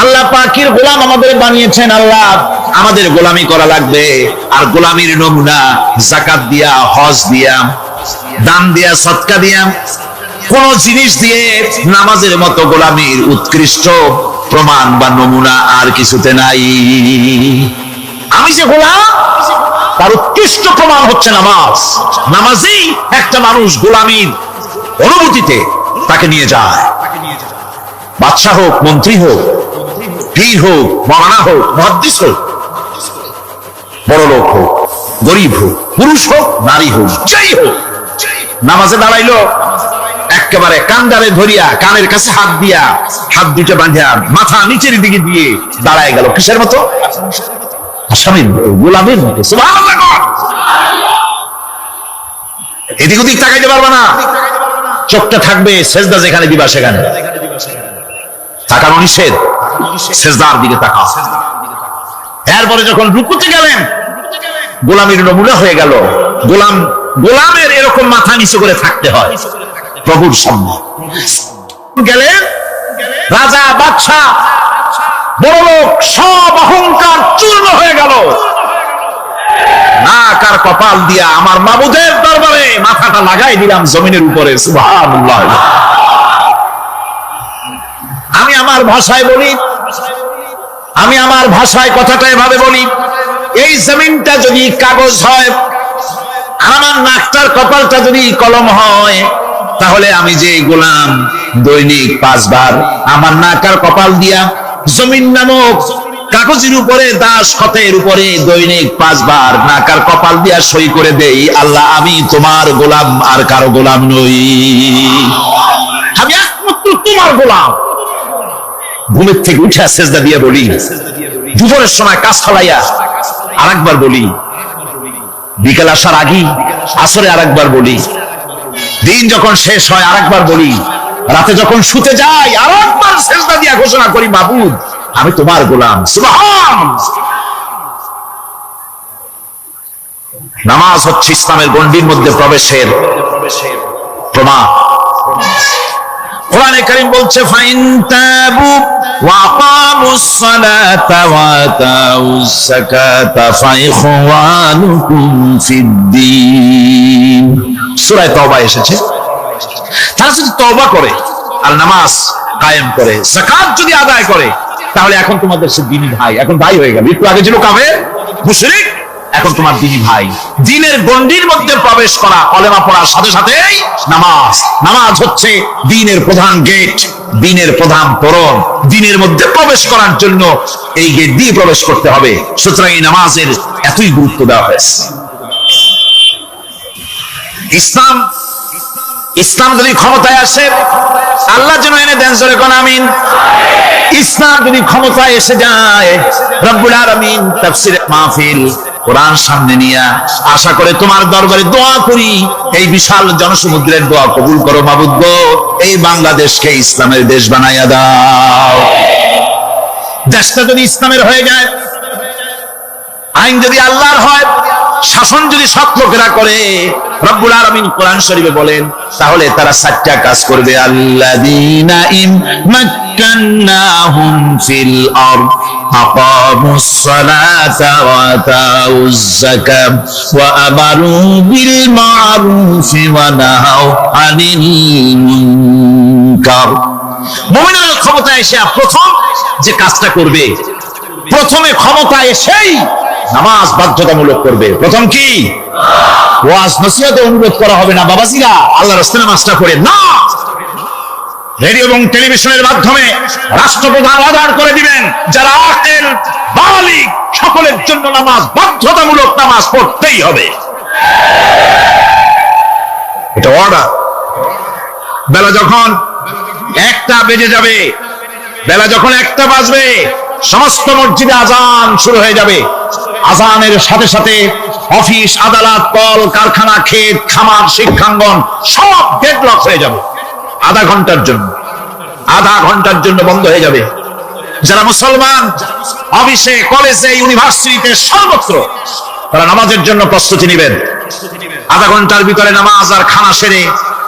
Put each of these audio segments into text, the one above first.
আল্লাহ পাকের গোলাম আমাদের বানিয়েছেন। আল্লাহ আমাদের গোলামি করা লাগবে। আর গোলামির নমুনা যাকাত দিয়া, হজ দিয়া, দান দিয়া, সদকা দিয়া, কোন জিনিস দিয়ে নামাজের মতো গোলামির উৎকৃষ্ট প্রমাণ বা নমুনা আর কিছুতে নাই। আমি যে গোলাম তার উৎকৃষ্ট প্রমাণ হচ্ছে নামাজ। নামাজই একটা মানুষ গোলামির অনুভূতিতে তাকে নিয়ে যায়। বাদশা হোক, মন্ত্রী হোক, পীর হোক, মাওলানা হোক, মুহাদ্দিস হোক, বড় লোক হোক, গরিব হোক, পুরুষ হোক, নারী হোক, যাই হোক, নামাজে দাঁড়াইলো একেবারে কান্দারে ধরিয়া, কানের কাছে হাত দিয়া, হাত দুইটা বাঁধিয়া মাথা নিচের দিকে দিয়ে দাঁড়ায় গেল। কিসের মতো? আসামির মতো, গোলামের মতো। সুবহানাল্লাহ। এদিক ওদিক তাকাইতে পারবে না, চোখটা থাকবে সেজদা যেখানে দিবা সেখানে। তাকানো নিষেধ, সেজদার দিকে তাকাও। এরপরে যখন রুকুতে গেলেন, গোলামের নমুনা হয়ে গেল। গোলামের এরকম মাথা নিচু করে থাকতে হয় প্রভুর সামনে। গেলেন রাজা, বাদশা, বড় লোক, সব অহংকার চূর্ণ হয়ে গেল। নাক আর কপাল দিয়া আমার মাবুদের দরবারে মাথাটা লাগাই দিলাম জমিনের উপরে। সুবহানাল্লাহ। আমি আমার ভাষায় বলি, আমি আমার ভাষায় কথাটা এভাবে বলি, এই জমিনটা যদি কাগজ হয়, আমার নাকটার কপালটা যদি কলম হয়, তাহলে আমি যে গোলাম দৈনিক 5 বার আমার নাকার কপাল দিয়া জমিন নামক কাগজের উপরে, দাস খতের উপরে দৈনিক 5 বার নাকার কপাল দিয়া সই করে দেই, আল্লাহ আমি তোমার গোলাম, আর কারো গোলাম নই। আমি একমাত্র তোমার গোলাম। ঘুমের থেকে উঠে সেজদা দিয়ে বলি, দুপুরের সময় কাজ ফলাইয়া আরেকবার বলি, বিকেল আসার আগে আসরে আরেকবার বলি, দিন যখন শেষ হয় আরেকবার বলি, রাতে যখন শুতে যাই আরেকবার সেজদা দিয়া ঘোষণা করি, মাবুদ আমি তোমার গোলাম। সুবহানাল্লাহ। নামাজ হচ্ছে ইসলামের গণ্ডির মধ্যে প্রবেশের প্রমাণ। কোরআনে কারীম বলছে, ফাইন তাবু ওয়া আকামুস সালাতা ওয়া আতাউস যাকাতা ফাইখওয়ানুকুম ফিদ্দীন। সূরা তাওবা এসেছে। তারা যদি তওবা করে আর নামাজ কায়েম করে, যাকাত যদি আদায় করে, তাহলে এখন তোমাদের সে দ্বীনি ভাই, এখন ভাই হয়ে গেল। একটু আগে ছিল কাফের, মুশরিক, এখন তোমার দ্বীনি ভাই। দ্বীনের গণ্ডির মধ্যে প্রবেশ করা, কলেমা পড়ার সাথে সাথেই নামাজ। নামাজ হচ্ছে দ্বীনের প্রধান গেট, দ্বীনের প্রধান তোরণ। দ্বীনের মধ্যে প্রবেশ করার জন্য এই গেট দিয়ে প্রবেশ করতে হবে। সুতরাং এই নামাজের এতই গুরুত্ব দেওয়া হয়েছে। ইসলাম যদি ক্ষমতায় আসে, আল্লাহ যেন এনে দেন, জোরে কোন আমিন। ইসলাম যদি ক্ষমতায় এসে যায়, রব্বুল আলামিন তাফসীর মাহফিল কোরআন সামনে নিয়ে আশা করে তোমার দরবারে দোয়া করি, এই বিশাল জনসমুদ্রের দোয়া কবুল করো মাবুদ গো, এই বাংলাদেশকে ইসলামের দেশ বানাইয়া দাও। দেশটা যদি ইসলামের হয়ে যায়, আইন যদি আল্লাহর হয়, শাসন যদি সৎ লোকেরা করে, রব্বুল আলামিন কোরআন শরীফে বলেন, তাহলে তারা 4টা কাজ করবে। আল্লাযীনা ইমাক্কান্নাহুম ফিল আরদ আকামুস সালাতা ওয়া আতাউজ যাকাত ওয়া আমারু বিল মা'রুফি ওয়া নাহাউ আনিল মুনকার। মুমিনরা ক্ষমতায় এসে প্রথম যে কাজটা করবে, প্রথমে ক্ষমতা এসেই নামাজ বাধ্যতামূলক করবে। প্রথম কি? ওয়াজ নসিহতে অনুরোধ করা হবে না, বাবাজিরা আল্লাহর রাস্তায় নামাজটা পড়েন না। রেডিও এবং টেলিভিশনের মাধ্যমে রাষ্ট্রপ্রধান অর্ডার করে দিবেন, যারা আকিল বালিগ সকলের জন্য নামাজ বাধ্যতামূলক, নামাজ পড়তেই হবে, এটা অর্ডার। বেলা যখন 1টা বেজে যাবে, বেলা যখন 1টা বাজবে, সমস্ত মসজিদে আজান শুরু হয়ে যাবে। আজানের সাথে সাথে অফিস, আদালত, কল কারখানা, ক্ষেত খামার, শিক্ষাঙ্গন সব ডেডলক হয়ে যাবে। আধা ঘন্টার জন্য বন্ধ হয়ে যাবে। যারা মুসলমান অফিসে, কলেজে, ইউনিভার্সিটিতে, সর্বত্র তারা নামাজের জন্য প্রস্তুতি নেবেন। আধা ঘন্টার ভিতরে নামাজ আর খানা সেরে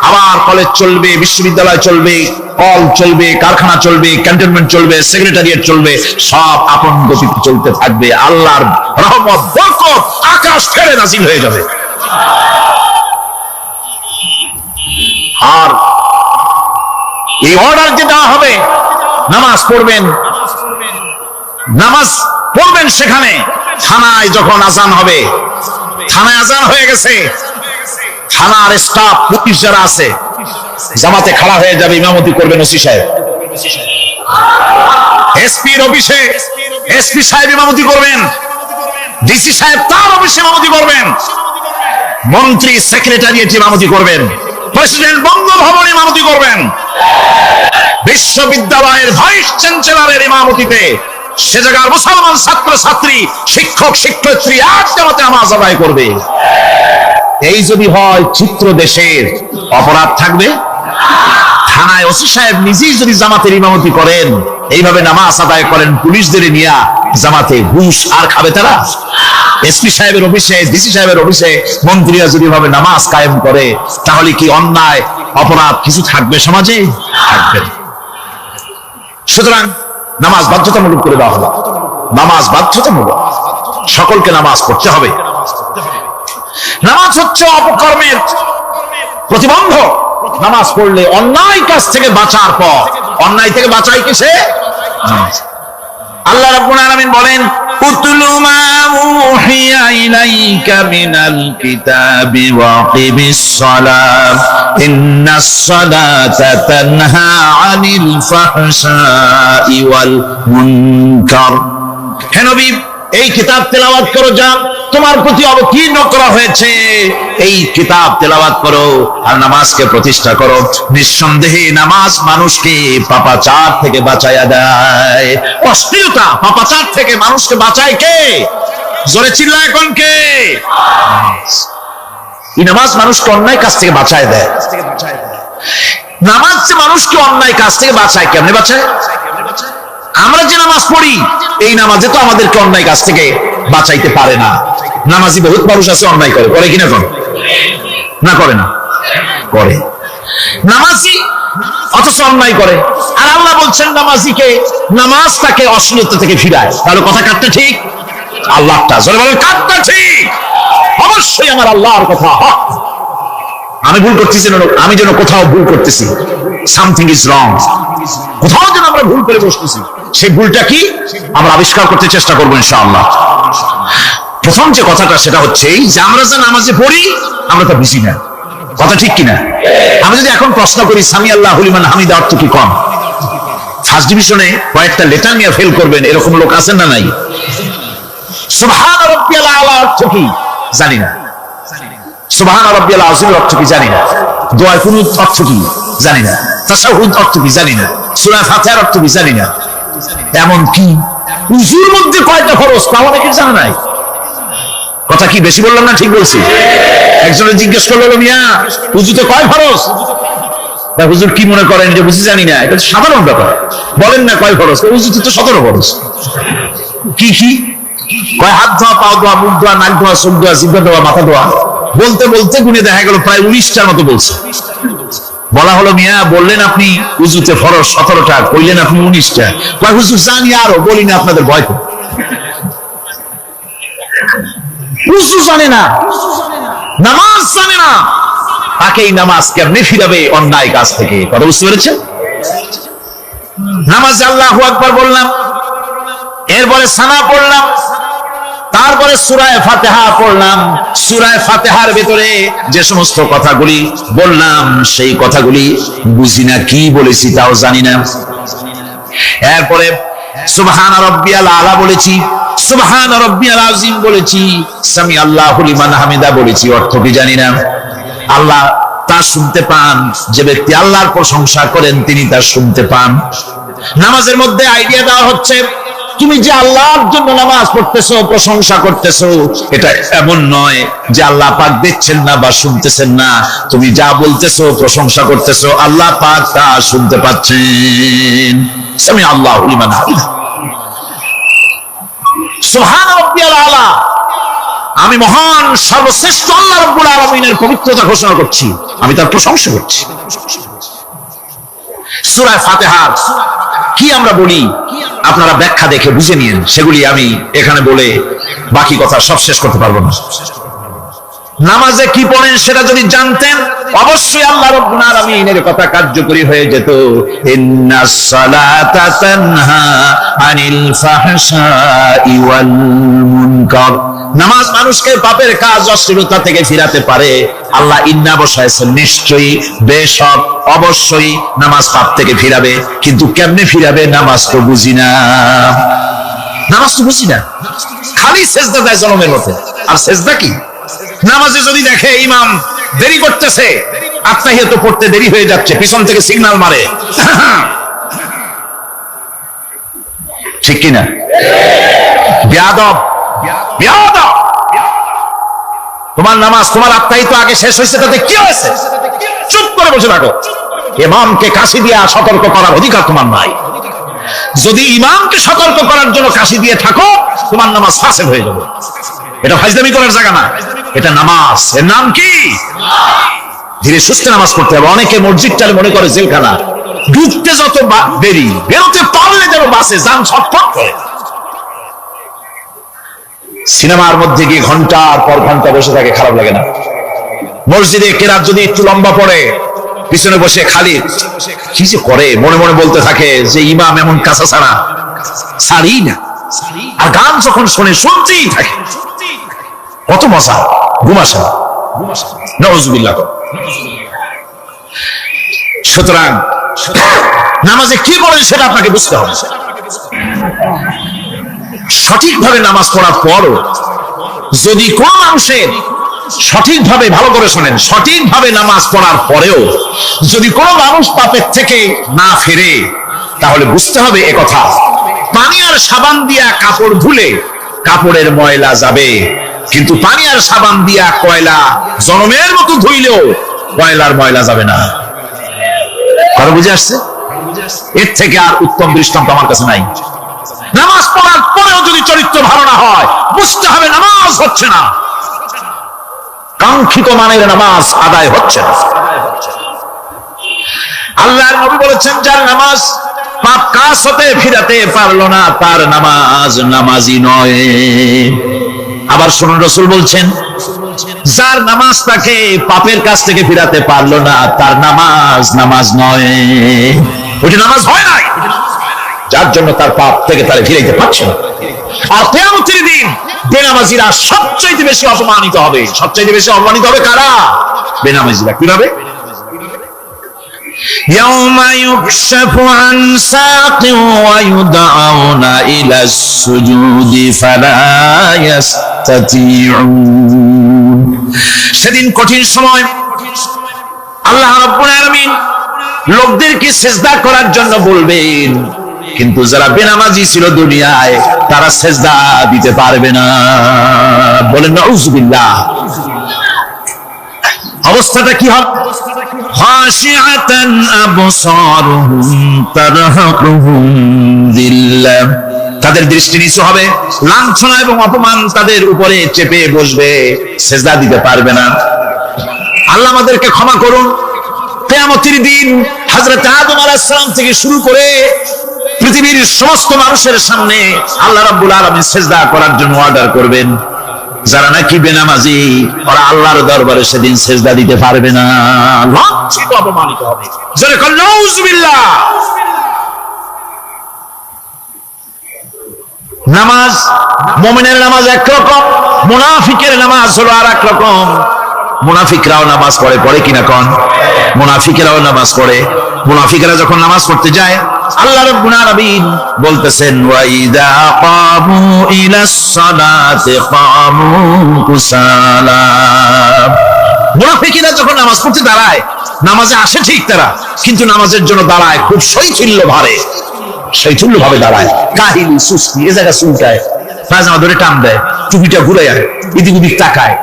আবার কলেজ চলবে, বিশ্ববিদ্যালয় চলবে, কল চলবে, কারখানা চলবে, ক্যান্টনমেন্ট চলবে, সেক্রেটারিয়েট চলবে, সব আপন গতিতে চলতে থাকবে। আল্লাহর রহমত বরকত আকাশ থেকে নাযিল হয়ে যাবে। আর এই অর্ডার যে দেওয়া হবে, নামাজ পড়বেন, নামাজ পড়বেন সেখানে। থানায় যখন আজান হবে, থানায় আজান হয়ে গেছে, থানার স্টাফ পুলিশ যারা আছে জামাতে খাড়া হয়ে যাবে, ইমামতি করবেন ওসি সাহেব। এসপির অফিসে এসপি সাহেব ইমামতি করবেন, ডিসি সাহেব তার অফিসে ইমামতি করবেন, মন্ত্রী সেক্রেটারিয়েট ইমামতি করবেন, প্রেসিডেন্ট বঙ্গভবন ইমামতি করবেন, বিশ্ববিদ্যালয়ের ভাইস চ্যান্সেলরের ইমামতিতে সে জায়গার মুসলমান ছাত্র ছাত্রী, শিক্ষক শিক্ষয়িত্রী এক জামাতে নামাজ আদায় করবে। এই যদি হয় চিত্র দেশের, অপরাধ থাকবে? থানায় ওসি সাহেব নিজেই যদি জামাতের ইমামতি করেন, এইভাবে নামাজ আদায় করেন পুলিশদের নিয়ে জামাতে, ঘুষ আর খাবে তারা? এসপি সাহেবের অফিসে, ডিসি সাহেবের অফিসে মন্ত্রীরা যদি ভাবে নামাজ কায়েম করে, তাহলে কি অন্যায় অপরাধ কিছু থাকবে সমাজে? থাকবে। সুতরাং নামাজ বাধ্যতামূলক করে দেওয়া হলো। নামাজ বাধ্যতামূলক, সকলকে নামাজ পড়তে হবে। নামাজ হচ্ছে অপকর্মের প্রতিবন্ধক। নামাজ পড়লে অন্যায় কাজ থেকে বাঁচার পর, অন্যায় থেকে বাঁচাই কিসে? নামাজ। আল্লাহ রাব্বুল আলামিন বলেন, উতলু মা উহিয়া ইলাইকা মিনাল কিতাবি ওয়া আকিমিস সালাত ইন্নাস সালাতা তানহা আনিল ফাহশাই ওয়াল মুনকার। হে নবী, এই কিতাব তেলাওয়াত করো, যা তোমার প্রতি অবতীর্ণ করা হয়েছে, এই কিতাব তেলাওয়াত করো আর নামাজকে প্রতিষ্ঠা করো। নিঃসন্দেহে নামাজ মানুষকে পাপাচার থেকে বাঁচায়া দেয়। অশ্লীলতা, পাপাচার থেকে মানুষকে বাঁচায় কে? জোরে চিল্লা এখন কে? এই নামাজ মানুষকে অন্যায় কাজ থেকে বাঁচায় দেয়। নামাজ যে মানুষকে অন্যায় কাজ থেকে বাঁচায়, কেমনে বাঁচায়? আমরা যে নামাজ পড়ি, এই নামাজে তো আমাদেরকে অন্যায় কাজ থেকে বাঁচাইতে পারে না। নামাজি বহুত মানুষ আছে অন্যায় করে, করে কিনা? করে না? করে না? করে। নামাজি অথচ অন্যায় করে। আর আল্লাহ বলছেন নামাজিকে, নামাজ তাকে অশ্লীলতা থেকে ফিরায়। তাহলে কথা কাটটা ঠিক? আল্লাহটা জোরে বলেন, কাটটা ঠিক? অবশ্যই আমার আল্লাহর কথা হক। আমি ভুল করতেছি না, আমি যেন কোথাও ভুল করতেছি, সামথিং ইজ রং, কোথাও যেন আমরা ভুল করে বসতেছি, সেই ভুলটা কি আমরা আবিষ্কার করতে চেষ্টা করবো ইনশাআল্লাহ। প্রথম যে কথাটা সেটা হচ্ছে যে আমরা যা নামাজে পড়ি আমরা তা বুঝি না। কথা ঠিক কিনা? আমি যদি এখন প্রশ্ন করি সামি আল্লাহু লিমান হামিদা অর্থ কি, কম ফার্স্ট ডিভিশনে কয়েকটা লেটার নিয়ে ফেল করবেন, এরকম লোক আছেন না নাই? সুবহান রাব্বিয়াল আলা অর্থ কি জানি না, সুবহান রাব্বিয়াল আযীম অর্থ কি জানি না, দোয়া কুনুত অর্থ কি জানি না, তাশাহুদ অর্থ কি জানি না, সূরা ফাতিহার অর্থ কি জানি না। এমন কি উযুর মধ্যে কয়টা ফরজ তা অনেকে জানা নাই। কথা কি বেশি বললাম না ঠিক বলছি? একজনে জিজ্ঞেস করলো, মিয়া উযুতে কয় ফরজ? হুজুর কি মনে করেন যে বুঝি জানি না? এটা সাধারণ ব্যাপার, বলেন না কয় ফরজ? উযুতে তো 17 ফরজ। কি কি কয়? হাত ধোয়া, পা ধোয়া, মুখ ধোয়া, নাক ধোয়া, চোখ ধোয়া, জিহ্বা ধোয়া, মাথা ধোয়া। বলতে বলতে গুনে দেখা গেল প্রায় 19টার মতো বলছে। বলা হলো, মিয়া বললেন আপনি উযুতে ফরজ 17টা, কইলেন আপনি 19টা। কয় হুজুর জানি আরো, বলি না আপনাদের ভয় করে। উযু জানে না, নামাজ জানে না, তাকে এই নামাজ কেমনে ফিরাবে অন্যায় কাজ থেকে? কথা বুঝতে পেরেছেন? নামাজে আল্লাহু আকবার বললাম, এরপরে সানা পড়লাম, তারপরে সূরা ফাতিহা পড়লাম। সূরা ফাতিহার ভিতরে যে সমস্ত কথাগুলি বললাম সেই কথাগুলি বুঝি না, কি বলেছি তাও জানি না। এরপরে সুবহান রাব্বিয়াল আলা বলেছি, সুবহান রাব্বিয়াল আযীম বলেছি, সামি আল্লাহু লিমান হামিদা বলেছি, অর্থ কি জানি না। আল্লাহ তা শুনতে পান, যে ব্যক্তি আল্লাহর প্রশংসা করেন তিনি তা শুনতে পান। নামাজের মধ্যে আইডিয়া দেওয়া হচ্ছে, তুমি যে আল্লাহর জন্য নামাজ পড়তেছো, প্রশংসা করতেছো, এটা এমন নয় যে আল্লাহ পাক দেখছেন না বা শুনতেছেন না। তুমি যা বলতেছো, প্রশংসা করতেছো, আল্লাহ পাক তা শুনতে পাচ্ছেন। সামি আল্লাহু লিমান হামিদা, সুবহান রাব্বিয়াল আলা। আমি মহান সর্বশ্রেষ্ঠ আল্লাহ রাব্বুল আলামিনের পবিত্রতা ঘোষণা করছি, আমি তার প্রশংসা করছি। সূরা ফাতিহার কি আমরা বলি আপনারা ব্যাখ্যা দেখে বুঝে নিন, সেগুলি আমি এখানে বলে বাকি কথা সব শেষ করতে পারবো না। নামাজে কি পড়েন সেটা যদি জানতেন অবশ্যই আল্লাহ রাব্বুল আলামিনের কথা কার্যকরী হয়ে যেত। ইন্নাস সালাতা তানহা আনিল ফাহশাই ওয়াল মুনকার। নামাজ মানুষকে পাপের কাজ অশ্লীলতা থেকে ফিরাতে পারে। আল্লাহ ইন্না বসায়ছেন, নিশ্চয়ই বেশক অবশ্যই নামাজ পাপ থেকে ফিরাবে। কিন্তু কেমনে ফিরাবে নামাজ তো বুঝি না, নামাজ তো বুঝি না, খালি সেজদা দেয় জনমের মতো। আর সেজদা কি? নামাজে যদি দেখে ইমাম দেরি করতেছে, আত্মাহিয়াত পড়তে দেরি হয়ে যাচ্ছে, পিছন থেকে সিগন্যাল মারে, ঠিক কিনা? বেয়াদব, বেয়াদব। তোমার নামাজ, তোমার আত্মাহিত আগে শেষ হয়েছে, তাতে কি হয়েছে? চুপ করে বসে থাকো। ইমামকে কাশি দিয়া সতর্ক করার অধিকার তোমার নাই। যদি ইমামকে সতর্ক করার জন্য কাশি দিয়ে থাকো, তোমার নামাজ ফাসেদ হয়ে যাবে। এটা ফাজলামি করার জায়গা না, এটা নামাজ। এর নাম কি? ধীরে সুস্থে নামাজ পড়তে হবে। অনেকে মসজিদটারে মনে করে জেলখানা, ঢুকতে যত দেরি, বেরোতে পারলে যেন বাসে যান ছটফট করে। সিনেমার মধ্যে গিয়ে ঘন্টার পর ঘন্টা বসে থাকে, খারাপ লাগে না? মসজিদে কেরাত যদি একটু লম্বা পড়ে, পিছনে বসে খালি কি যে করে মনে মনে বলতে থাকে যে ইমাম এমন কাঁচা ছাড়া ছাড়ি না। আর গান যখন শোনে শুনতেই থাকে, কত মজা, ঘুমাসা, নাউযুবিল্লাহ। সুতরাং নামাজে কি বলেন সেটা আপনাকে বুঝতে হবে। সঠিকভাবে নামাজ পড়ার পরও যদি কোন মানুষের সঠিকভাবে, ভালো করে শোনেন, সঠিকভাবে নামাজ পড়ার পরেও যদি কোনো মানুষ পাপের থেকে না ফিরে, তাহলে বুঝতে হবে একথা, পানি আর সাবান দিয়া কাপড় ধুলে কাপড়ের ময়লা যাবে, কিন্তু পানি আর সাবান দিয়া কয়লা জনমের মতো ধুইলেও কয়লার ময়লা যাবে না। কথা বুঝে আসছে? এর থেকে আর উত্তম দৃষ্টান্ত আমার কাছে নাই। নামাজ পড়ার পরেও যদি চরিত্র ভালো না হয়, বুঝতে হবে নামাজ হচ্ছে না, কাঙ্ক্ষিত মানের নামাজ আদায় হচ্ছে না। আল্লাহর নবী বলেছেন, যার নামাজ পাপ কাজ হতে ফিরাতে পারলো না, তার নামাজ নামাজি নয়। আবার শুনুন, রাসূল বলছেন, যার নামাজ তাকে পাপের কাছ থেকে ফিরাতে পারলো না, তার নামাজ নামাজ নয়। ওইটা নামাজ হয় নাই, যার জন্য তার পাপ থেকে তারা ফিরাইতে পারছে না। আর কিয়ামতের দিন বেনামাজিরা সবচেয়ে বেশি অপমানিত হবে। সবচেয়ে বেশি অপমানিত হবে কারা? বেনামাজিরা। কিভাবে? يوم يكشف عن ساق ويدعون إلى السجود فلا يستطيعون। সেদিন কঠিন সময় আল্লাহ রাব্বুল আলামিন লোকদেরকে সিজদা করার জন্য বলবেন, কিন্তু যারা বেনামাজি ছিল দুনিয়ায়, তারা সিজদা দিতে পারবে না। বলেন নাউযুবিল্লাহ। অবস্থাটা কি হবে? খাশিআতান আবসারুহুম তারহাকুহুম যিল্লাহ। তাদের দৃষ্টি নিচু হবে, লাঞ্ছনা এবং অপমান তাদের উপরে চেপে বসবে, সিজদা দিতে পারবে না। আল্লাহ আমাদেরকে ক্ষমা করুন। কিয়ামতের দিন হযরত আদম আলাইহিস সালাম থেকে শুরু করে পৃথিবীর সমস্ত মানুষের সামনে আল্লাহ রাব্বুল আলামিন সিজদা করার জন্য অর্ডার করবেন। যারা নাকি বেনামাজি, ওরা আল্লাহর দরবারে সেদিন সিজদা দিতে পারবে না, লাঞ্ছিত অপমানিত হবে। জোরে বলেন নাউযুবিল্লাহ। নামাজ, মুমিনের নামাজ একরকম, মুনাফিকের নামাজ হলো আরেক রকম। মুনাফিকরাও নামাজ পড়ে, পড়ে কিনা কোন? মুনাফিকেরাও নামাজ পড়ে। মুনাফিকরা যখন নামাজ পড়তে যায়, আল্লাহ রাব্বুল আলামিন বলতেছেন, ওয়া ইযা কামু ইলাস সালাতি কামু কুসালা। মুনাফিকরা যখন নামাজ পড়তে দাঁড়ায়, নামাজে আসে ঠিক তারা, কিন্তু নামাজের জন্য দাঁড়ায় খুব শৈথিল্য ভাবে, শৈথিল্য ভাবে দাঁড়ায়, কাহিলি সুস্তি, এ জায়গা চুলকায়, পায়জামা ধরে টান দেয়, টুপিটা ঘুরায়, এদিক ওদিক তাকায়।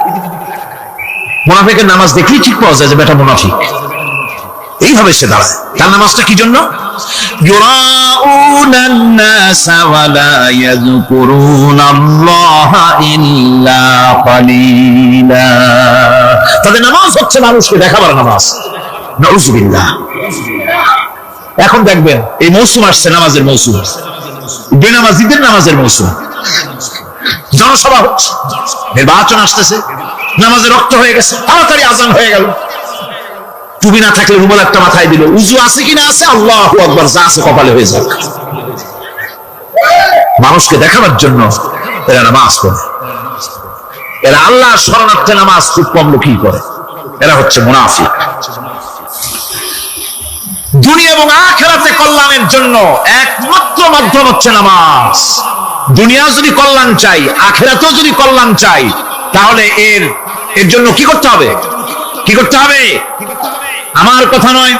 মুনাফিকের নামাজ দেখলেই ঠিক পাওয়া যায় যে বেটা মুনাফিক। এইভাবে সে দাঁড়ায়। তার নামাজটা কি জন্য? يراءون الناس ولا يذكرون الله إلا قليلا। তাদের নামাজ হচ্ছে মানুষকে দেখাবার নামাজ। নাউযুবিল্লাহ। এখন দেখবেন এই মৌসুম আসছে, নামাজের মৌসুম, বেনামাজিদের নামাজের মৌসুম। জনসভা হচ্ছে, নির্বাচন আসতেছে, নামাজে রক্ত হয়ে গেছে, তাড়াতাড়ি আজান হয়ে গেল। টুপি না থাকলে রুমাল একটা মাথায় দিল, উজু আছে কিনা আছে, আল্লাহু আকবার, যা আছে কপালে হয়ে যাক। মানুষকে দেখাবার জন্য এরা নামাজ পড়ে। এরা আল্লাহর শরণার্থে নামাজ খুব কম লোকই করে। এরা হচ্ছে মুনাফিক। দুনিয়া এবং আখিরাতে কল্যাণের জন্য একমাত্র মাধ্যম হচ্ছে নামাজ। দুনিয়া যদি কল্যাণ চাই, আখিরাতেও যদি কল্যাণ চাই, তাহলে এর জন্য কি করতে হবে? কি করতে হবে? আমার কথা নয়,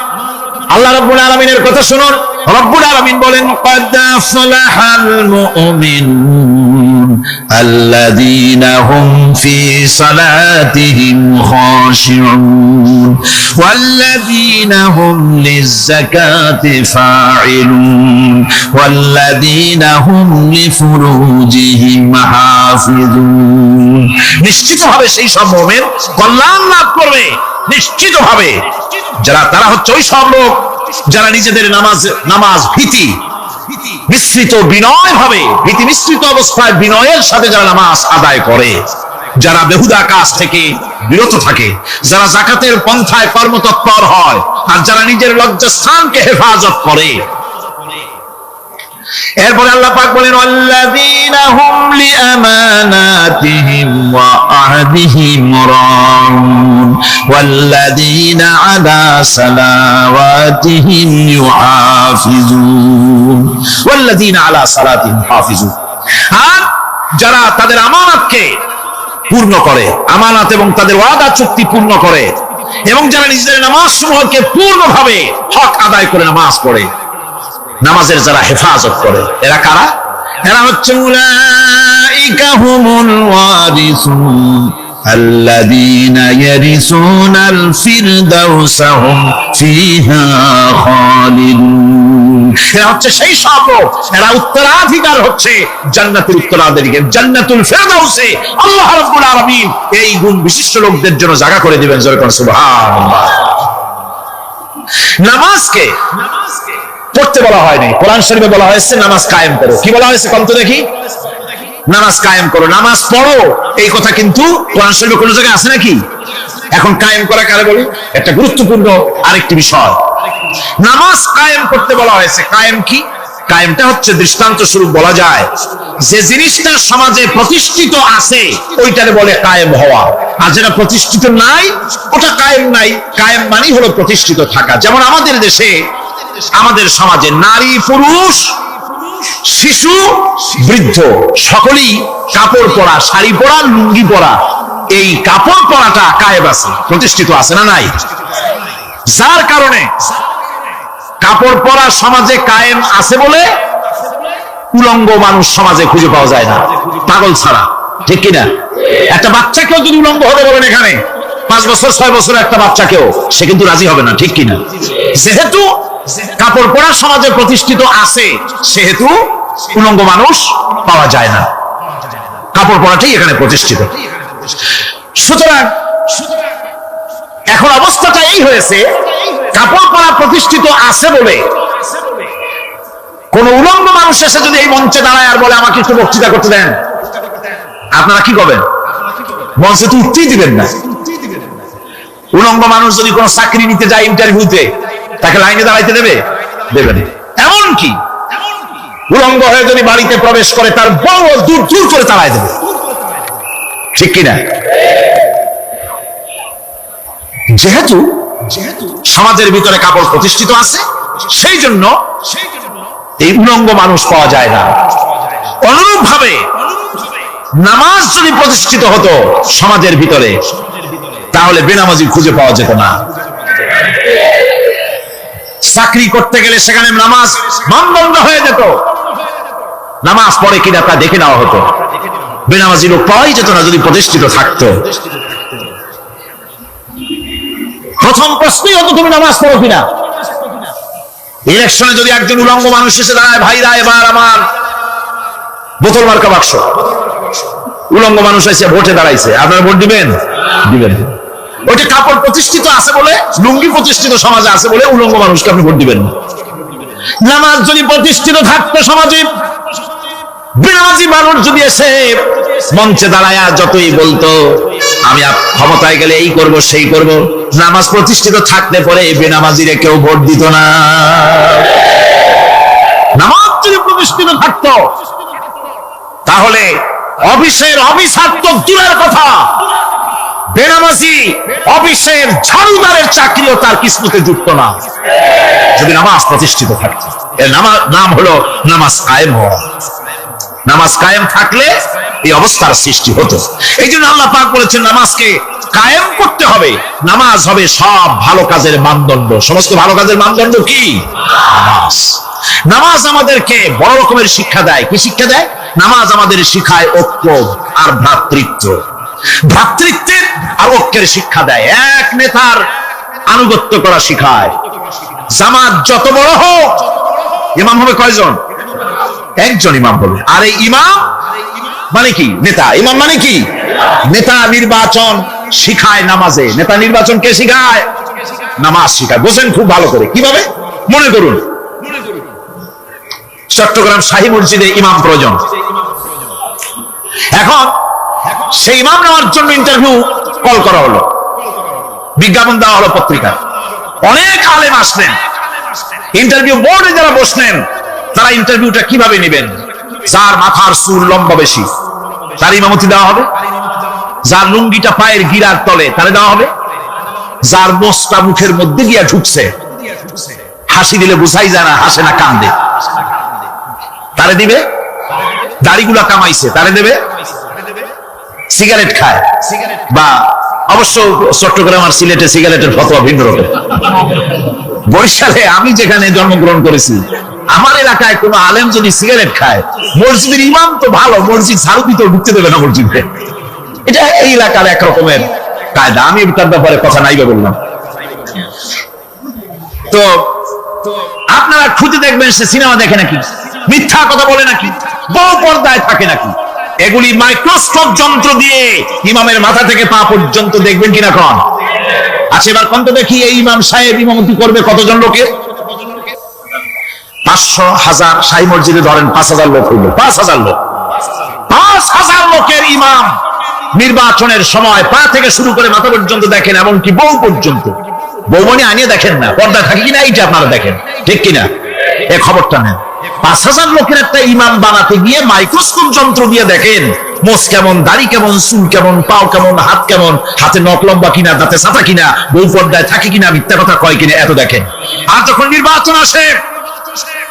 আল্লাহ রাব্বুল আলামিনের কথা শুনুন। রব্বুল আলামিন বলেন, قد أفلح المؤمنون الذين هم في صلاتهم خاشعون والذين هم للزكاة فاعلون والذين هم لفروجهم حافظون। নিশ্চিতভাবে সেই সব মুমিন কল্যাণ লাভ করবে, নিশ্চিতভাবে। তারা হচ্ছে ওই সব লোক যারা নিজেদের নামাজ ভীতি মিশ্রিত বিনয় ভাবে, ভীতি মিশ্রিত অবস্থায় বিনয়ের সাথে যারা নামাজ আদায় করে, যারা বেহুদা কাজ থেকে বিরত থাকে, যারা যাকাতের পন্থায় কর্মতৎপর হয়, আর যারা নিজের লজ্জাস্থানকে হেফাজত করে। এরপরে আল্লাহ পাক বলেন, والذين هم لأماناتهم وعهدهم راعون والذين على صلواتهم يحافظون والذين على صلاتهم حافظون। আর যারা তাদের আমানতকে পূর্ণ করে, আমানত এবং তাদের ওয়াদা চুক্তি পূর্ণ করে, এবং যারা নিজেদের নামাজ সমূহকে পূর্ণভাবে হক আদায় করে নামাজ পড়ে, নামাজের যারা হেফাজত করে, এরা কারা? এরা হচ্ছে উলাইকা হুমুল ওয়ারিসুন আল্লাযীনা ইয়ারিসুনাল ফিরদাউসা হুম ফিহা খালিদুন। এরা হচ্ছে সেই সব লোক, এরা উত্তরাধিকার হচ্ছে জান্নাতের উত্তরাধিকার, জান্নাতুল ফিরদাউসে আল্লাহ রাব্বুল আলামিন এই গুণ বিশিষ্ট লোকদের জন্য জায়গা করে দিবেন। জোরে করে সুবহানাল্লাহ। নামাজকে পড়তে বলা হয়নি, কোরআন শরীফে বলা হয়েছে নামাজ কায়েম করো। কি বলা হয়েছে কম তো দেখি? নামাজ কায়েম করো, নামাজ পড়ো, এই কথা কিন্তু কোরআন শরীফে কোনো জায়গায় আছে নাকি? এখন কায়েম করা কারে বলি? একটা গুরুত্বপূর্ণ আরেকটি বিষয়, নামাজ কায়েম করতে বলা হয়েছে। কায়েম কি? কায়েমটা হচ্ছে দৃষ্টান্ত স্বরূপ বলা যায় যে জিনিসটা সমাজে প্রতিষ্ঠিত আছে ওইটারে বলে কায়েম হওয়া, আর যেটা প্রতিষ্ঠিত নাই ওটা কায়েম নাই। কায়েম মানে হলো প্রতিষ্ঠিত থাকা। যেমন আমাদের দেশে, আমাদের সমাজে নারী পুরুষ শিশু বৃদ্ধ সকলেই কাপড় পরা, শাড়ি পরা, লুঙ্গি পরা, এই কাপড় পরাটা কায়েম আছে, প্রতিষ্ঠিত আছে না নাই? যার কারণে কাপড় পরা সমাজে কায়েম আছে বলে উলঙ্গ মানুষ সমাজে খুঁজে পাওয়া যায় না, পাগল ছাড়া। ঠিক কিনা? একটা বাচ্চাকেও যদি উলঙ্গ হতে বলেন এখানে, 5 বছর 6 বছর একটা বাচ্চাকেও, সে কিন্তু রাজি হবে না। ঠিক কিনা? যেহেতু কাপড় পরা সমাজে প্রতিষ্ঠিত আছে, সেহেতু উলঙ্গ মানুষ পাওয়া যায় না, কাপড় পরাটাই এখানে প্রতিষ্ঠিত। সুতরাং এখন অবস্থাটা এই হয়েছে, কাপড় পরা প্রতিষ্ঠিত আছে বলে কোন উলঙ্গ মানুষ এসে যদি এই মঞ্চে দাঁড়ায় আর বলে আমাকে একটু বক্তৃতা করতে দেন, আপনারা কি করবেন? মঞ্চে তো উঠতেই দিবেন না। উলঙ্গ মানুষ যদি কোনো চাকরি নিতে যায় ইন্টারভিউতে, তাকে লাইনে দাঁড়াইতে দেবে? দেবে না। এমনকি উলঙ্গ হয়ে যদি বাড়িতে প্রবেশ করে, তার বড় দূর দূর করে তাড়াই দেবে। ঠিক কিনা? যেহেতু সমাজের ভিতরে কাপড় প্রতিষ্ঠিত আছে, সেই জন্য এই উলঙ্গ মানুষ পাওয়া যায় না। অনুরূপ ভাবে নামাজ যদি প্রতিষ্ঠিত হতো সমাজের ভিতরে, তাহলে বেনামাজি খুঁজে পাওয়া যেত না। চাকরি করতে গেলে সেখানে নামাজ মানদণ্ড হয়ে যেত, নামাজ পড়ে কিনা তা দেখে নেওয়া হতো। বেনামাজি লোক পাওয়াই যেত না যদি প্রতিষ্ঠিত থাকতো। প্রথম প্রশ্নই হতো তুমি নামাজ পড়ো কিনা। ইলেকশনে যদি একজন উলঙ্গ মানুষ এসে দাঁড়ায়, ভাইরা এবার আমার বোতল মার্কা বাক্স, উলঙ্গ মানুষ এসে ভোটে দাঁড়াইছে, আপনারা ভোট দিবেন? দিবেন। ওইটা কাপড় প্রতিষ্ঠিত আছে বলে, লুঙ্গি প্রতিষ্ঠিত সমাজে আছে বলে উলঙ্গ মানুষকে আপনি ভোট দিবেন। নামাজ যদি প্রতিষ্ঠিত থাকতো সমাজে, বেনামাজি মানুষ যদি এসে মঞ্চে দাঁড়ায় যতই বলতো আমি ক্ষমতায় গেলে এই করব সেই করব, নামাজ প্রতিষ্ঠিত থাকলে পরে বেনামাজিরে কেউ ভোট দিত না। নামাজ যদি প্রতিষ্ঠিত থাকতো তাহলে অফিসের অফিসার তো দূরের কথা, বেনামাজি অফিসের ঝাড়ুদারের চাকরিও তার কিসমতে যুক্ত না, যদি নামাজ প্রতিষ্ঠিত থাকতো। এর নাম হলো নামাজ কায়েম হওয়া। নামাজ কায়েম থাকলে এই অবস্থার সৃষ্টি হতো। এই জন্য আল্লাহ পাক বলেছেন নামাজকে কায়েম করতে হবে। নামাজ হবে সব ভালো কাজের মানদণ্ড। সমস্ত ভালো কাজের মানদণ্ড কি? নামাজ। নামাজ আমাদেরকে বড় রকমের শিক্ষা দেয়। কি শিক্ষা দেয়? নামাজ আমাদের শিখায় ঐক্য আর ভ্রাতৃত্ব, ভ্রাতৃত্বের আর ঐক্যের শিক্ষা দেয়। এক নেতার আনুগত্য করা শিখায়। জামাত যত বড় হোক, ইমাম হবে কয়জন? একজন ইমাম হবে। আর এই ইমাম মানে কি? নেতা। ইমাম মানে কি? নেতা নির্বাচন শিখায় নামাজে। নেতা নির্বাচন কে শিখায়? নামাজ শিখায়। বোঝেন খুব ভালো করে। কিভাবে? মনে করুন চট্টগ্রাম শাহী মসজিদে ইমাম প্রয়োজন। এখন সেই ইমাম নেওয়ার জন্য ইন্টারভিউ কল করা হলো, বিজ্ঞাপন দেওয়া হলো পত্রিকায়। অনেক আলেম আসলেন। ইন্টারভিউ বোর্ডে যারা বসলেন তারা ইন্টারভিউটা কিভাবে নেবেন? যার মাথার চুল লম্বা বেশি তার ইমামতি দেওয়া হবে, যার লুঙ্গিটা পায়ের গিরার তলে তারে দেওয়া হবে, যার মোষটা মুখের মধ্যে গিয়া ঢুকছে, হাসি দিলে বুঝাই যায় না হাসে না কান্দে, তারে দিবে। দাড়িগুলা কামাইছে তারে দেবে। সিগারেট খায় বা অবশ্য চট্টগ্রাম আর সিলেটে সিগারেটের ফতোয়া ভিন্ন রকম। বরিশালে আমি যেখানে জন্মগ্রহণ করেছি, আমার এলাকায় কোন আলেম যদি সিগারেট খায়, মসজিদের ইমাম তো ভালো, মসজিদ ঝাড়ু দিতেও ঢুকতে দেবে না মসজিদে। এটা এই এলাকার এক রকমের কায়দা। আমি তার ব্যাপারে কথা নাইবে বললাম। তো আপনারা খুঁজে দেখবেন সে সিনেমা দেখে নাকি, মিথ্যা কথা বলে নাকি, বড় পর্দায় থাকে নাকি। এগুলি মাইক্রোস্কোপ যন্ত্র দিয়ে ইমামের মাথা থেকে পা পর্যন্ত দেখবেন কিনা কোন? আচ্ছা এবার কোন তো দেখি এই ইমাম সাহেব ইমামতি করবে কতজন লোকের? 500, 1000। শাহী মসজিদে ধরেন 5000 লোক হইল। 5000 লোক, 5000 লোকের ইমাম নির্বাচনের সময় পা থেকে শুরু করে মাথা পর্যন্ত দেখেন, এমনকি বউ পর্যন্ত। বৌমনি আনিয়ে দেখেন না, পর্দায় থাকে কিনা এইটা আপনারা দেখেন, ঠিক কিনা? এই খবরটা নেন। 5000 লোকের একটা ইমাম বানাতে গিয়ে মাইক্রোস্কোপ যন্ত্র দিয়ে দেখেন মোষ কেমন, দাড়ি কেমন, চুল কেমন, পাও কেমন, হাত কেমন, হাতে নখ লম্বা কিনা, দাঁতে ছাতা কিনা, বউ পর্দায় থাকে কিনা, মিথ্যা কথা কয় কিনা, এত দেখেন। আর যখন নির্বাচন আসে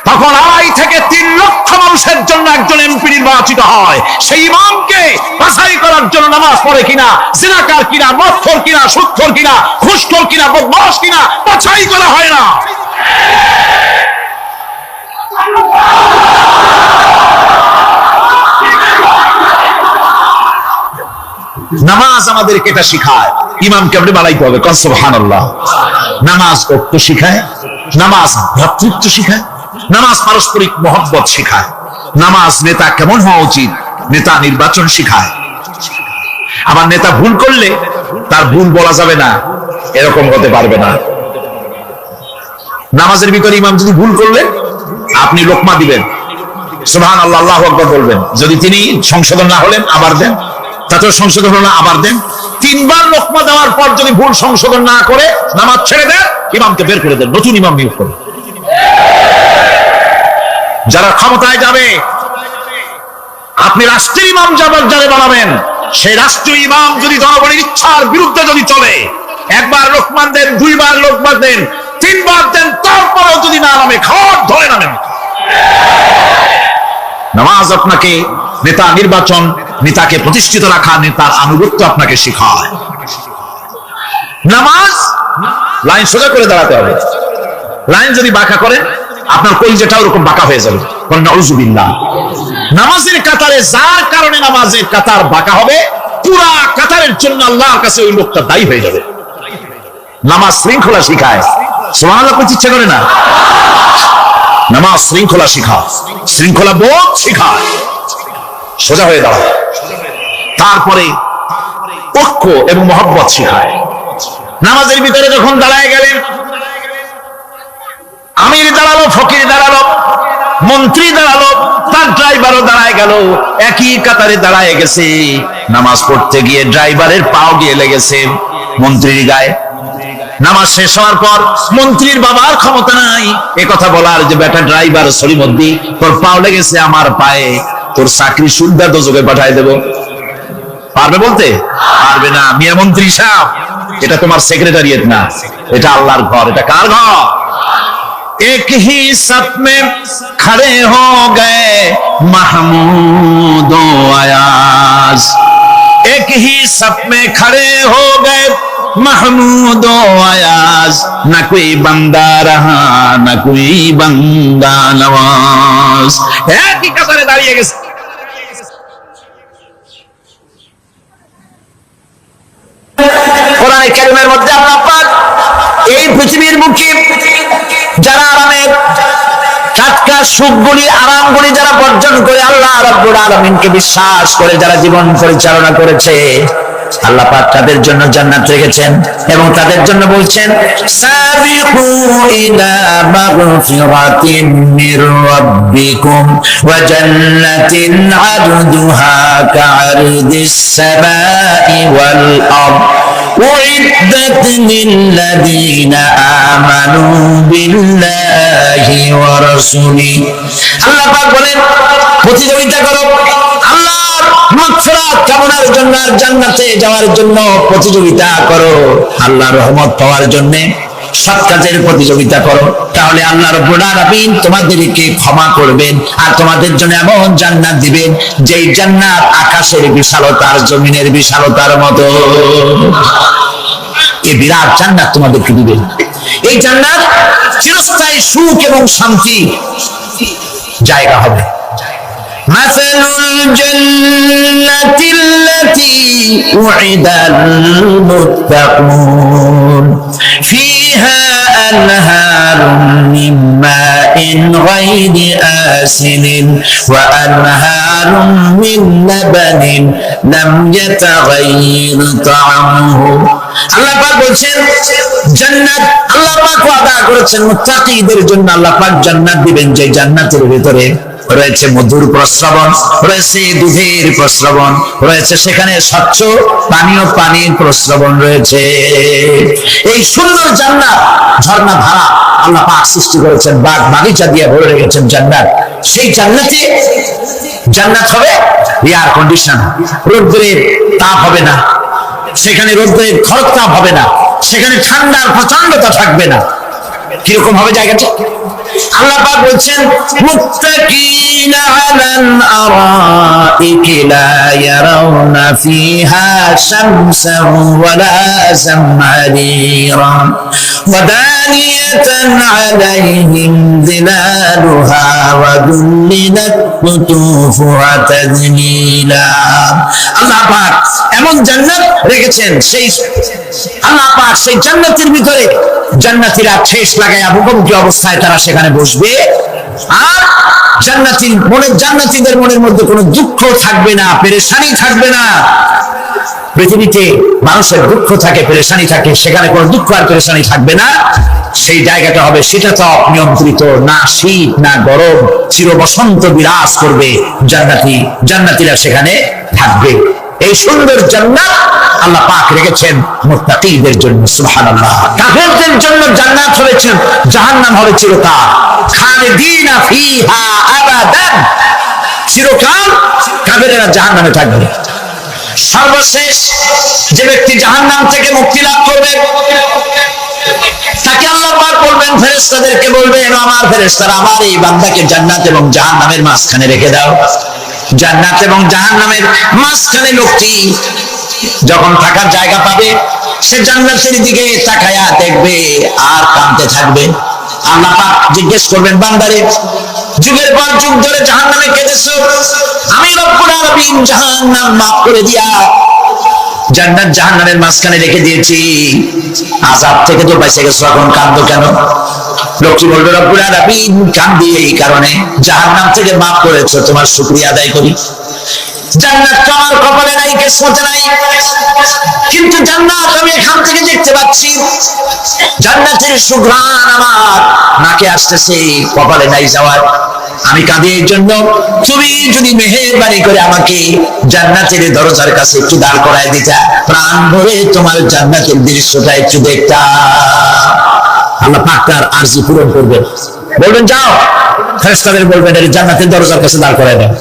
তখন 2.5 থেকে 3 লক্ষ মানুষের জন্য একজন এমপি নির্বাচিত হয়। সেই ইমামকে বাছাই করার জন্য নামাজ পড়ে কিনা, জিনাকার কিনা, মদখোর কিনা, সুদখোর কিনা, ঘুষখোর কিনা, বদমাশ কিনা বাছাই করা হয় না। নামাজ আমাদেরকে এটা শিখায়। ইমামকে আপনি বানাইতে হবে, কন সুবহানাল্লাহ। নামাজ ঐক্য শিখায়, নামাজ ভ্রাতৃত্ব শিখায়, নামাজ পারস্পরিক মহব্বত শিখায়, নামাজ নেতা কেমন হওয়া উচিত, নেতা নির্বাচন শিখায়। আবার নেতা ভুল করলে তার ভুল বলা যাবে না, এরকম হতে পারবে না। নামাজের ভিতরে ইমাম যদি ভুল করলে আপনি লোকমা দিবেন, সুবহানাল্লাহ, আল্লাহু আকবার বলবেন। যদি তিনি সংশোধন না হলেন আবার দেন, তাতেও সংশোধন হলো না আবার দেন। 3 বার লোকমা দেওয়ার পর যদি ভুল সংশোধন না করে নামাজ ছেড়ে দেন, ইমামকে বের করে দেন, নতুন ইমাম নিয়োগ করেন। যারা ক্ষমতায় যাবে, আপনি রাষ্ট্রীয় ইমাম যারা বানাবেন, সেই রাষ্ট্রীয় ইমাম যদি জনগণের ইচ্ছার বিরুদ্ধে যদি চলে, 1 বার লোকমান দেন, 2 বার লোকমান দেন, 3 বার দেন, তারপরেও যদি না নামে, খড় ধরে নামেন। নামাজ আপনাকে নেতা নির্বাচন, নেতাকে প্রতিষ্ঠিত রাখা, নেতার আনুগত্য আপনাকে শেখায়। নামাজ লাইন সোজা করে দাঁড়াতে হবে। লাইন যদি বাঁকা করেন আপনার কলিজাটা ওরকম বাঁকা হয়ে যাবে। নাউজুবিল্লাহ। নামাজের কাতারে যার কারণে নামাজের কাতার বাঁকা হবে, পুরা কাতারের জন্য আল্লাহর কাছে ওই লোকটা দায়ী হয়ে যাবে। নামাজ শৃঙ্খলা শিখায়, সুবহানাল্লাহ করতে ইচ্ছা করে না? নামাজ শৃঙ্খলা শিখায়, শৃঙ্খলা বোধ শিখায়, সোজা হয়ে দাঁড়ায়। তারপরে ঐক্য এবং মহব্বত শিখায়। নামাজের ভিতরে যখন দাঁড়ায় গেলেন, আমির দাঁড়ালো, ফকির দাঁড়ালো, মন্ত্রী দাঁড়ালো, তার ড্রাইভারও দাঁড়ায় গেল, একই কাতারে দাঁড়ায় গেছে। নামাজ পড়তে গিয়ে ড্রাইভারের পাও গিয়ে লেগেছে মন্ত্রীর গায়ে। নামাজ শেষ হওয়ার পর মন্ত্রীর বাবার ক্ষমতা নাই এ কথা বলার যে বেটা ড্রাইভার সলিমদ্দি, তোর পাও লেগেছে আমার পায়ে, তোর চাকরি সুদ্ধা দোজখে পাঠায় দেব। পারবে বলতে? পারবে না। মিয়া মন্ত্রী সাহেব, এটা তোমার সেক্রেটারিয়েট না, এটা আল্লাহর ঘর। এটা কার ঘর? एक ही सफ में खड़े हो गए महमूद अयाज, एक ही सफ में खड़े हो गए महमूद अयाज, न कोई बंदा रहा न कोई बंदा नवाज। एक ही कतारे दाঁড়িয়ে গেছে। কোরআনে কারীমের মধ্যে আল্লাহ পাক এই পৃথিবীর মুখে যারা আরামের টাটকা সুখগুলি আরামগুলি যারা বর্জন করে আল্লাহ রাব্বুল আলামিনকে বিশ্বাস করে যারা জীবন পরিচালনা করেছে, আল্লাহ পাক তাদের জন্য জান্নাত রেখেছেন এবং তাদের জন্য বলছেন সাবিকু ইলা মাগফিরাতিন মির রাব্বিকুম ওয়া জান্নাতিন আরদুহা কা'আরদিস সামাই ওয়াল আরদ উইদ্দাত লিল্লাযীনা আমানু বিল্লাহি ওয়া রাসূলিহি। আল্লাহ পাক বলেন প্রতিযোগিতা করো আল্লাহর মাগফিরাত কামনার জন্য, জান্নাতে যাওয়ার জন্য প্রতিযোগিতা করো, আল্লাহর রহমত পাওয়ার জন্য সৎ কাজের প্রতিযোগিতা করো, তাহলে আল্লাহ রাব্বুল আলামিন তোমাদেরকে ক্ষমা করবেন আর তোমাদের জন্য এমন জান্নাত দিবেন যেই জান্নাত আকাশের বিশালতার জমিনের বিশালতার মতো। এই বিরাট জান্নাত তোমাদেরকে দিবেন। এই জান্নাত চিরস্থায়ী সুখ এবং শান্তি জায়গা হবে। مثل الجنة التي وعد المتقون فيها أنهار من ماء غير آسن وأنهار من لبن لم يتغير طعمه। আল্লাহ পাক বলছেন জান্নাত আল্লাহ পাক ওয়াদা করেছেন মুত্তাকিদের জন্য। আল্লাহ পাক জান্নাত দিবেন যে জান্নাতের ভিতরে রয়েছে মধুর প্রস্রবণ, রয়েছে দুধের প্রস্রবণ, রয়েছে সেখানে স্বচ্ছ পানীয় পানির প্রস্রবণ রয়েছে। এই সুন্দর জান্নাত ঝর্ণা ধারা আল্লাহ পাক সৃষ্টি করেছেন, বাগ বাগিচা দিয়ে ভরে রেখেছেন জান্নাত। সেই জান্নাতে জান্নাত হবে এয়ার কন্ডিশন, রোদ্রের তাপ হবে না সেখানে, রোদ্রের খরক তাপ হবে না সেখানে, ঠান্ডার প্রচন্ডতা থাকবে না। কিরকম হবে জায়গাটা? আল্লাহ পাক বলছেন মুত্তাকিনা আলাল আরাইকি লা ইয়ারাউনা ফিহা শামসান ওয়ালা জামহারিরা ওয়া দানিয়াতান আলাইহিম যিলালুহা ওয়া দুল্লিলাত কুতুফুহা তাযলিলা। আল্লাহ পাক এমন জান্নাত রেখেছেন, সেই আল্লাহ পাক সেই জান্নাতের ভিতরে জান্নাতীরা ঠেস লাগায়া মুখোমুখি অবস্থায় তারা সেখানে বসবে, আর জান্নাতীদের মনের মধ্যে কোনো দুঃখ থাকবে না, পেরেশানি থাকবে না। পৃথিবীতে মানুষের দুঃখ থাকে, পেরেশানি থাকে, সেখানে কোনো দুঃখ আর পেরেশানি থাকবে না। সেই জায়গাটা হবে শীতাতপ নিয়ন্ত্রিত, না শীত না গরম, চির বসন্ত বিরাজ করবে। জান্নাতীরা সেখানে থাকবে। এই সুন্দর জান্নাত আল্লাহ পাক রেখেছেন মুত্তাকিদের জন্য। সুবহানাল্লাহ। কাফেরদের জন্য জান্নাত হয়েছে, জাহান্নাম হবে চিরকাল। খালিদিনা ফিহা আবাদান, চিরকাল কাফেরেরা জাহান্নামে থাকবে। সর্বশেষ যে ব্যক্তি জাহান্নাম থেকে মুক্তি লাভ করবে তাকে আল্লাহ পাক বলবেন, ফেরেশতাদেরকে বলবেন, আমার ফেরেশতারা আমার এই বান্দাকে জান্নাত এবং জাহান্নামের মাঝখানে রেখে দাও। জান্নাত এবং জাহান্নামের মাঝখানে লোকটি যখন থাকার জায়গা পাবে সে জান্নাতের দিকে তাকায়া দেখবে আর কাঁদতে থাকবে। আল্লাহ পাক জিজ্ঞেস করবেন, বান্দারে যুগের পর যুগ ধরে জাহান্নামে কেঁদেছো, আমি রব্বুল আলামিন জাহান্নাম মাফ করে দিয়া জান্নাত জাহান্নামের মাঝখানে রেখে দিয়েছি, আযাব থেকে তো বেঁচে গেছো, এখন কাঁদো কেন? লোকটি বলবে রব্বুল আলামিন কাঁদি এই কারণে জাহান্নাম থেকে মাফ করেছো, তোমার শুকরিয়া আদায় করি। জান্নাত তো আমার কপালে নাই, কিসমতে নাই, কিন্তু জান্নাত আমি এখান থেকে দেখতে পাচ্ছি, জান্নাতের সুঘ্রাণ আমার নাকে আসতেছে, কপালে নাই যাওয়ার। আমি কাঁদি এই জন্য, তুমি যদি মেহেরবানি করে আমাকে জান্নাতের দরজার কাছে একটু দাঁড় করায় দিতা, প্রাণ ভরে তোমার জান্নাতের দৃশ্যটা একটু দেখতাম। আল্লাহ পাক তার আরজি পূরণ করবেন, বলবেন যাও, ফেরেশতাদের বলবেন এর জান্নাতের দরজার কাছে দাঁড় করায় দেন।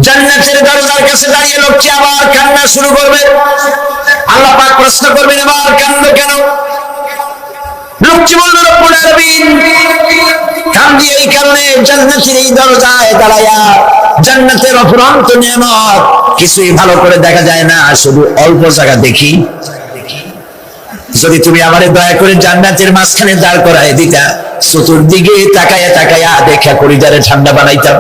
জান্নাতের দরজার কাছে দাঁড়িয়ে লোকটি আবার কান্না শুরু করবে। আল্লাহ পাক প্রশ্ন করবেন আবার কান্দো কেন? লোকটি বলবে রব্বুল আলামিন কান্দি এই কারণে, জান্নাতের এই দরজায় দাঁড়ায়া জান্নাতের অফুরন্ত নিয়ামত কিছুই ভালো করে দেখা যায় না, শুধু অল্প জায়গা দেখি। যদি তুমি আমারে দয়া করে জান্নাতের মাঝখানে দাঁড় করায় দিতা, চতুর্দিকে তাকায়া তাকায়া দেখা কলিজারে ঠান্ডা বানাইতাম।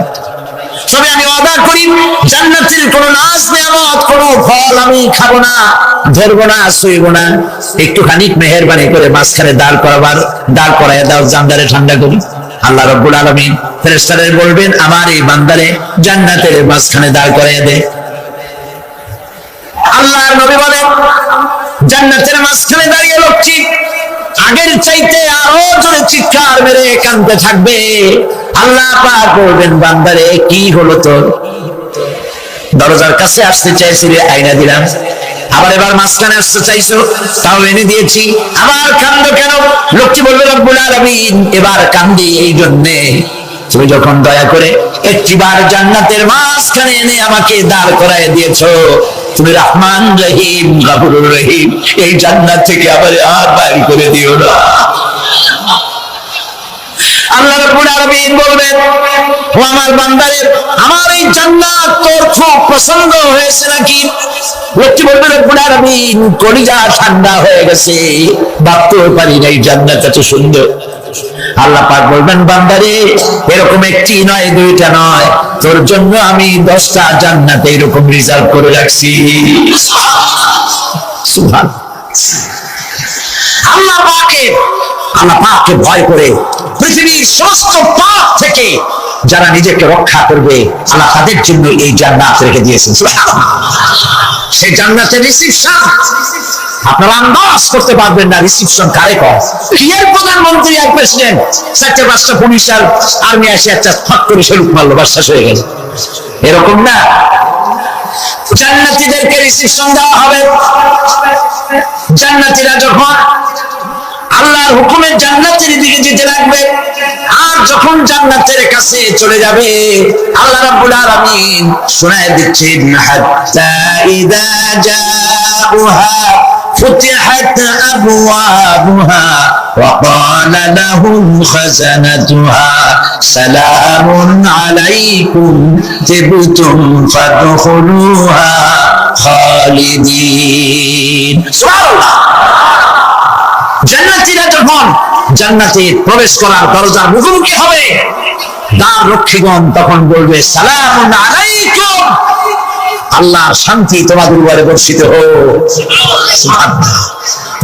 তবে আমি ওয়াদা করি জান্নাতের কোন নাজ নিয়ামত, কোন ফল আমি খাবো না, ধরবো না, ছুঁইবো না। একটুখানি মেহেরবানি করে মাঝখানে দাঁড় করায় দাও, জান্নারে ঠান্ডা করি। আল্লাহ রাব্বুল আলামিন ফেরেশতাদের বলবেন আমার এই বান্দারে জান্নাতের মাঝখানে দাঁড় করায় দে। আল্লাহর নবী বলেন জান্নাতের মাঝখানে দাঁড়িয়ে লোকটি আগের চাইতে আরো জোরে চিৎকার মেরে কাঁদতে থাকবে। আল্লাহ পাক বলবেন বান্দারে কি হলো তোর? দরজার কাছে আসতে চাইছিলে, আইনা দিলাম। আবার এবার মাঝখানে আসতে চাইছো, তাও এনে দিয়েছি। আবার কান্দো কেন? লোকটি বলবে রব্বুল আলামিন এবার কান্দি এই জন্যে, তুমি যখন দয়া করে একটিবার জান্নাতের মাঝখানে এনে আমাকে দাঁড় করায় দিয়েছো, তুমি রহমান রহিম গফুরুর রহিম, এই জান্নাত থেকে আবার আর বাইর করে দিও না। আল্লাহ রাব্বুল আলামিন বলবেন ও আমার বান্দারে, আমার এই জান্নাত তোর খুব পছন্দ হয়েছে নাকি? লোকটি বলবে রব্বুল আলামিন কলিজা ঠান্ডা হয়ে গেছে, ভাবতেও পারি না এই জান্নাত এত সুন্দর। আল্লাহ পাক বলবেন বান্দারে এরকম একটি নয়, দুইটা নয়, তোর জন্য আমি 10টা জান্নাত এরকম রিজার্ভ করে রাখছি। সুবহানাল্লাহ। আল্লাহ পাককে ভয় করে পৃথিবীর সমস্ত পাপ থেকে যারা নিজেকে রক্ষা করবে, আল্লাহ তাদের জন্য এই জান্নাত রেখে দিয়েছেন। সুবহানাল্লাহ। সেই জান্নাতের রিসিপশন আপনারা আন্দাজ করতে পারবেন না, রিসিপশন কারে কয়? এর প্রধানমন্ত্রী আর প্রেসিডেন্ট 4-5টা পুলিশ আর আর্মি এসে একটা ফট করে সেলুট মারলো, বাস শেষ হয়ে গেল, এরকম না। জান্নাতীদেরকে রিসিপশন দেওয়া হবে। জান্নাতীরা যখন আল্লাহর হুকুমে জান্নাতের দিকে যেতে লাগবে, আর যখন জান্নাতের কাছে চলে যাবে, আল্লাহ রাব্বুল আলামিন শোনায় দিচ্ছেন হাত্তা ইযা জাউহা ফুতিহাত আবওয়াবুহা ওয়া ক্বালা লাহুম খাযানাতুহা সালামুন আলাইকুম তিবতুম ফাদখুলুহা খালিদিন। সুবহানাল্লাহ। জান্নাতীরা যখন জান্নাতে প্রবেশ করার দরজার মুখোমুখি হবে, দ্বার রক্ষীগণ তখন বলবে সালামুন আলাইকুম, আল্লাহর শান্তি তোমাদের উপরে বর্ষিত হোক। সুবহানাল্লাহ।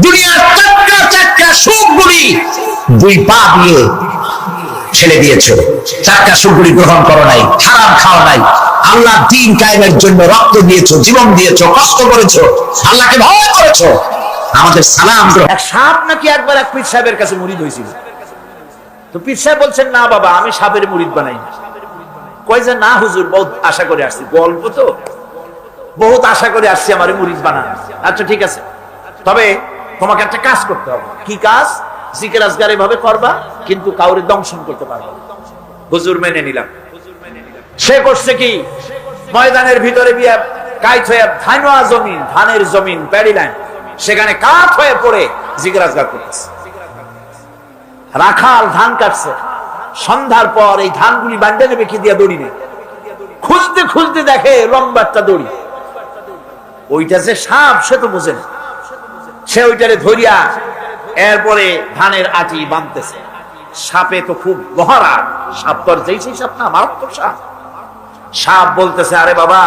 দুনিয়ার চাক্কা সুখগুলি 2 পা দিয়ে ছেড়ে দিয়েছো, চাক্কা সুখগুলি গ্রহণ করো নাই, হারাম খাওয়া নাই, আল্লাহ দ্বীন কায়েমের জন্য রক্ত দিয়েছো, জীবন দিয়েছো, কষ্ট করেছো, আল্লাহকে ভয় করেছো। আমাদের সালাম এক সাপ নাকি একবার এক পীর সাহেবের কাছে মুরিদ হয়েছিল, তো পীর সাহেব বলছেন না বাবা আমি সাপের মুরিদ বানাই না। কয় যে না হুজুর বহুত আশা করে আসছি, গল্প তো বহুত আশা করে আসছি আমার মুরিদ বানান। আচ্ছা ঠিক আছে, তবে তোমাকে একটা কাজ করতে হবে। কি কাজ? জিকির আজকার এভাবে করবা কিন্তু কাউরে দংশন করতে পারবা। হুজুর মেনে নিলাম। সে করছে কি, ময়দানের ভিতরে গিয়ে কাইত হয়ে ধানের জমিন প্যাডি লাইন, সেখানে কাঠ হয়ে পড়ে জিকির আজকার করতেছে। রাখাল ধান কাটছে, সন্ধ্যার পর এই ধানগুলি বান্ডে নেবে কি দিয়া দড়ি নেই, খুঁজতে খুঁজতে দেখে লম্বা একটা দড়ি, ওইটা যে সাপ সে তো বোঝে না, সে ওইটারে ধরিয়া এরপরে ধানের আটি বাঁধতেছে। সাপে তো খুব মহড়া, সাপ তোর যেই সেই সাপ না, মারাত্মক সাপ। সাপ বলতেছে আরে বাবা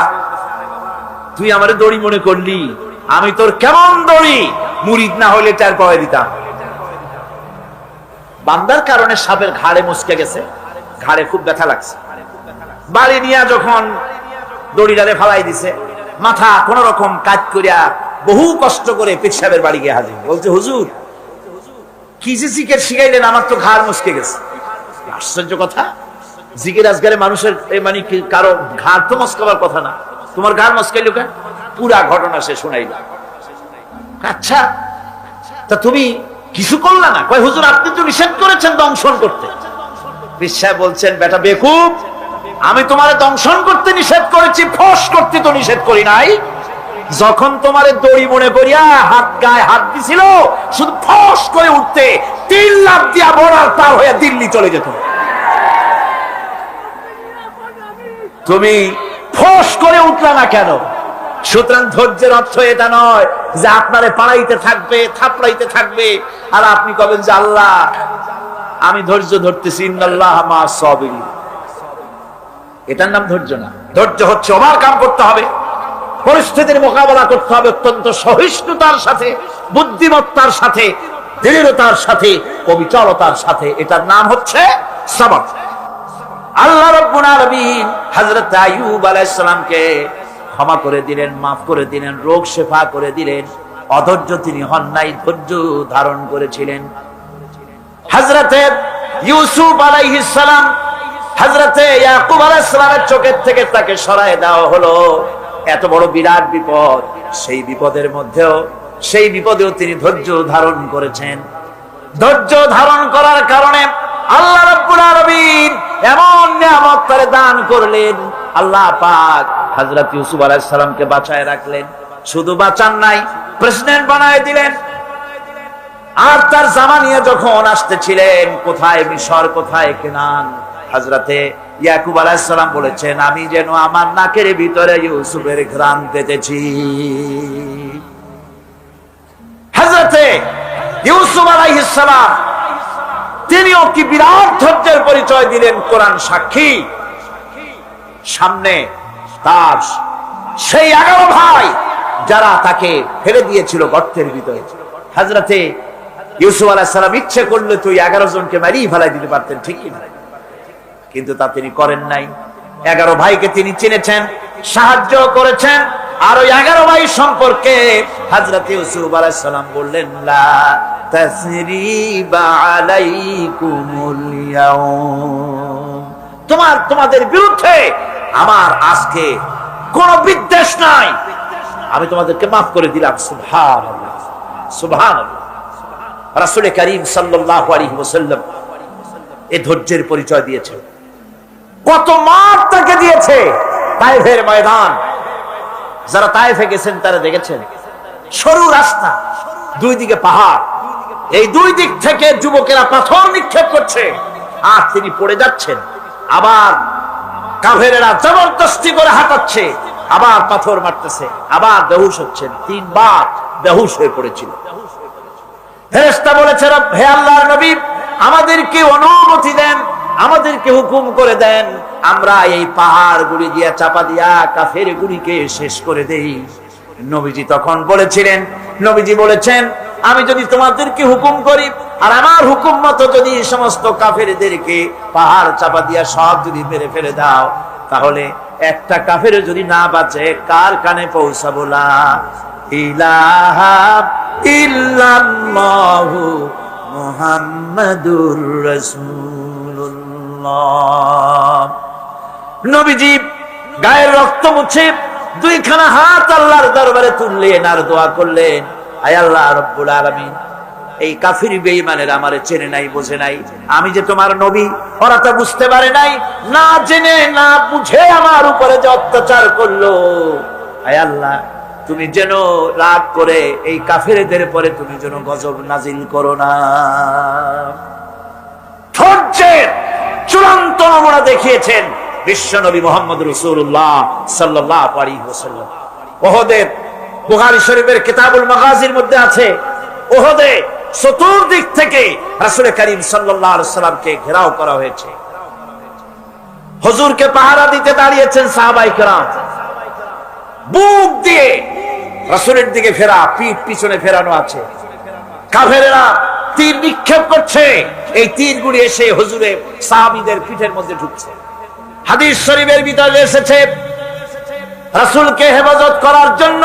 তুই আমারে দড়ি মনে করলি, আমি তোর কেমন দড়ি, মুরিদ না হইলে চার পাওয়া দিতাম। বান্দার কারণে সাপের ঘাড়ে মুচকে গেছে, ঘাড়ে খুব ব্যথা লাগছে। বাড়ি নিয়ে যখন দড়িটারে ফালাই দিছে, মাথা কোন রকম কাজ করিয়া বহু কষ্ট করে পীর সাহেবের বাড়ি গিয়ে হাজির। বলছে, হুজুর কি যে জিকির শিখাইলেন, আমার তো ঘাড় মুচকে গেছে। আশ্চর্য কথা, জিকির আজকালে মানুষের মানে কি কারো ঘাড় তো মস্কাবার কথা না, তোমার ঘাড় মস্কাইল কেন? পুরা ঘটনা সে শুনাইল। আচ্ছা, তা তুমি কিছু করলা না? কয়, হুজুর আপনি তো নিষেধ করেছেন দংশন করতে। পীর সাহেব বলছেন, বেটা বেকুব, আমি তোমারে দংশন করতে নিষেধ করেছি, ফস করতে তো নিষেধ করি নাই। যখন তোমারে দড়ি মনে করিয়া হাত গায়ে হাত দিছিল, শুধু ফস করে উঠতে 3 লাখ দিয়া বর্ডার পার হয়ে দিল্লি চলে যেত। তুমি ফস করে উঠলা না কেন? সুতরাং ধৈর্যের অর্থ এটা নয় যে আপনারে পাড়াইতে থাকবে, থাপড়াইতে থাকবে, আর আপনি কবেন যে আল্লাহ আমি ধৈর্য ধরতেছি, ইন্নাল্লাহ মা'আস সাবিরিন। এটার নাম ধৈর্য না। ধৈর্য হচ্ছে ওভারকাম করতে হবে, পরিস্থিতির মোকাবেলা করতে হবে অত্যন্ত সহিষ্ণুতার সাথে, বুদ্ধিমত্তার সাথে, দৃঢ়তার সাথে, অবিচলতার সাথে। এটার নাম হচ্ছে সবর। আল্লাহ রাব্বুল আলামিন হযরত আইয়ুব আলাইহিস সালামকে ক্ষমা করে দিলেন, মাফ করে দিলেন, রোগ শেফা করে দিলেন। অধৈর্য তিনি হন নাই, ধৈর্য ধারণ করেছিলেন। হযরতে ইউসুফ আলাইহিস সালাম, হযরতে ইয়াকুব আলাইহিস সালামের চোখের থেকে তাকে সরায় দেওয়া হলো। এত বড় বিরাট বিপদ, সেই বিপদেও তিনি ধৈর্য ধারণ করেছেন। ধৈর্য ধারণ করার কারণে আল্লাহ রাব্বুল আলামিন এমন নিয়ামত তারে দান করলেন। আল্লাহ পাক হযরত ইউসুফ আলাইহিস সালামকে বাঁচায় রাখলেন। শুধু বাঁচান নাই, প্রেসিডেন্ট বানায় দিলেন। আর তার জামা নিয়ে যখন আসতেছিলেন, কোথায় মিশর, কোথায় কেনান, হযরতে ইয়াকুব আলাইহিস সালাম বলেছেন, আমি যেন আমার নাকের ভিতরে ইউসুফের ঘ্রাণ পেতেছি। হযরতে ইউসুফ আলাইহিস সালাম তিনিও কি বিরাট ধৈর্যের পরিচয় দিলেন, কোরআন সাক্ষী। সামনে তার সেই 11 ভাই যারা তাকে ফেলে দিয়েছিল গর্তের ভিতরে। হযরতে ইউসুফ আলাইহিস সালাম ইচ্ছে করলে তো 11 জনকে মারিয়ে ফেলাই দিতে পারতেন, ঠিক কি না? কিন্তু তা তিনি করেন নাই। 11 ভাইকে তিনি চিনেছেন, সাহায্য করেছেন। আর ওই 11 ভাই সম্পর্কে হযরত ইউসুফ আলাইহিস সালাম বললেন, লা তাসরিবা আলাইকুমুল ইয়াউম, তোমাদের বিরুদ্ধে আমার আজকে কোনো বিদ্বেষ নাই, আমি তোমাদেরকে মাফ করে দিলাম। সুবহানাল্লাহ, সুবহানাল্লাহ। রাসূল করিম সাল্লাল্লাহু আলাইহি ওয়াসাল্লাম এই ধৈর্যের পরিচয় দিয়েছেন। কত মার তাকে দিয়েছে তায়েফের ময়দান। যারা তায়েফে গেছেন তারা দেখেছেন, সরু রাস্তা, দুই দিকে পাহাড়, এই দুই দিক থেকে যুবকেরা পাথর নিক্ষেপ করছে, আর তিনি পড়ে যাচ্ছেন। আবার কাফেরেরা জবরদস্তি করে হাঁটাচ্ছে, আবার পাথর মারতেছে, আবার বেহুশ হচ্ছেন। 3 বার বেহুশ হয়ে পড়েছিল। ফেরেশতা বলেছে, হে আল্লাহর নবী, আমাদেরকে অনুমতি দেন, আমাদেরকে হুকুম করে দেন, আমরা এই পাহাড় গুলি দিয়া চাপা দিয়া কাফের গুলিকে শেষ করে দেই। নবীজি তখন বলেছেন, আমি যদি তোমাদেরকে হুকুম করি আর আমার হুকুম মতো যদি সমস্ত কাফেরদেরকে পাহাড় চাপা দিয়া সব যদি মেরে ফেলে দাও, তাহলে একটা কাফের যদি না বাঁচে, কার কানে পৌঁছাবো? লা ইলাহা ইল্লাল্লাহু মুহাম্মাদুর রাসূলুল্লাহ। নবীজি গায়ের রক্ত মুছে 2খানা হাত আল্লাহর দরবারে তুললেন আর দোয়া করলেন, আয় আল্লাহ রাব্বুল আলামিন, এই কাফির বেঈমানের আমারে চেনে নাই, বোঝে নাই, আমি যে তোমার নবী, ওরা তো বুঝতে পারে নাই, না জেনে না বুঝে আমার উপরে যে অত্যাচার করলো, আয় আল্লাহ তুমি যেন রাগ করে এই কাফেরদের পরে তুমি যেন গজব নাজিল করো না। ধৈর্যের চূড়ান্ত নমুনা দেখিয়েছেন বিশ্বনবী মুহাম্মদ রাসূলুল্লাহ সাল্লাল্লাহু আলাইহি ওয়াসাল্লাম। উহুদের, বুখারী শরীফের কিতাবুল মাগাজির মধ্যে আছে, উহুদে চতুর্দিক থেকে রাসূল করিম সাল্লাল্লাহু আলাইহি ওয়াসাল্লামকে ঘেরাও করা হয়েছে। হুজুরকে পাহারা দিতে দাঁড়িয়েছেন সাহাবায়ে কেরাম। বুক দিয়ে রাসূলের দিকে ফেরা, পিঠ পিছনে ফেরানো আছে। কাফেরেরা তীর নিক্ষেপ করছে, এই তীরগুলি এসে হুজুরের সাহাবীদের পিঠের মধ্যে ঢুকছে। হাদিস শরীফের ভিতরে এসেছে রাসূলকে হেফাজত করার জন্য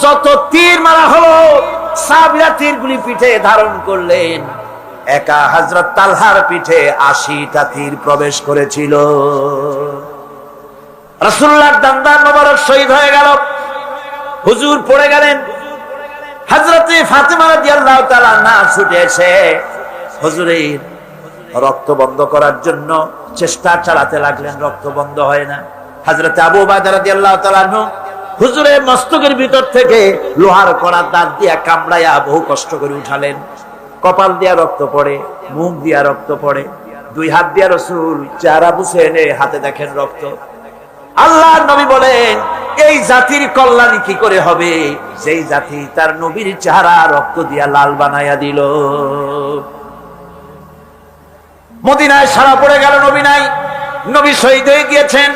যত তীর মারা হলো, সাহাবীরা তীরগুলি পিঠে ধারণ করলেন। একা হযরত তালহার পিঠে 80টা তীর প্রবেশ করেছিল। রাসূলুল্লাহর দান্দার মোবারক শহীদ হয়ে গেল, হুজুর পড়ে গেলেন। হযরতে ফাতেমা রাদিয়াল্লাহু তাআলা না ছুটে এসে হুজুরের রক্ত বন্ধ করার জন্য চেষ্টা চালাতে লাগলেন, রক্ত বন্ধ হয় না। হযরতে আবু উবাইদা রাদিয়াল্লাহু তাআলা আনহু হুজুরের মস্তকের ভিতর থেকে লোহার কড়া দাঁত দিয়া কামড়াইয়া বহু কষ্ট করে উঠালেন। কপাল দিয়া রক্ত পড়ে, মুখ দিয়া রক্ত পড়ে, দুই হাত দিয়া রাসূল চেহারা বুঝে এনে হাতে দেখেন রক্ত। আল্লাহর নবী বলেন, এই জাতির কল্যাণ কি করে হবে যেই জাতি তার নবীর চেহারা রক্ত দিয়া লাল বানাইয়া দিল। মদিনায় সারা পড়ে গেল, নবী নাই, নবী শহীদ হয়ে গিয়েছেন।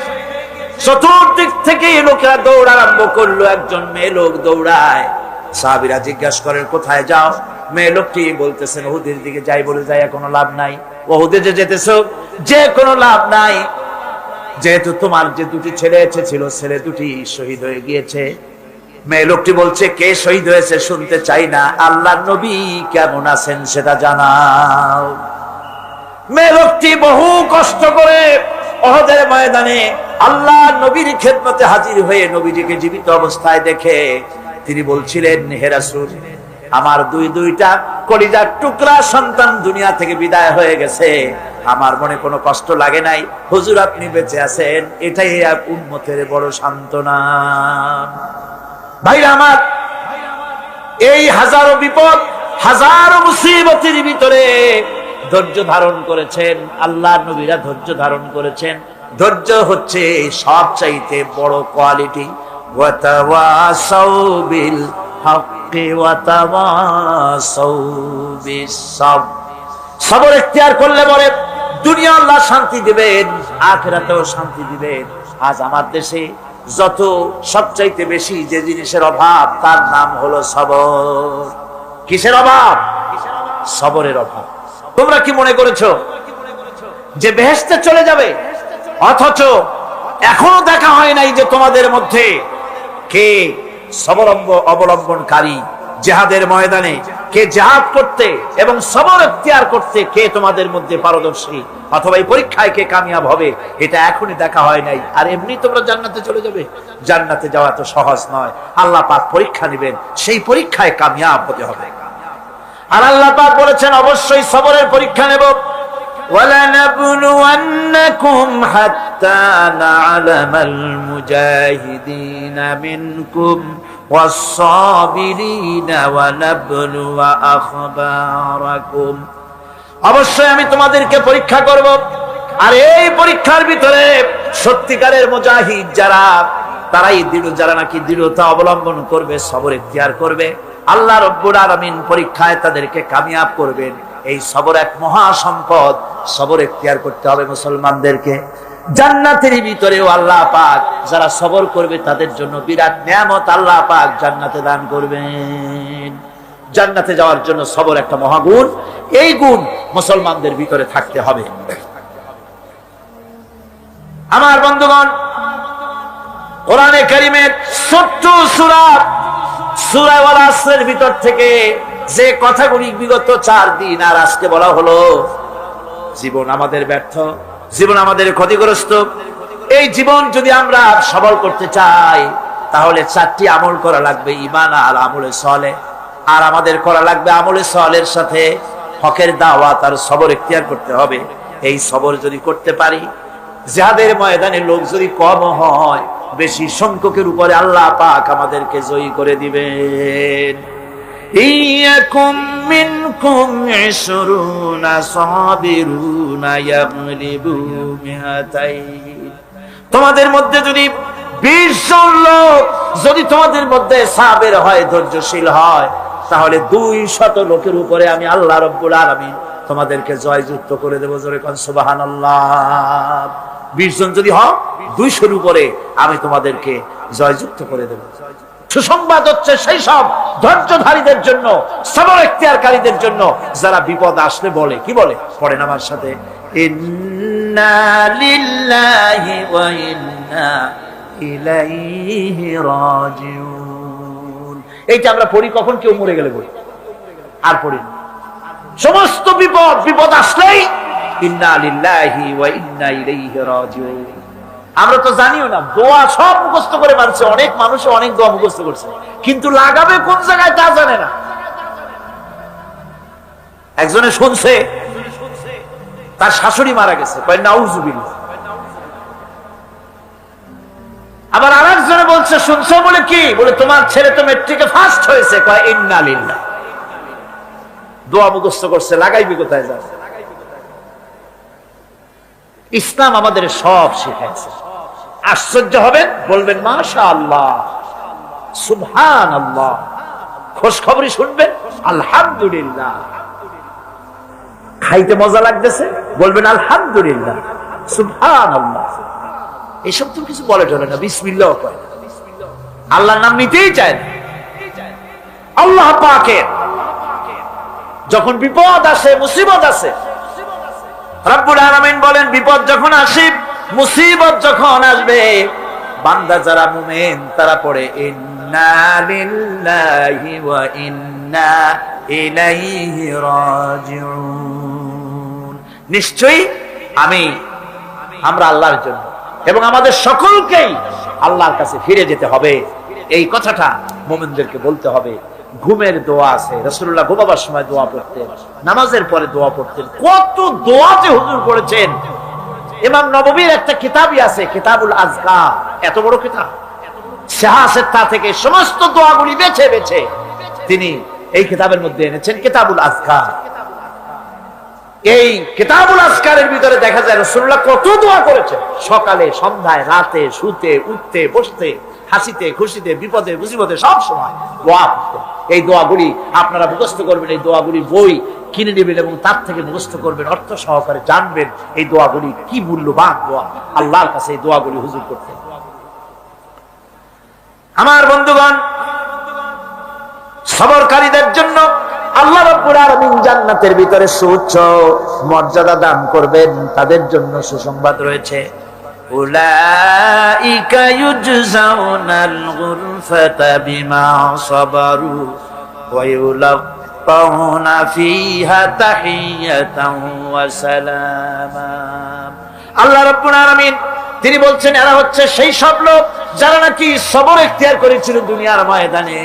চতুর্দিক থেকে লোকেরা দৌড় আরম্ভ করলো, একজন মেয়ে লোক দৌড়ায়। সাহাবীরা জিজ্ঞাসা করেন, কোথায় যাও? মেয়ে লোকটি বলতেছেন, উহুদের দিকে যাই। বলে যাই কোনো লাভ নাই, উহুদে যে যেতেছো যে কোনো লাভ নাই, যেহেতু তোমার যে দুটি ছেলে ছিল, ছেলে দুটি শহীদ হয়ে গিয়েছে। মেয়ে লোকটি বলছে, কে শহীদ হয়েছে শুনতে চাই না, আল্লাহর নবী কেমন আছেন সেটা জানাও। মেয়ে লোকটি বহু কষ্ট করে উহুদের ময়দানে আল্লাহর নবীর খেদমতে হাজির হয়ে নবীজিকে জীবিত অবস্থায় দেখে তিনি বলছিলেন, হে রাসূল, আমার দুইটা কলিজার টুকরা সন্তান দুনিয়া থেকে বিদায় হয়ে গেছে, আমার মনে কোনো কষ্ট লাগে নাই। হুজুর আপনি বেঁচে আছেন, এটাই উম্মতের বড় সান্ত্বনা। ভাইরা আমার, এই হাজারো বিপদ, হাজারো মুসিবতের ভিতরে ধৈর্য ধারণ করেছেন আল্লাহর নবীরা, ধৈর্য ধারণ করেছেন। ধৈর্য হচ্ছে সবচাইতে বড় কোয়ালিটি। ওয়াতাওয়াসাউ বিল হাক্কি ওয়াতাওয়াসাউ বিস-সাবর। সবর ইখতিয়ার করলে পরে দুনিয়া আল্লাহ শান্তি দিবেন, আখিরাতেও শান্তি দিবেন। আজ আমার দেশে যত সবচাইতে বেশি যে জিনিসের অভাব, তার নাম হলো সবর। কিসের অভাব? সবরের অভাব। তোমরা কি মনে করেছো যে বেহেশতে চলে যাবে? অথচ এখনো দেখা হয় নাই যে তোমাদের মধ্যে কে সবর অবলম্বনকারী, জিহাদের ময়দানে কে জিহাদ করতে এবং সবর ইখতিয়ার করতে কে তোমাদের মধ্যে পারদর্শী, অথবা এই পরীক্ষায় কে কামিয়াব হবে, এটা এখনই দেখা হয় নাই। আর এমনি তোমরা জান্নাতে চলে যাবে? জান্নাতে যাওয়া তো সহজ নয়। আল্লাহ পাক পরীক্ষা নেবেন, সেই পরীক্ষায় কামিয়াব হতে হবে। আর আল্লাহ পাক বলেছেন, অবশ্যই সবরের পরীক্ষা নেব। وَلَنَبْلُوَنَّكُمْ حَتَّى نَعْلَمَ الْمُجَاهِدِينَ مِنْكُمْ وَالصَّابِرِينَ وَنَبْلُوَ أَخْبَارَكُمْ। অবশ্যই আমি তোমাদেরকে পরীক্ষা করব, আর এই পরীক্ষার ভিতরে সত্যিকারের মুজাহিদ যারা, তারাই দৃঢ়, যারা নাকি দৃঢ়তা অবলম্বন করবে, সবর ইখতিয়ার করবে, আল্লাহ রব্বুল আলামিন পরীক্ষায় তাদেরকে কামিয়াব করবেন। এই সবর এক মহা সম্পদ। সবর ইখতিয়ার করতে হবে মুসলমানদেরকে। জান্নাতের ভিতরেও আল্লাহ পাক যারা সবর করবে তাদের জন্য বিরাট নিয়ামত আল্লাহ পাক জান্নাতে দান করবেন। জান্নাতে যাওয়ার জন্য সবর একটা মহাগুণ। এই গুণ মুসলমানদের ভিতরে থাকতে হবে। আমার বন্ধুগণ, কোরআনে কারীমের ছোট্ট সূরা ওয়াল আসরের ভিতর থেকে যে কথাগুলি বিগত 4 দিন আর আজকে বলা হলো, জীবন আমাদের ব্যর্থ, জীবন আমাদের ক্ষতিগ্রস্ত। এই জীবন যদি আমরা সবল করতে চাই, তাহলে 4টি আমল করা লাগবে, ঈমান আর আমলে সালেহ। আর আমাদের করা লাগবে আমলে সালেহের সাথে হকের দাওয়াত আর সবর ইখতিয়ার করতে হবে। এই সবর যদি করতে পারি, জিহাদের ময়দানে লোক যদি কম হয়, বেশি সংখ্যকের উপরে আল্লাহ পাক আমাদেরকে জয়ী করে দিবেন। ইয়াকুম মিনকুম 20 সাবিরুনা ইয়াগলিবু মিআতাইন। তোমাদের মধ্যে যদি 20 জন লোক যদি তোমাদের মধ্যে সাবের হয়, ধৈর্যশীল হয়, তাহলে 200 লোকের উপরে আমি আল্লাহ রব্বুল আলামিন তোমাদেরকে জয়যুক্ত করে দেব। জোরে কোন সুবহানাল্লাহ। 20 জন যদি হয়, 200-র উপরে আমি তোমাদেরকে জয়যুক্ত করে দেব। সুসংবাদ হচ্ছে সেই সব ধৈর্যধারীদের জন্য, সবর ইখতিয়ারকারীদের জন্য, যারা বিপদ আসলে বলে, কি বলে? পড়েন আমার সাথে, ইন্না লিল্লাহি ওয়া ইন্না ইলাইহি রাজিউন। এইটা আমরা পড়ি কখন? কেউ মরে গেলে পড়ি, আর পড়ি না। সমস্ত বিপদ আসলেই ইন্না লিল্লাহি ওয়া ইন্না ইলাইহি রাজিউন। আমরা তো জানিও না, দোয়া সব মুখস্থ করে মানছে, অনেক মানুষ অনেক দোয়া মুখস্থ করছে, কিন্তু লাগাবে কোন জায়গায় তা জানে না। একজনে শুনছে তার শাশুড়ি মারা গেছে, কয় নাউজুবিল্লাহ। আবার আরেকজনে বলছে, শুনছো বলে কি? বলে তোমার ছেলে তো মেট্রিকে ফার্স্ট হয়েছে, কয় ইন্না লিল্লাহ। দোয়া মুখস্থ করছে, লাগাইবি কোথায়? যা ইসলাম আমাদের সব শিখাইছে। আশ্চর্য হবেন, বলবেন মাশাআল্লাহ, সুবহানাল্লাহ। খোঁজ খবরই শুনবেন, আলহামদুলিল্লাহ। খাইতে মজা লাগতেছে, বলবেন আলহামদুলিল্লাহ, সুবহানাল্লাহ। এসব তো কিছু বলে চলে না, বিসমিল্লাহ কয়, আল্লাহর নাম নিতেই চায় না। আল্লাহ পাকের যখন বিপদ আসে, মুসিবত আসে, রব্বুল আলামিন বলেন, বিপদ যখন আসে, মুসিবত যখন আসবে, বান্দা যারা মুমিন তারা পড়ে ইন্না লিল্লাহি ওয়া ইন্না ইলাইহি রাজিউন। নিশ্চয়ই আমরা আল্লাহর জন্য এবং আমাদের সকলকেই আল্লাহর কাছে ফিরে যেতে হবে, এই কথাটা মুমিনদেরকে বলতে হবে। ঘুমের দোয়া আছে, রাসূলুল্লাহ ঘুমাবার সময় দোয়া পড়তেন, নামাজের পরে দোয়া পড়তেন। কত দোয়া যে হুজুর করেছেন। ইমাম নববীর একটা কিতাবই আছে, কিতাবুল আযকার, এত বড় কিতাব। সিহাসেত্তা থেকে সমস্ত দোয়াগুলি বেছে বেছে তিনি এই কিতাবের মধ্যে এনেছেন, কিতাবুল আযকার। এই কিতাবুল আযকারের ভিতরে দেখা যায় রাসূলুল্লাহ কত দোয়া করেছেন, সকালে, সন্ধ্যায়, রাতে, শুতে, উঠতে, বসতে, হাসিতে, খুশিতে, বিপদে, মুসিবতে, সব সময় দোয়া করতেন। এই দোয়াগুলি আপনারা মুখস্থ করবেন, এই দোয়াগুলি বই কিনে নেবেন এবং তার থেকে মুখস্থ করবেন, অর্থ সহকারে জানবেন এই দোয়াগুলি কি মূল্যবান দোয়া। আল্লাহর কাছে এই দোয়াগুলি হুজুর করতেন। আমার বন্ধুগণ, সবরকারীদের জন্য আল্লাহ রাব্বুল আলামিন জান্নাতের ভিতরে সুউচ্চ মর্যাদা দান করবেন, তাদের জন্য সুসংবাদ রয়েছে। উলাইকা ইউজজাউনাল গুরফাতা বিমা সাবারু ওয়া ইউলাক্কাউনা ফিহা তাহিয়াতাও ওয়া সালামা। আল্লাহ রাব্বুল আলামিন তিনি বলছেন, এরা হচ্ছে সেই সব লোক যারা নাকি সবর ইখতিয়ার করেছিল দুনিয়ার ময়দানে।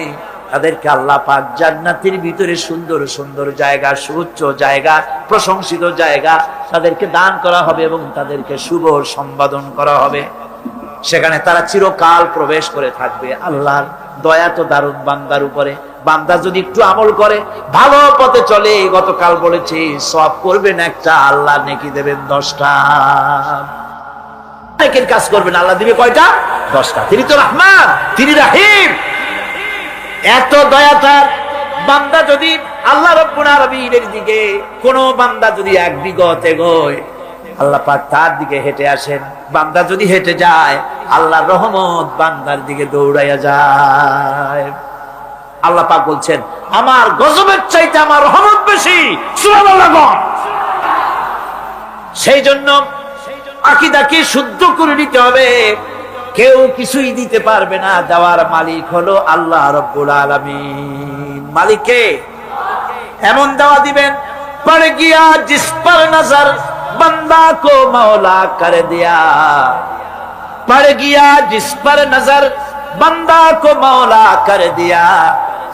তাদেরকে আল্লাহ পাক জান্নাতের ভিতরে সুন্দর সুন্দর জায়গা, সুউচ্চ জায়গা, প্রশংসিত জায়গা তাদেরকে দান করা হবে এবং তাদেরকে শুভ সম্বোধন করা হবে। সেখানে তারা চিরকাল প্রবেশ করে থাকবে। আল্লাহর দয়া তো দারুণ বান্দার উপরে। বান্দা যদি একটু আমল করে, ভালো পথে চলে, গতকাল বলেছি সওয়াব করবেন একটা, আল্লাহ নেকি দেবেন 10টা। নেকির কাজ করবেন, আল্লাহ দিবে কয়টা? 10টা। তিনি তো রহমান, তিনি রহিম। এত দয়া তার। বান্দা যদি আল্লাহ রাব্বুল আলামিনের দিকে, কোন বান্দা যদি এক বিগত এগোয়, আল্লাহ পাক তার দিকে হেঁটে আসেন। বান্দা যদি হেঁটে যায়, আল্লাহর রহমত বান্দার দিকে দৌড়াইয়া যায়। আল্লাহ পাক বলছেন, আমার গজবের চাইতে আমার রহমত বেশি। সুবহানাল্লাহ। সেই জন্য আকীদাকে শুদ্ধ করে নিতে হবে। কেউ কিছুই দিতে পারবে না, দেওয়ার মালিক হলো আল্লাহ রাব্বুল আলামিন। মালিককে এমন দেওয়া দিবেন, পড় গিয়া জিস পর নজর बंदा को मौला कर दिया, पड़ गया जिस पर नजर बंदा को मौला कर दिया,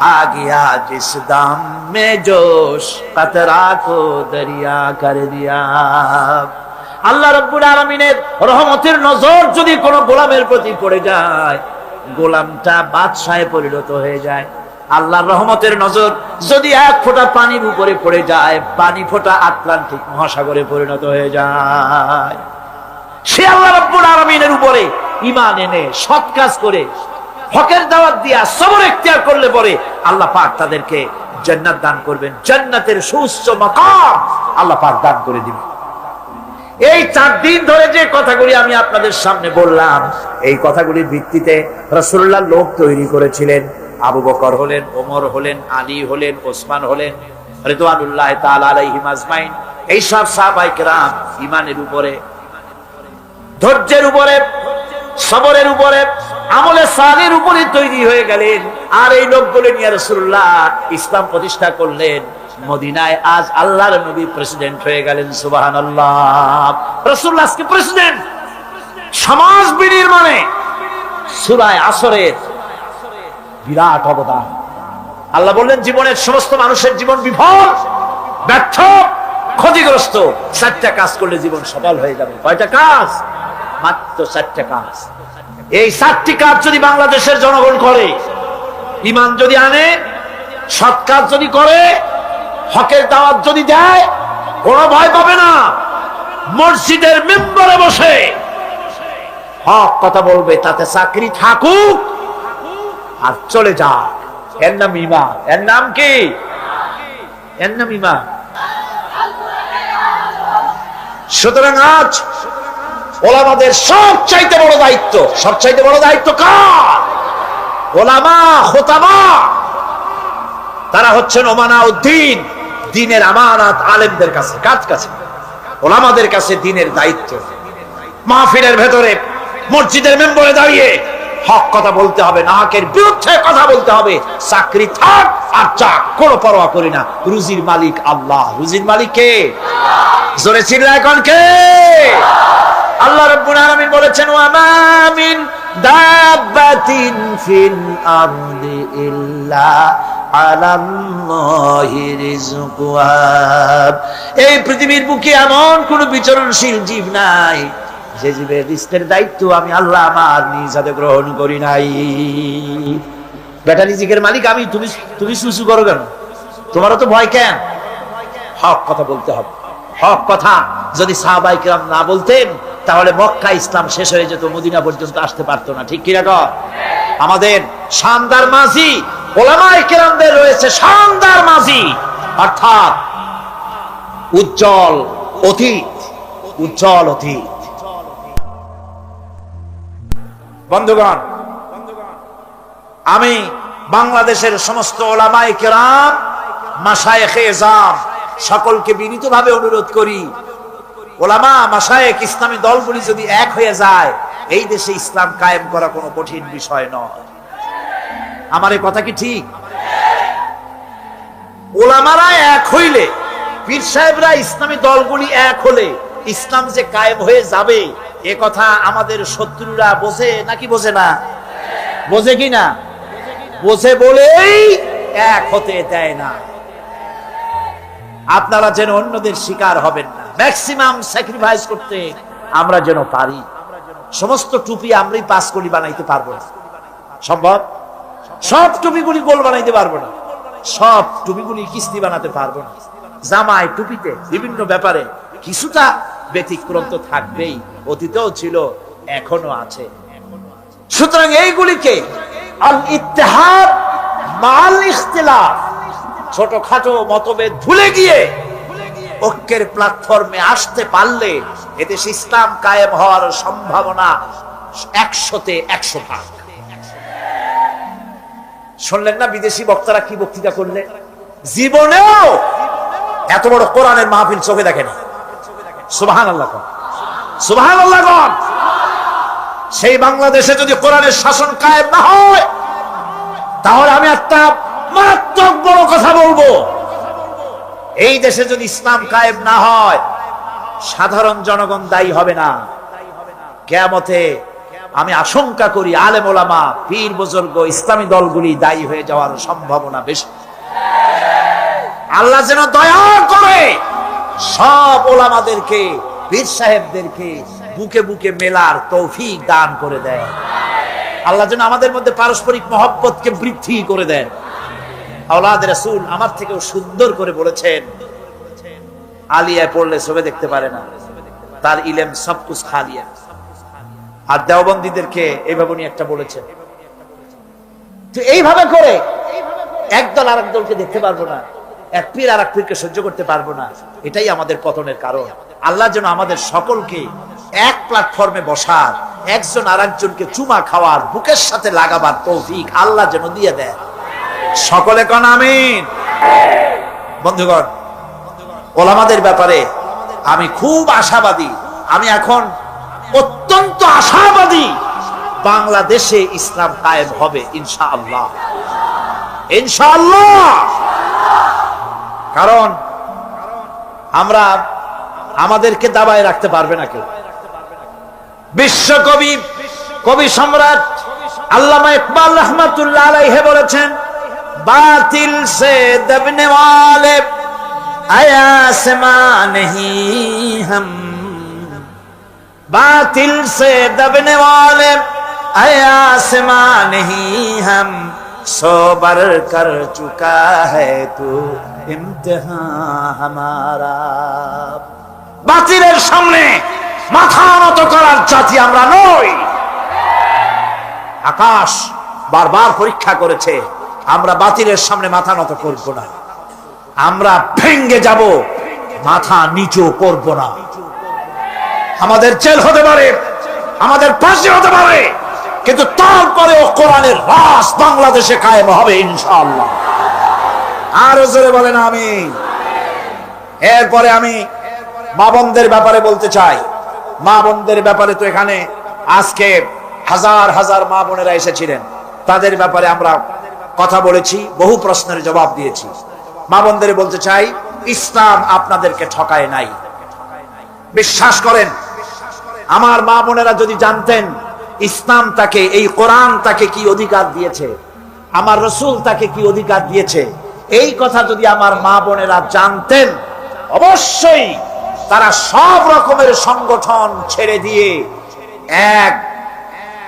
आ गया जिस दाम में जोश कतरा को दरिया कर दिया। আল্লাহ রাব্বুল আলামিনের রহমতের নজর যদি কোন গোলামের প্রতি পড়ে যায়, গোলামটা বাদশাহে পরিণত হয়ে যায়। আল্লাহর রহমতের নজর যদি এক ফোঁটা পানির উপরে পড়ে যায়, পানি ফোঁটা আটলান্টিক মহাসাগরে পরিণত হয়ে যায়। সে আল্লাহ রাব্বুল আলামিনের উপরে ঈমান এনে সৎ কাজ করে হকের দাওয়াত দিয়া সবর ইখতিয়ার করলে পরে আল্লাহ পাক তাদেরকে জান্নাত দান করবেন। জান্নাতের সুউচ্চ মাকাম আল্লাহ পাক দান করে দিবেন। এই 4 দিন ধরে যে কথাগুলি আমি আপনাদের সামনে বললাম, এই কথাগুলির ভিত্তিতে রাসূলুল্লাহ লোক তৈরি করেছিলেন। আবু বকর হলেন, ওমর হলেন, আলী হলেন, ওসমান হলেন, রিদওয়ানুল্লাহ তাআলা আলাইহিম আজমাইন। এই সব সাহাবায়ে কেরাম ঈমানের উপরে, ধৈর্যের উপরে, সবরের উপরে, আমলে সালের উপরে তৈরি হয়ে গেলেন। আর এই লোকগুলো নিয়ে রাসূলুল্লাহ ইসলাম প্রতিষ্ঠা করলেন। মদিনায় আজ আল্লাহর নবী প্রেসিডেন্ট হয়ে গেলেন। সুবহানাল্লাহ। রাসূলুল্লাহ আজকে প্রেসিডেন্ট। সমাজ বিনির্মাণে সূরা আসরের বিরাট অবদান। আল্লাহ বললেন জীবনের সমস্ত মানুষের জীবন বিফল, ব্যর্থ, ক্ষতিগ্রস্ত। 4টা কাজ করলে জীবন সফল হয়ে যাবে। কয়টা কাজ? মাত্র 4টা কাজ। এই 4টি কাজ যদি বাংলাদেশের জনগণ করে, ঈমান যদি আনে, সৎ কাজ যদি করে, হকের দাওয়াত যদি দেয়, কোনো ভয় পাবে না। মসজিদের মেম্বারে বসে হক কথা বলবে, তাতে চাকরি থাকুক আর চলে যাক। এর নাম ঈমান। এর নাম কি? এর নাম ঈমান। সুতরাং আজ ওলামাদের সবচাইতে বড় দায়িত্ব, সবচাইতে বড় দায়িত্ব কার? ওলামা, খোতাবা। তারা হচ্ছেন ওমানাউদ্দিন, দ্বীনের আমানত আলেমদের কাছে। কার কাছে? ওলামাদের কাছে দ্বীনের দায়িত্ব। মাহফিলের ভেতরে, মসজিদের মেম্বারে দাঁড়িয়ে হক কথা বলতে হবে, নাহকের বিরুদ্ধে কথা বলতে হবে। চাকরি থাক আর যাক, কোনো পরোয়া করি না। রুজির মালিক আল্লাহ। রুজির মালিক কে? জোরে চিল্লায় কোন কে? আল্লাহ রাব্বুল আলামিন বলেছেন, ওয়া মা মিন দাব্বাতিন ফিল আরদি ইল্লা আলাল্লাহি রিজকুহা। এই পৃথিবীর বুকে এমন কোন বিচরণশীল জীব নাই যে জীবের রিজকের দায়িত্ব আমি আল্লাহ আমার নিজ হাতে গ্রহণ করি নাই। বেটা রিজিকের মালিক আমি, তুমি সুসু করো কেন? তোমারও তো ভয় কেন? হক কথা বলতে হবে। হক কথা যদি সাহাবায়ে কেরাম না বলতেন, তাহলে মক্কা ইসলাম শেষ হয়ে যেত, মদিনা পর্যন্ত আসতে পারতো না। ঠিক কি না? আমাদের শানদার মাঝি ওলামায়ে কেরামদের রয়েছে শানদার মাঝি, অর্থাৎ উজ্জ্বল অতীত, উজ্জ্বল অতীত। বন্ধুগণ, আমি বাংলাদেশের সমস্ত ওলামায়ে কেরাম, মাশায়েখে এজাম সকলকে বিনীতভাবে অনুরোধ করি, ওলামা, মাশায়েখ, ইসলামী দলগুলি যদি এক হয়ে যায়, এই দেশে ইসলাম কায়েম করা কোনো কঠিন বিষয় নয়। আমার এই কথা কি ঠিক? ওলামারা এক হইলে, পীর সাহেবরা, ইসলামী দলগুলি এক হলে ইসলাম যে কায়েম হয়ে যাবে, এ কথা আমাদের শত্রুরা বোঝে নাকি বোঝে না? বোঝে কি না? বোঝে বলেই এক হতে দেয় না। আপনারা যেন অন্যদের শিকার হবেন না, ম্যাক্সিমাম স্যাক্রিফাইস করতে আমরা যেন পারি। সমস্ত টুপি আমরাই 5 কোটি বানাইতে পারবো না, সম্ভব? সব টুপিগুলি গোল বানাইতে পারবো না, সব টুপিগুলি কিস্তি বানাতে পারবো না। জামায়, টুপিতে, বিভিন্ন ব্যাপারে কিছুটা ব্যতিক্রম তো থাকবেই, অতীতেও ছিল, এখনো আছে। সুতরাং এইগুলিকে আল ইত্তেহাদ মাল ইখতিলাফ, ছোটখাটো মতভেদ ভুলে গিয়ে ঐক্যের প্ল্যাটফর্মে আসতে পারলে এদেশে ইসলাম কায়েম হওয়ার সম্ভাবনা 100-তে 100 ভাগ। শুনলেন না বিদেশি বক্তারা কি বক্তৃতা করলেন? জীবনেও এত বড় কোরআনের মাহফিল চোখে দেখেনি। সুবহানাল্লাহ, সুবহানাল্লাহ। সেই বাংলাদেশে যদি কোরআনের শাসন কায়েম না হয়, তাহলে আমি একটা মারাত্মক বড় কথা বলবো। এই দেশে যদি ইসলাম কায়েম না হয়, সাধারণ জনগণ দায়ী হবে না। কিয়ামতে আমি আশঙ্কা করি আলেম ওলামা, পীর বুজুর্গ, ইসলামী দলগুলি দায়ী হয়ে যাওয়ার সম্ভাবনা বেশি। আল্লাহ যেন দয়া করে সব ওলামাদেরকে, পীর সাহেবদেরকে বুকে বুকে মেলার তৌফিক দান করে দেয়। আল্লাহ যেন আমাদের মধ্যে পারস্পরিক মহব্বতকে বৃদ্ধি করে দেন। আওলাদ রাসূল আমার থেকেও সুন্দর করে বলেছেন, আলিয়ায় পড়লে চোখে দেখতে পারে না, তার ইলম সব কুছ খা লিয়া। আর দেওবন্দীদেরকে এইভাবে উনি একটা বলেছেন। তো এইভাবে করে একদল আরেক দলকে দেখতে পারবো না, এক পীর আরেক পীরকে সহ্য করতে পারবো না। এটাই আমাদের পতনের কারণ। আল্লাহ যেন আমাদের সকলকে এক প্ল্যাটফর্মে বসার, একজন আরেকজনকে চুমা খাওয়ার, বুকের সাথে লাগাবার তৌফিক আল্লাহ যেন দিয়ে দেয়। সকলে কোন আমিন। বন্ধুগণ, ওলামাদের ব্যাপারে আমি খুব আশাবাদী। আমি এখন অত্যন্ত আশাবাদী বাংলাদেশে ইসলাম কায়েম হবে ইনশাআল্লাহ, ইনশাআল্লাহ। কারণ আমরা আমাদেরকে দাবায় রাখতে পারবে না কেউ। বিশ্বকবি, কবি সম্রাট আল্লামা ইকবাল রহমাতুল্লাহ আলাইহি বলেছেন, বাতিল সে দবনে ওয়ালে আয়া সমা নেহি হাম, बातिल से दबने वाले आसमा नहीं हम, सो बर कर चुका है तू इम्तिहान हमारा। বাতিলের সামনে মাথা নত করার জাতি আমরা নই। আকাশ বারবার পরীক্ষা করেছে, আমরা বাতিলের সামনে মাথা নত করব না। আমরা ভেঙ্গে যাব, মাথা নিচু করব না। আমাদের জেল হতে পারে, আমাদের ফাঁসি হতে পারে, কিন্তু তারপরেও কোরআনের রাজ বাংলাদেশে কায়েম হবে ইনশাআল্লাহ। আরো জোরে বলেন আমিন। এরপরে আমি মা বোনদের ব্যাপারে বলতে চাই। মা বোনদের ব্যাপারে তো এখানে আজকে হাজার হাজার মা বোনেরা এসেছিলেন, তাদের ব্যাপারে আমরা কথা বলেছি, বহু প্রশ্নের জবাব দিয়েছি। মা বোনদের বলতে চাই, ইসলাম আপনাদেরকে ঠকায় নাই। বিশ্বাস করেন, আমার মা বোনেরা যদি জানতেন ইসলাম তাকে, এই কোরআন তাকে কি অধিকার দিয়েছে, আমার রসুল তাকে কি অধিকার দিয়েছে, এই কথা যদি আমার মা বোনেরা জানতেন, অবশ্যই তারা সব রকমের সংগঠন ছেড়ে দিয়ে এক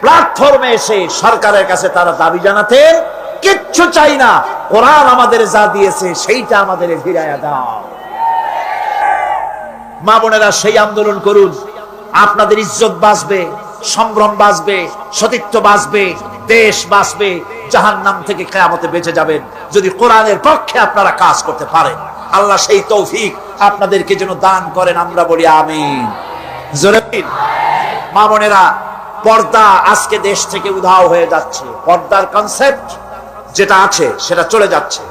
প্ল্যাটফর্মে এসে সরকারের কাছে তারা দাবি জানাতেন, কিচ্ছু চাই না, কোরআন আমাদের যা দিয়েছে সেইটা আমাদের ফিরাইয়া দাও। মা বোনেরা সেই আন্দোলন করুন, আপনাদের ইজ্জত বাঁচবে, সম্ভ্রম বাঁচবে, সতীত্ব বাঁচবে, দেশ বাঁচবে, জাহান্নাম থেকে কিয়ামতে বেঁচে যাবেন যদি কোরআনের পক্ষে আপনারা কাজ করতে পারেন। আল্লাহ সেই তৌফিক আপনাদেরকে যেন দান করেন, আমরা বলি আমিন। জোরে মা বোনেরা, পর্দা আজকে দেশ থেকে উধাও হয়ে যাচ্ছে। পর্দার কনসেপ্ট যেটা আছে সেটা চলে যাচ্ছে।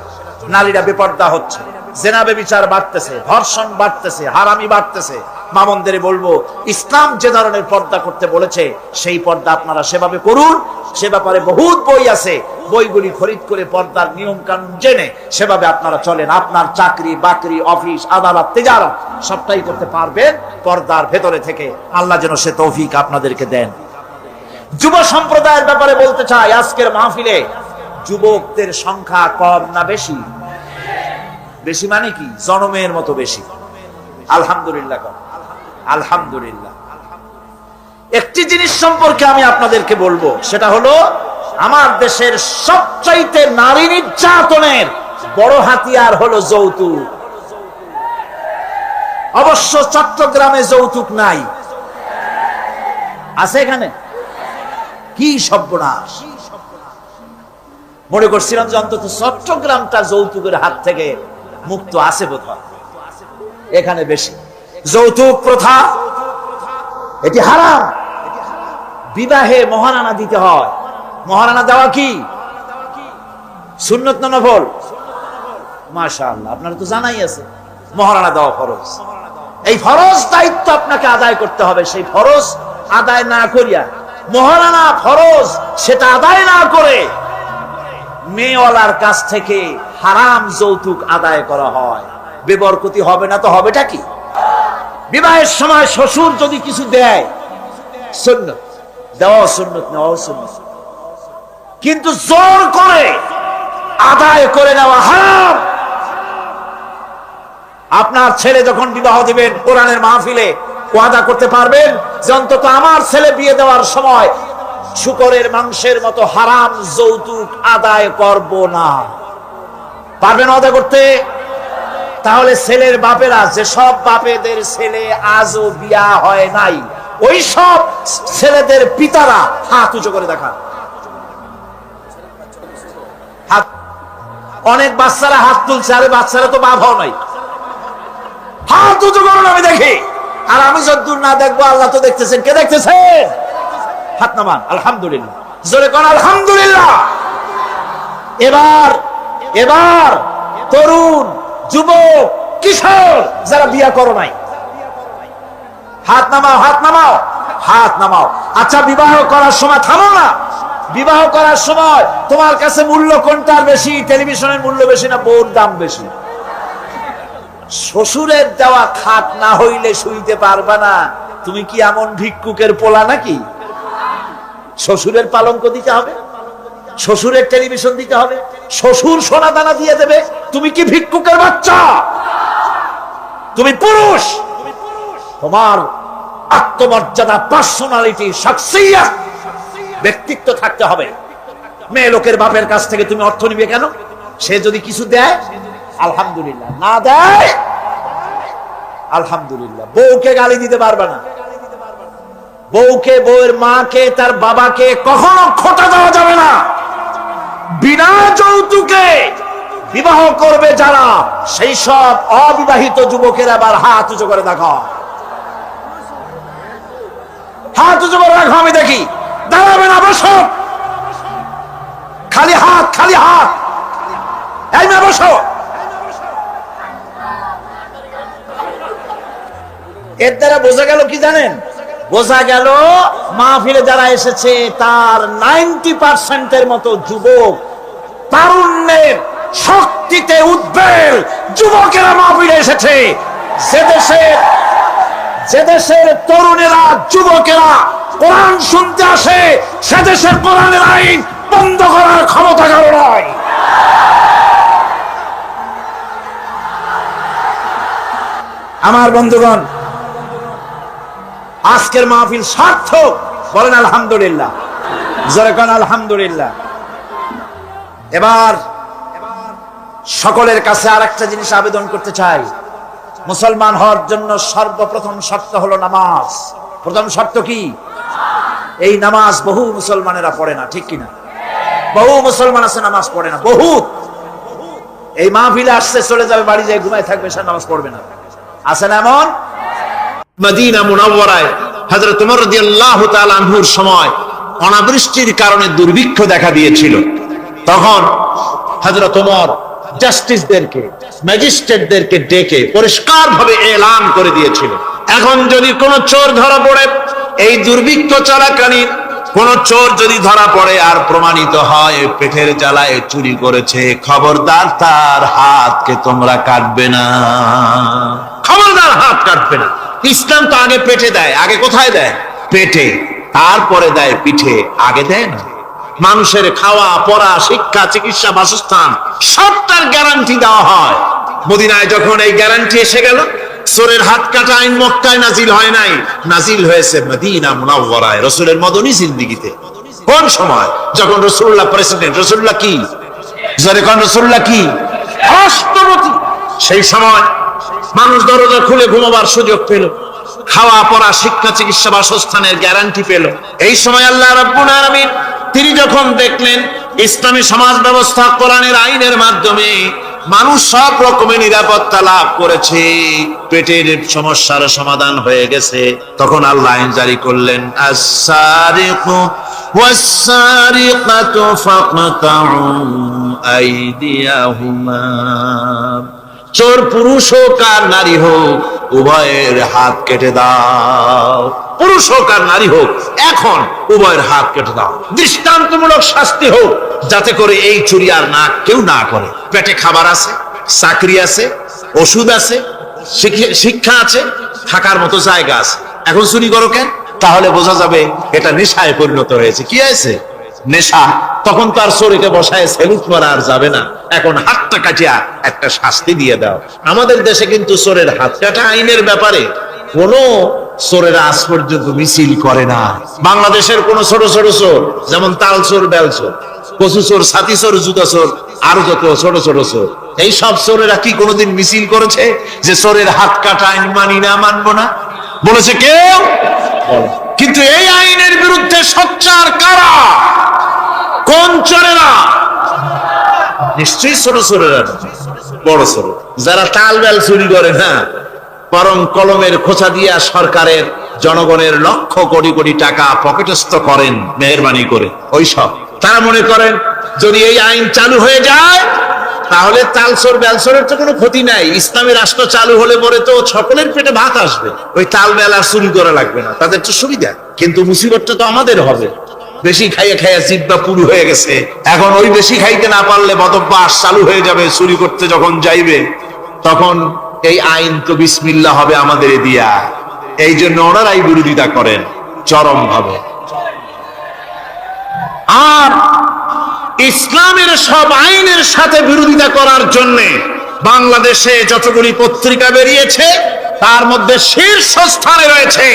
নারীরা বেপর্দা হচ্ছে, জেনা ব্যভিচার বাড়তেছে, ধর্ষণ বাড়তেছে, হারামি বাড়তেছে। মা বোনদের বলবো, ইসলাম যে ধরনের পর্দা করতে বলেছে সেই পর্দা আপনারা সেভাবে করুন। সে ব্যাপারে বহুত বই আছে, বইগুলি খরিদ করে পর্দার নিয়ম কানুন জেনে সেভাবে আপনারা চলেন। আপনার চাকরি বাকরি, অফিস আদালত, তিজারত সবটাই করতে পারবেন পর্দার ভেতরে থেকে। আল্লাহ যেন সে তৌফিক আপনাদেরকে দেন। যুব সম্প্রদায়ের ব্যাপারে বলতে চাই, আজকের মাহফিলে যুবকদের সংখ্যা কম না বেশি? বেশি মানে কি? জনমের মতো বেশি। আলহামদুলিল্লাহ, আলহামদুলিল্লাহ। একটি জিনিস সম্পর্কে আমি আপনাদেরকে বলবো, সেটা হলো আমার দেশের সবচাইতে নারী নির্যাতনের বড় হাতিয়ার হলো যৌতুক। অবশ্য চট্টগ্রামে যৌতুক নাই, আছে এখানে? কি সর্বনাশ! মনে করছিলাম যে অন্তত চট্টগ্রামটা যৌতুকের হাত থেকে মুক্ত আছে বোধহয়, এখানে বেশি। যৌতুক প্রথা এটি হারাম। বিবাহে মহারানা দিতে হয়। মহারানা দেওয়া কি সুন্নত না নফল? মাশাআল্লাহ, আপনারা তো জানাই আছে মহারানা দেওয়া ফরজ। এই ফরজ দায়িত্ব আপনাকে আদায় করতে হবে। সেই ফরজ আদায় না করিয়া, মহারানা ফরজ সেটা আদায় না করে মেয়েওয়ালার কাছ থেকে হারাম যৌতুক আদায় করা হয়, বেবরকতি হবে না তো হবেটা কি? বিবাহের সময় শ্বশুর যদি কিছু দেয়, সুন্নত দেওয়া সুন্নত, নেওয়া সুন্নত, কিন্তু জোর করে আদায় করে নেওয়া হারাম। আপনার ছেলে যখন বিবাহ দিবেন, কোরআনের মাহফিলে ওয়াদা করতে পারবেন যে অন্তত আমার ছেলে বিয়ে দেওয়ার সময় শুকরের মাংসের মতো হারাম যৌতুক আদায় করব না। পারবেন ওয়াদা করতে? তাহলে ছেলের বাপেরা, যে সব বাপেদের ছেলে আজও বিয়া হয় নাই, ওই সব ছেলেদের পিতারা হাত উঁচু করে দেখান। হাত, অনেক বাচ্চারা হাত তুলছে, আরে বাচ্চারা তো বাপ হও নাই, হাত উঁচু করুন আমি দেখি। আর আমি যতদূর না দেখবো আল্লাহ তো দেখতেছেন। কে দেখতেছেন? হাত নামান। আলহামদুলিল্লাহ, জোরে কোন আলহামদুলিল্লাহ। এবার এবার তরুণ, যুবক, কিশোর যারা বিয়ে করো নাই, হাত নামাও, হাত নামাও, হাত নামাও। আচ্ছা, বিবাহ করার সময় থামো না। বিবাহ করার সময় তোমার কাছে মূল্য কোনটার বেশি? টেলিভিশনের মূল্য বেশি না বউর দাম বেশি? শ্বশুরের দেওয়া খাট না হইলে শুইতে পারবা না। তুমি কি এমন ভিক্ষুকের পোলা নাকি? শ্বশুরের পালঙ্ক দিতে হবে, শ্বশুরের টেলিভিশন দিতে হবে, শ্বশুর সোনা দানা দিয়ে দেবে। তুমি কি ভিক্ষুকের বাচ্চা? তুমি পুরুষ। তোমার আত্মমর্যাদা, পার্সোনালিটি, শাখসিয়ত, ব্যক্তিত্ব থাকতে হবে। মেয়ে লোকের বাপের কাছ থেকে তুমি অর্থ নিবে কেন? সে যদি কিছু দেয় আলহামদুলিল্লাহ, না দেয় আলহামদুলিল্লাহ। বউকে গালি দিতে পারবে না। বউকে, বউয়ের মাকে, তার বাবাকে কখনো খোঁটা দেওয়া যাবে না। বিনা যৌতুকে বিবাহ করবে যারা, সেই সব অবিবাহিত যুবকের আবার হাত উঁচু করে দেখো, হাত উঁচু করে রাখো, আমি দেখি। দাঁড়াবে না, বসো। খালি হাত, খালি হাত। এই মেয়ে বসো। এর দ্বারা বোঝা গেল কি জানেন? বোঝা গেল মাহফিলে যারা এসেছে তার 90% মতো যুবক, তারুণ্যের শক্তিতে উদ্বেল যুবকেরা মাহফিলে এসেছে। যে দেশের তরুণেরা, যুবকেরা কোরআন শুনতে আসে, সে দেশের কোরআনের আইন বন্ধ করার ক্ষমতা কারো নয়। আমার বন্ধুগণ, আজকের মাহফিল সার্থক। বলেন আলহামদুলিল্লাহ, জোরে কোন আলহামদুলিল্লাহ। এবার সকলের কাছে আরেকটা জিনিস আবেদন করতে চাই। মুসলমান হওয়ার জন্য সর্বপ্রথম শর্ত হলো নামাজ। প্রথম শর্ত কি? এই নামাজ বহু মুসলমানেরা পড়ে না, ঠিক কিনা? বহু মুসলমান আছে নামাজ পড়ে না, বহুত। এই মাহফিলে আসছে, চলে যাবে, বাড়ি যায় ঘুমায় থাকবে, সে নামাজ পড়বে না। আছে না এমন? মদিনা মুনাওয়ারায় হযরত ওমর রাদিয়াল্লাহু তাআলা আনহুর সময় অনাবৃষ্টির কারণে দুর্ভিক্ষ দেখা দিয়েছিল। তখন হযরত ওমর জাস্টিসদেরকে, ম্যাজিস্ট্রেটদেরকে ডেকে পরিষ্কারভাবে এলান করে দিয়েছিল, এখন যদি কোনো চোর ধরা পড়ে, এই দুর্ভিক্ষ চলাকালীন কোন চোর যদি ধরা পড়ে আর প্রমাণিত হয় পেটের জ্বালায় চুরি করেছে, খবরদার তার হাতকে তোমরা কাটবে না, খবরদার হাত কাটবে না। ইসলাম তো আগে পেটে দেয়। আগে কোথায় দেয়? পেটে। তারপরে দেয় পিঠে, আগে দেয় না। মানুষের খাওয়া, পড়া, শিক্ষা, চিকিৎসা, বাসস্থান সবটার গ্যারান্টি দেওয়া হয়। মদিনায় যখন এই গ্যারান্টি এসে গেল, চোরের হাত কাটা আইন মক্কায় নাজিল হয় নাই, নাজিল হয়েছে মদিনা মুনাওয়ারায়, রাসূলের মদনী জিন্দেগিতে। কোন সময়? যখন রাসূলুল্লাহ প্রেসিডেন্ট। রাসূলুল্লাহ কি? জোরে কোন রাসূলুল্লাহ কি? রাষ্ট্রপতি। সেই সময় মানুষ দরজা খুলে ঘুমাবার সুযোগ পেল, খাওয়া, পড়া, শিক্ষা, চিকিৎসা, বাসস্থানের গ্যারান্টি পেল। এই সময় আল্লাহ রাব্বুল আলামিন তিনি যখন দেখলেন ইসলামী সমাজ ব্যবস্থা কোরআনের আইনের মাধ্যমে মানুষ সব রকমের নিরাপত্তা লাভ করেছে, পেটের সমস্যার সমাধান হয়ে গেছে, তখন আল্লাহ আইন জারি করলেন, আস-সারিকু ওয়াস-সারিকাতু ফাকতাউ আইদিয়াহুমা। চোর পুরুষ হোক আর নারী হোক, উভয়ের হাত কেটে দাও। পুরুষ হোক আর নারী হোক, এখন উভয়ের হাত কেটে দাও। দৃষ্টান্তমূলক শাস্তি হোক, যাতে করে এই চুরি আর না কেউ না করে। পেটে খাবার আছে, চাকরি আছে, ওষুধ আছে, শিক্ষা আছে, থাকার মতো জায়গা আছে, এখন চুরি করো কেন? তাহলে বোঝা যাবে এটা নেশায় পরিণত হয়েছে। কি হয়েছে? নেশা। তখন তার চোরকে বসায় সেলুট মারা আর যাবে না, এখন হাতটা কাটিয়া একটা শাস্তি দিয়ে দাও। আমাদের দেশে কিন্তু চোরের হাত কাটা আইনের ব্যাপারে কোন চোরেরা আজ পর্যন্ত মিছিল করে না। বাংলাদেশের কোন ছোট ছোট চোর, যেমন তাল চোর, বেল চোর, কচু চোর, ছাতি চোর, জুতা চোর, আরো যত ছোট ছোট চোর, এই সব চোরেরা কি কোনোদিন মিছিল করেছে যে চোরের হাত কাটা আইন মানি না, মানবো না? বলেছে কেউ? কিন্তু এই আইনের বিরুদ্ধে সোচ্চার কারা? কোন চোরেরা? নিশ্চয়ই ছোট চোরেরা, বড় চোর। যারা তাল বেল চুরি করে না, বরং কলমের খোঁচা দিয়া সরকারের জনগণের লক্ষ কোটি কোটি টাকা পকেটস্থ করেন মেহেরবানি করে। ওইসব তারা মনে করেন যদি এই আইন চালু হয়ে যায় তাহলে তালসর বেলসরের তো কোনো ক্ষতি নাই, ইসলামী রাষ্ট্র চালু হলে পরে তো সকলের পেটে ভাত আসবে, ওই তাল বেল আর চুরি করা লাগবে না, তাদের তো সুবিধা। কিন্তু মুসিবতটা তো আমাদের হবে, বেশি খাইয়ে খাইয়া জিব্বা পুরু হয়ে গেছে, এখন ওই বেশি খাইতে না পারলে বদভ্যাস চালু হয়ে যাবে, চুরি করতে যখন যাইবে তখন এই আইন তো বিসমিল্লাহ হবে আমাদের দিয়া। এই জন্য ওনারাই বিরোধিতা করেন চরম ভাবে। আর ইসলামের সব আইনের সাথে বিরোধিতা করার জন্য বাংলাদেশে যতগুলি পত্রিকা বেরিয়েছে তার মধ্যে শীর্ষস্থানে রয়েছে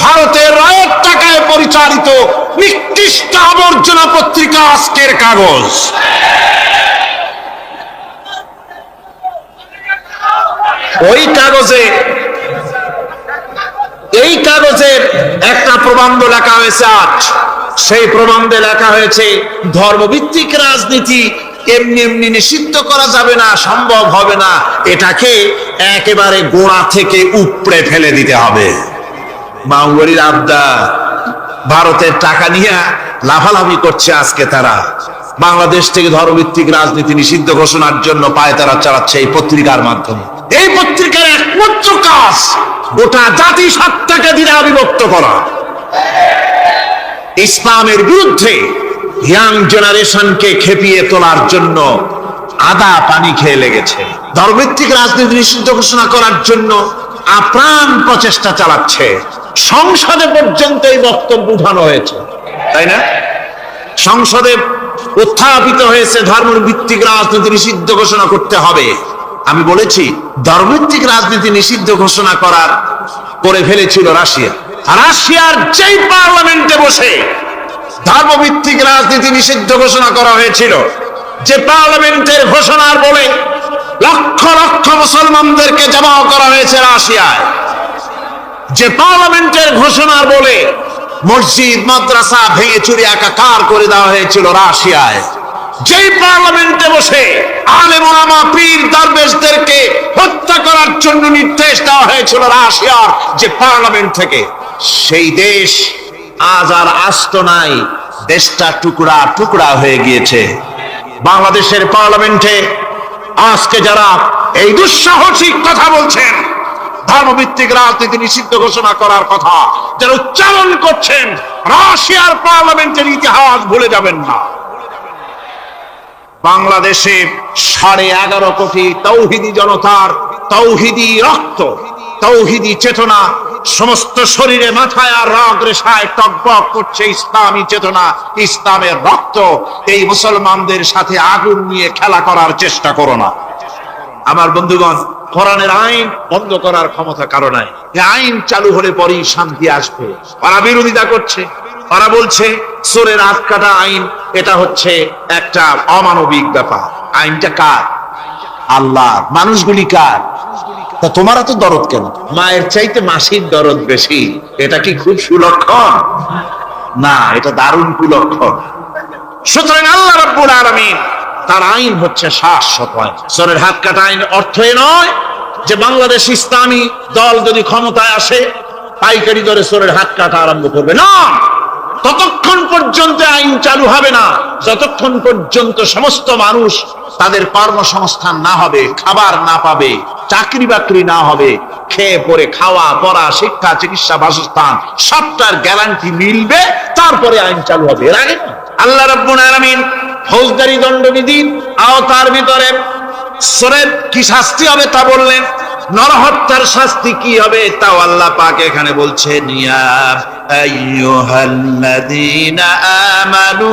ভারতের রায়ের টাকায় পরিচালিত নিকৃষ্ট আবর্জনা পত্রিকা আজকের কাগজ। ওই কাগজে এই কাগজের একটা প্রবন্ধ লেখা হয়েছে আজ, সেই প্রবন্ধে লেখা হয়েছে ধর্মভিত্তিক রাজনীতি এমনি এমনি নিষিদ্ধ করা যাবে না, সম্ভব হবে না, এটাকে একেবারে গোড়া থেকে উপড়ে ফেলে দিতে হবে। বাউগরির আবদার, ভারতের টাকা নিয়ে লাফালাফি করছে আজকে তারা, বাংলাদেশ থেকে ধর্মভিত্তিক রাজনীতি নিষিদ্ধ ঘোষণার জন্য পায়তারা চালাচ্ছে এই পত্রিকার মাধ্যমে। এই পত্রিকার একমাত্র কাজ গোটা জাতিসত্তাকে দ্বিধা বিভক্ত করা, ইসলামের বিরুদ্ধে ইয়াং জেনারেশনকে খেপিয়ে তোলার জন্য আদা পানি খেয়ে লেগেছে। ধর্মভিত্তিক রাজনীতি নিষিদ্ধ ঘোষণা করার জন্য আপ্রাণ প্রচেষ্টা চালাচ্ছে, সংসদে পর্যন্ত এই বক্তব্য উঠানো হয়েছে, তাই না? সংসদে উত্থাপিত হয়েছে ধর্মভিত্তিক রাজনীতি নিষিদ্ধ ঘোষণা করতে হবে। আমি বলেছি ধর্মভিত্তিক রাজনীতি নিষিদ্ধ ঘোষণা করে ফেলেছিল রাশিয়া। রাশিয়ার যেই পার্লামেন্টে বসে ধর্মভিত্তিক রাজনীতি নিষিদ্ধ ঘোষণা করা হয়েছিল, যে পার্লামেন্টের ঘোষণার বলে লক্ষ লক্ষ মুসলমানদেরকে জবাই করা হয়েছে রাশিয়ায়, যে পার্লামেন্টের ঘোষণার বলে মসজিদ মাদ্রাসা ভেঙে চুরি একাকার করে দেওয়া হয়েছিল রাশিয়ায়, যেই পার্লামেন্টে বসে আলেম ওলামা পীর দরবেশদেরকে হত্যা করার জন্য নির্দেশ দেওয়া হয়েছিল রাশিয়ার যে পার্লামেন্ট থেকে, সেই দেশ আজ আর আস্ত নাই, দেশটা টুকরা টুকরা হয়ে গিয়েছে। বাংলাদেশের পার্লামেন্টে আজকে যারা এই দুঃসাহসিক কথা বলছেন, ধর্মভিত্তিক রাজনীতি নিষিদ্ধ ঘোষণা করার কথা যারা উচ্চারণ করছেন, রাশিয়ার পার্লামেন্টের ইতিহাস ভুলে যাবেন না। বাংলাদেশে 11.5 কোটি তৌহিদি জনতার তৌহিদি রক্ত, তৌহিদি চেতনা, সমস্ত শরীরে মাথায় আর রগ রেশায় টকবক করছে ইসলামী চেতনা, ইসলামের রক্ত। এই মুসলমানদের সাথে আগুন নিয়ে খেলা করার চেষ্টা করো না। আমার বন্ধুগণ, কোরআনের আইন বন্ধ করার ক্ষমতা কারো নাই। এই আইন চালু হলে পরেই শান্তি আসবে। ওরা বিরোধিতা করছে, ওরা বলছে চোরের হাত কাটা আইন, এটা হচ্ছে একটা অমানবিক ব্যাপার। আইনটা কার? আল্লাহ। মানুষগুলি কার? তা তোমার তো দরদ কেন? মায়ের চাইতে মাসির দরদ বেশি, এটা কি খুব সুলক্ষণ? না, এটা দারুণ কুলক্ষণ। সুতরাং আল্লাহ রাব্বুল আলামিন তার আইন হচ্ছে শাশ্বত আইন। চোরের হাত কাটা আইন অর্থ নয় যে বাংলাদেশ ইসলামী দল যদি ক্ষমতায় আসে পাইকারি দরে চোরের হাত কাটা আরম্ভ করবে না। ততক্ষণ পর্যন্ত আইন চালু হবে না যতক্ষণ পর্যন্ত সমস্ত মানুষ তাদের কর্মসংস্থান না হবে, খাবার না পাবে, চাকরি বাকরি না হবে, খেয়ে পরে খাওয়া পড়া শিক্ষা চিকিৎসা বাসস্থান সবটার গ্যারান্টি মিলবে, তারপরে আইন চালু হবে। এর আগে আল্লাহ রাব্বুল আলামিন ফৌজদারি দণ্ডবিধি আওতার ভিতরে চোরের কি শাস্তি হবে তা বললেন, নরহত্যার শাস্তি কি হবে তাও আল্লাহ পাক এখানে বলছেন, ইয়া আইয়ুহাল্লাযীনা আমানু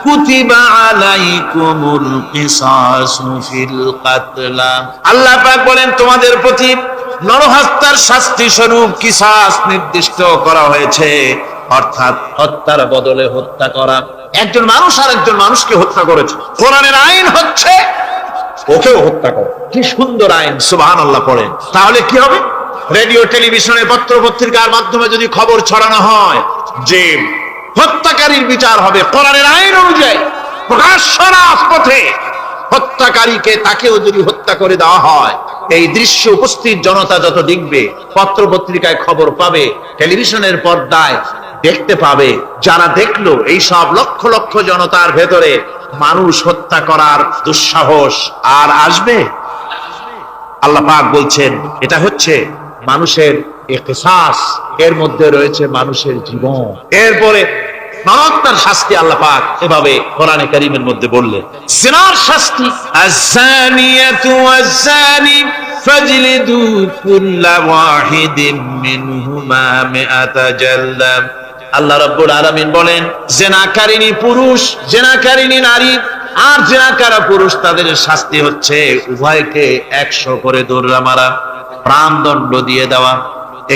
কুতিবা আলাইকুমুল কিসাসু ফিল কাতলা। আল্লাহ পাক বলেন তোমাদের প্রতি নরহত্যার শাস্তি স্বরূপ কিসাস নির্দিষ্ট করা হয়েছে, অর্থাৎ হত্যার বদলে হত্যা করা। একজন মানুষ আর একজন মানুষকে হত্যা করেছে, কোরআনের আইন হচ্ছে ওকেও হত্যা করে। কি সুন্দর আইন, সুবহানাল্লাহ পড়েন। তাহলে কি হবে? রেডিও টেলিভিশনে পত্র পত্রিকার মাধ্যমে যদি খবর ছড়ানো হয় যে হত্যাকারীর বিচার হবে কোরআনের আইন অনুযায়ী, প্রকাশ্য রাজপথে হত্যাকারীকে তাকেও যদি হত্যা করে দেওয়া হয় এই দৃশ্য উপস্থিত জনতা যত দেখবে, পত্র পত্রিকায় খবর পাবে, টেলিভিশনের পর্দায় দেখতে পাবে, যারা দেখলো এই সব লক্ষ লক্ষ জনতার ভেতরে মানুষ হত্যা করার দুঃসাহস আর আসবে? আল্লাহ পাক বলছেন এটা হচ্ছে মানুষের কিসাস, এর মধ্যে রয়েছে মানুষের জীবন। এরপরে মারাত্মক শাস্তি আল্লাহ পাক এভাবে কোরআনে কারীমের মধ্যে বললেন, জিনার শাস্তি, আয-যানিয়াতু ওয়াজ-যানি ফাজলিদু কুল্লা ওয়াহিদিন মিনহুমা মিআতা জালদা। আল্লাহ রাব্বুল আলামিন বলেন, জিনাকারিনী পুরুষ, জিনাকারিনী নারী আর জিনাকারা পুরুষ, তাদের শাস্তি হচ্ছে উভয়কে 100 করে দৌড়া মারা, প্রাণদণ্ড দিয়ে দেওয়া।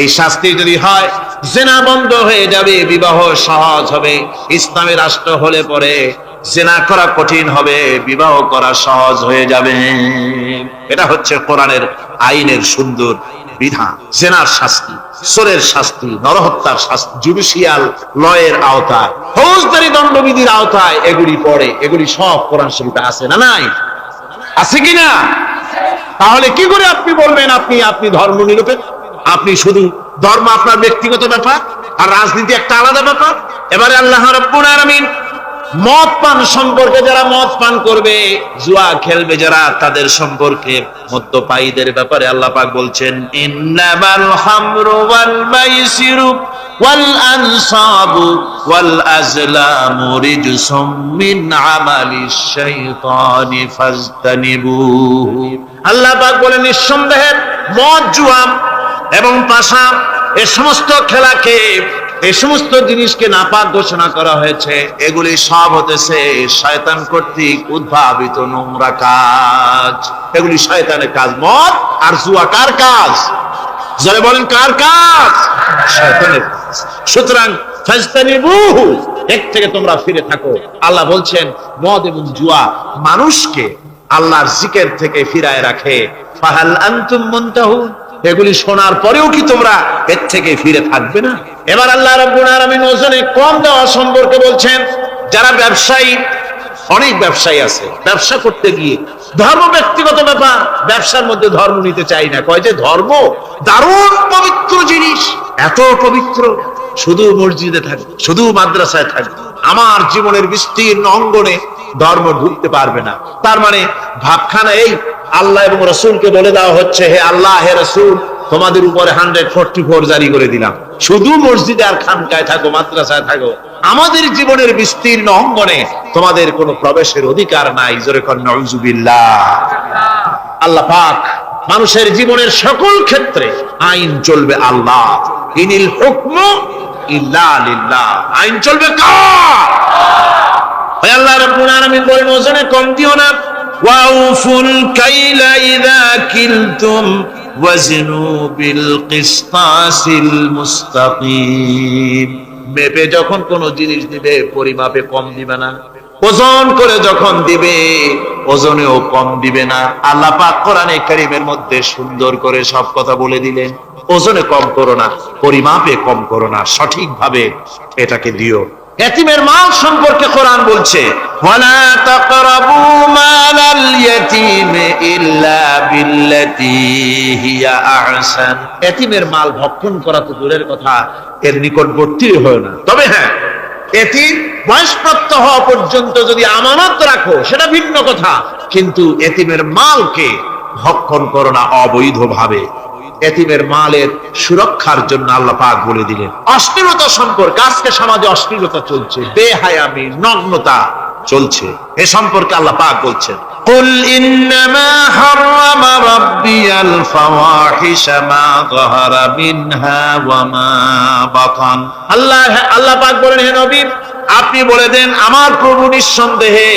এই শাস্তি যদি হয়, জিনা বন্ধ হয়ে যাবে, বিবাহ সহজ হবে। ইসলামী রাষ্ট্র হলে পরে জিনা করা কঠিন হবে, বিবাহ করা সহজ হয়ে যাবে। এটা হচ্ছে কোরআনের আইনের সুন্দর বিধান। জিনার শাস্তি, চোরের শাস্তি, নরহত্যার শাস্তি জুডিশিয়াল লয়ের আওতায়, ফৌজদারি দণ্ডবিধির আওতায় এগুলি পড়ে। এগুলি সব কোরআন শরীফে আছে না নাই? আছে কিনা? তাহলে কি করে আপনি বলবেন আপনি ধর্ম নিরপেক্ষ? আপনি শুধু ধর্ম আপনার ব্যক্তিগত ব্যাপার আর রাজনীতি একটা আলাদা ব্যাপার। এবারে আল্লাহ রাব্বুল আলামিন মদ পান সম্পর্কে, যারা মদ পান করবে, জুয়া খেলবে যারা, তাদের সম্পর্কে, মদ্যপায়ীদের ব্যাপারে আল্লাহ পাক বলছেন, ইন্নামাল খামরু ওয়াল মাইসিরু ওয়াল আনসাবু ওয়াল আজলামু রিজসুম মিন আমালিশ শাইতানি ফাজতানিবুহু। আল্লাহ পাক বলেন, নিঃসন্দেহে মদ, জুয়া এবং পাশা, এই সমস্ত খেলাকে, এই সমস্ত জিনিসকে নাপাক ঘোষণা করা হয়েছে। এগুলি সব হতেছে শয়তান কর্তৃক উদ্ভাবিত নোংরা কাজ। এগুলি শয়তানের কাজ। মদ আর জুয়া কার কাজ? যারা বলেন কার কাজ? শয়তানের কাজ। সুতরাং ফাজতানিবুহু, এর থেকে তোমরা ফিরে থাকো। আল্লাহ বলছেন মদ এবং জুয়া মানুষকে আল্লাহর জিকির থেকে ফিরায় রাখে। ফাহাল আনতুম মুনতাহুন, এগুলি শোনার পরেও কি তোমরা এর থেকে ফিরে থাকবে না? এবার আল্লাহ রাব্বুল আলামিন ওজনে কম দেওয়া সম্পর্কে বলছেন। যারা ব্যবসায়ী, অনেক ব্যবসায়ী আছে, ব্যবসা করতে গিয়ে ধর্ম ব্যক্তিগত ব্যাপার, ব্যবসার মধ্যে ধর্ম নিতে চাই না। কয় যে ধর্ম দারুণ পবিত্র জিনিস, এত পবিত্র, শুধু মসজিদে থাকবে, শুধু মাদ্রাসায় থাকবে, আমার জীবনের বিস্তীর্ণ অঙ্গনে ধর্ম ঢুকতে পারবে না। তার মানে ভাবখানা এই, আল্লাহ এবং রসুলকে বলে দেওয়া হচ্ছে, হে আল্লাহ, হে রসুল, তোমাদের উপরে 144 জারি করে দিলাম, শুধু মসজিদে আর খানকায় থাকো, মাদ্রাসায় থাকো, আমাদের জীবনের বিস্তীর্ণ অঙ্গনে তোমাদের কোনো প্রবেশের অধিকার নাই। জোরে কর নাউজুবিল্লাহ। আল্লাহ পাক মানুষের জীবনের সকল ক্ষেত্রে আইন চলবে আল্লাহ। ইনিল হুকমু ইল্লা লিল্লাহ, আইন চলবে কার? আল্লাহ রাব্বুল আলামিন বলেন, ওজনে কম দিও না। ওয়াউফুল কাইলা ইযা কিলতুম ওয়াজনু বিল কিসতাসিল মুস্তাকিম। মেপে যখন কোন জিনিস দিবে, পরিমাপে কম দিবে না। ওজন করে যখন দিবে, ওজনেও কম দিবে না। আল্লাহ পাক কোরআনে কারীমের মধ্যে সুন্দর করে সব কথা বলে দিলেন। ওজনে কম করো না, পরিমাপে কম করো না, সঠিকভাবে এটাকে দিও। এতিমের মাল সম্পর্কে কোরআন বলছে, ওয়ালা তাকরাবু মালাল ইয়াতীমি ইল্লা বিল্লাতী হিয়া আহসান। এতিমের মাল ভক্ষণ করা তো দূরের কথা, এর নিকটবর্তী হয় না। তবে হ্যাঁ, এতিম বয়সপ্রাপ্ত হওয়া পর্যন্ত যদি আমানত রাখো, সেটা ভিন্ন কথা, কিন্তু এতিমের মালকে ভক্ষণ করো না অবৈধভাবে। এতিমের মালের সুরক্ষার জন্য আল্লাহ পাক বলে দিলেন। অশ্লীলতা সম্পর্কে, আজকে সমাজে অশ্লীলতা চলছে, বেহায়ামি, নগ্নতা চলছে, এ সম্পর্কে আল্লাহ পাক বলছেন, কুল ইন্নামা হারামা রাব্বিয়াল ফাওয়াহিশা মা যাহারা মিনহা ওয়া মা বাতান। আল্লাহ পাক বলেন, হে নবী, আপনি বলে দেন, আমার প্রভু নিঃসন্দেহে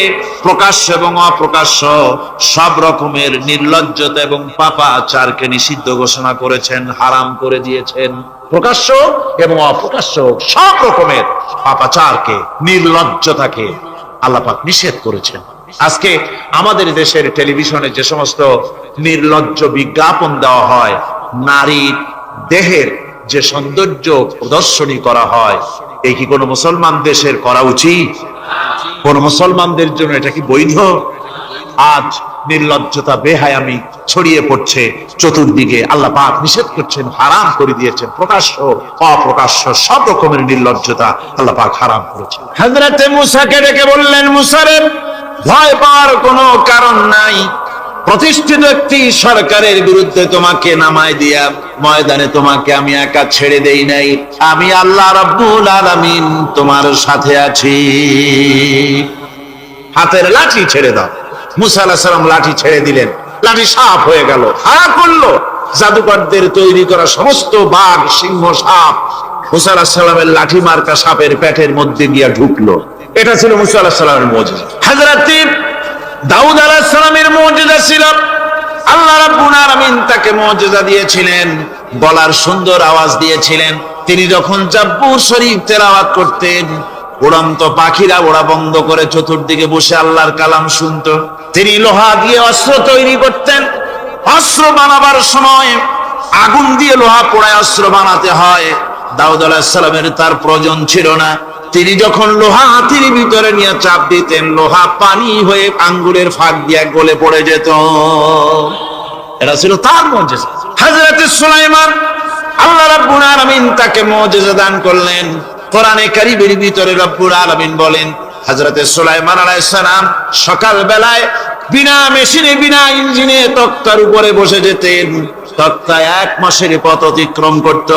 প্রকাশ্য এবং অপ্রকাশ্য সব রকমের নির্লজ্জতা এবং পাপাচারকে নিষিদ্ধ ঘোষণা করেছেন, হারাম করে দিয়েছেন। প্রকাশ্য এবং অপ্রকাশ্য সব রকমের পাপাচারকে, নির্লজ্জতাকে আল্লাহ পাক নিষেধ করেছেন। আজকে আমাদের দেশের টেলিভিশনে যে সমস্ত নির্লজ্জ বিজ্ঞাপন দেওয়া হয়, নারীর দেহের যে সৌন্দর্য প্রদর্শনী করা হয়, এই কি কোনো মুসলমান দেশের করা উচিত? কোন মুসলমানদের জন্য এটা কি বৈধ? আজ নির্লজ্জতা, বেহায়ামি ছড়িয়ে পড়ছে চতুর্দিকে। আল্লাহ পাক নিষেধ করছেন, হারাম করে দিয়েছেন। প্রকাশ্য অপ্রকাশ্য সব রকমের নির্লজ্জতা আল্লাহ পাক হারাম করেছেন। হযরতে মূসাকে ডেকে বললেন, মূসা রে, ভয় পাওয়ার কোনো কারণ নাই। প্রতিষ্ঠিত একটি সরকারের বিরুদ্ধে তোমাকে নামায় দিয়া ময়দানে তোমাকে আমি একা ছেড়ে দেই নাই। আমি আল্লাহ রাব্বুল আলামিন তোমার সাথে আছি। হাতের লাঠি ছেড়ে দাও। মুসা আলাইহিস সালাম লাঠি ছেড়ে দিলেন, লাঠি সাপ হয়ে গেল। হারা করলো জাদুকরদের তৈরি করা সমস্ত বাঘ, সিংহ, সাপ মুসা আলাইহিস সালামের লাঠি মার্কা সাপের পেটের মধ্যে গিয়া ঢুকলো। এটা ছিল মুসা আলাইহিস সালামের মুজিজা। হযরতে দাউদ আলাইহিস সালামের মুজিজা ছিল, আল্লাহ রাব্বুল আলামিন তাকে মুজিজা দিয়েছিলেন, গলার সুন্দর আওয়াজ দিয়েছিলেন। তিনি যখন জাব্বুর শরীফ তেলাওয়াত করতেন, উড়ন্ত পাখিরা ওড়া বন্ধ করে চতুর্দিকে বসে আল্লাহর কালাম শুনতো। তিনি লোহা দিয়ে অস্ত্র তৈরি করতেন। অস্ত্র বানাবার সময় আগুন দিয়ে লোহা পোড়ায় অস্ত্র বানাতে হয়। দাউদ আলাইহিস সালামের তার প্রয়োজন ছিল না। তিনি যখন লোহা হাতির ভিতরে নিয়ে চাপ দিতেন, লোহা পানি হয়ে আঙ্গুলের ফাঁক দিয়ে গলে পড়ে যেত। এটা ছিল তার মুজিজা। হযরতে সুলাইমান, আল্লাহ রাব্বুল আলামিন তাকে মুজিজা দান করলেন। কোরআনে কারীমের ভিতরে রব্বুল আলামিন বলেন, হযরতে সুলাইমান আলাইহিস সালাম সকাল বেলায় বিনা মেশিনে, বিনা ইঞ্জিনে তক্তার উপরে বসে যেতেন। তক্তা 1 মাসের পথ অতিক্রম করত।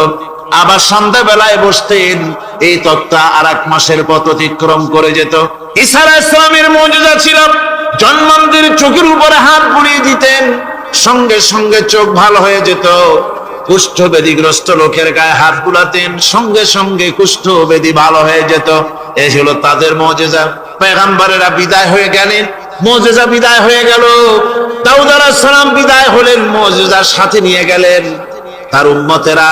আবার সন্ধ্যা বেলায় বসতেন, এই তক্তা আর 1 মাসের পথ অতিক্রম করে যেত। ঈসা আলাইহিস সালামের মুজিজা ছিল, জন্মান্ধের চোখের উপরে হাত বুলিয়ে দিতেন, সঙ্গে সঙ্গে চোখ ভালো হয়ে যেত। কুষ্ঠ ব্যাধিগ্রস্ত লোকের গায়ে হাত বুলাতেন, সঙ্গে সঙ্গে কুষ্ঠ ব্যাধি ভালো হয়ে যেত। এই ছিল তাদের মুজিজা। পয়গম্বরেরা বিদায় হয়ে গেলেন, মুজিজা বিদায় হয়ে গেল। দাউদ আলাইহিস সালাম বিদায় হলেন, মুজিজার সাথে নিয়ে গেলেন। তার উম্মতেরা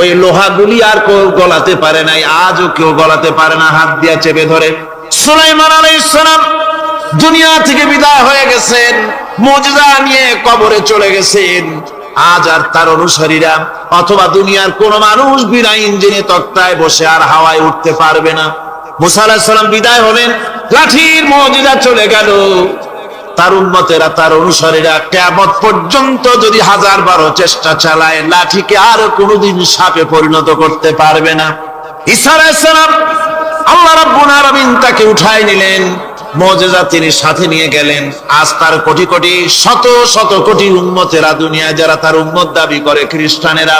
ওই লোহাগুলি আর কেউ গলাতে পারে নাই, আজও কেউ গলাতে পারে না, হাত দিয়া চেপে ধরে। সুলাইমান আলাইহিস সালাম দুনিয়া থেকে বিদায় হয়ে গেছেন, মুজিজা নিয়ে কবরে চলে গেছেন। আজ আর তার অনুসারীরা অথবা দুনিয়ার কোন মানুষ বিনা ইঞ্জিনে তক্তায় বসে আর হাওয়ায় উঠতে পারবে না। মুসা আলাইহিস সালাম বিদায় হলেন, লাঠির মুজিজা চলে গেল। তার উম্মতেরা, তার অনুসারীরা কিয়ামত পর্যন্ত যদি 1000 চেষ্টা চালায়, লাঠিকে আর কোনোদিন সাপে পরিণত করতে পারবে না। ঈসা আলাইহিস সালাম, আল্লাহ রাব্বুল আলামিন তাকে উঠায় নিলেন, মুজিজা তিনি সাথে নিয়ে গেলেন। আজ তার কোটি কোটি, শত শত কোটি উম্মতেরা, দুনিয়ায় যারা তার উম্মত দাবি করে, খ্রিস্টানেরা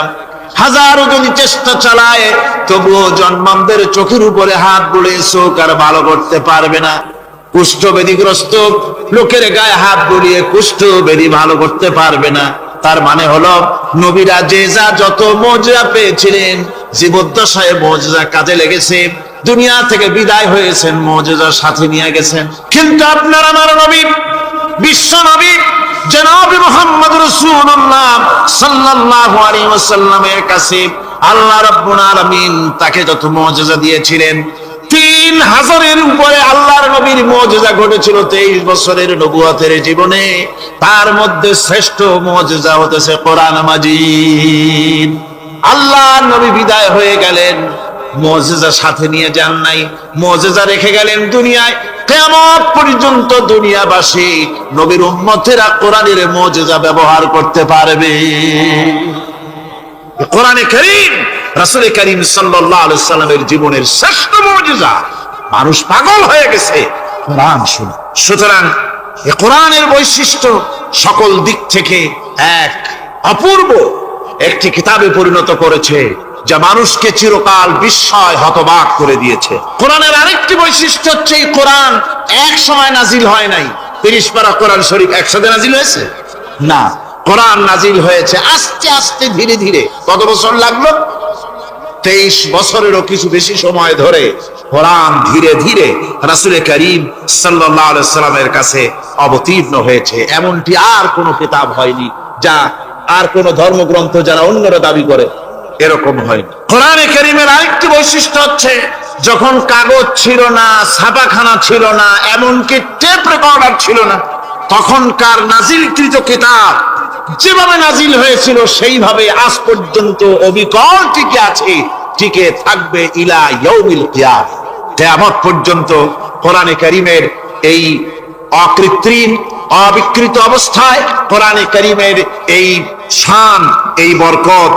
হাজারো যদি চেষ্টা চালায়, তবুও জন্মান্ধের চোখের উপরে হাত বুলিয়ে চোখ আর ভালো করতে পারবে না। কুষ্ঠ ব্যাধিগ্রস্ত লোকের গায়ে হাত বুলিয়ে কুষ্ঠ ব্যাধি ভালো করতে পারবে না। তার মানে হলো, নবীরা যে যা যত মুজিজা পেয়েছিলেন, জীবদ্দশায় মুজিজা কাজে লেগেছে। দুনিয়া থেকে বিদায় হয়েছেন, মুজিজার সাথে নিয়ে গেছেন। কিন্তু আপনার আমার নবী, বিশ্ব নবী জনাব মুহাম্মদ রাসূলুল্লাহ সাল্লাল্লাহু আলাইহি ওয়াসাল্লামের কাছে আল্লাহ রাব্বুল আলামিন তাকে যত মুজিজা দিয়েছিলেন, 3000-এর উপরে আল্লাহর নবীর মুজিজা ঘটেছিল 23 বছরের নবুয়তের জীবনে। তার মধ্যে শ্রেষ্ঠ মুজিজা হতেছে কোরআন মাজিদ। আল্লাহর নবী বিদায় হয়ে গেলেন, মুজিজা সাথে নিয়ে যান নাই, মুজিজা রেখে গেলেন দুনিয়ায়। কিয়ামত পর্যন্ত দুনিয়াবাসী, নবীর উম্মতেরা কোরআনের মুজিজা ব্যবহার করতে পারবে। কোরআনে কারীম রাসূল কারীম সাল্লাল্লাহু আলাইহি সাল্লামের জীবনের শ্রেষ্ঠ মুজিজা। মানুষ পাগল হয়ে গেছে কোরআন শুনে। সুতরাং এই কোরআনের বৈশিষ্ট্য সকল দিক থেকে এক অপূর্ব একটি কিতাবে পরিণত করেছে, যা মানুষকে চিরকাল বিস্ময় হতবাক করে দিয়েছে। কোরআনের আরেকটি বৈশিষ্ট্য হচ্ছে, এই কোরআন এক সময় নাজিল হয় নাই। 30 পারা কোরআন শরীফ একসাথে নাজিল হয়েছে না, কোরআন নাজিল হয়েছে আস্তে আস্তে, ধীরে ধীরে। কত বছর লাগলো? 23 বছরেরও কিছু বেশি সময় ধরে কোরআন ধীরে ধীরে রাসূল কারীম সাল্লাল্লাহু আলাইহি সাল্লামের কাছে অবতীর্ণ হয়েছে। এমনটি আর কোনো কিতাব হয়নি, যা আর কোন ধর্মগ্রন্থ যারা অন্যরা দাবি করে, এরকম হয়। কোরআনে কারীমের আরেকটি বৈশিষ্ট্য হচ্ছে, যখন কাগজ ছিল না, ছাপাখানা ছিল না, এমনকি টেপ রেকর্ডার ছিল না, তখনকার নাজিলকৃত কিতাব যেভাবে নাজিল হয়েছিল সেইভাবে আজ পর্যন্ত অবিকল টিকে আছে, টিকে থাকবে ইলা ইয়াউমিল কিয়ামত। কিয়ামত পর্যন্ত কোরআনে কারীমের এই অকৃত্রিম অবিকৃত অবস্থায় কোরআনে কারীমের এই শান, এই বরকত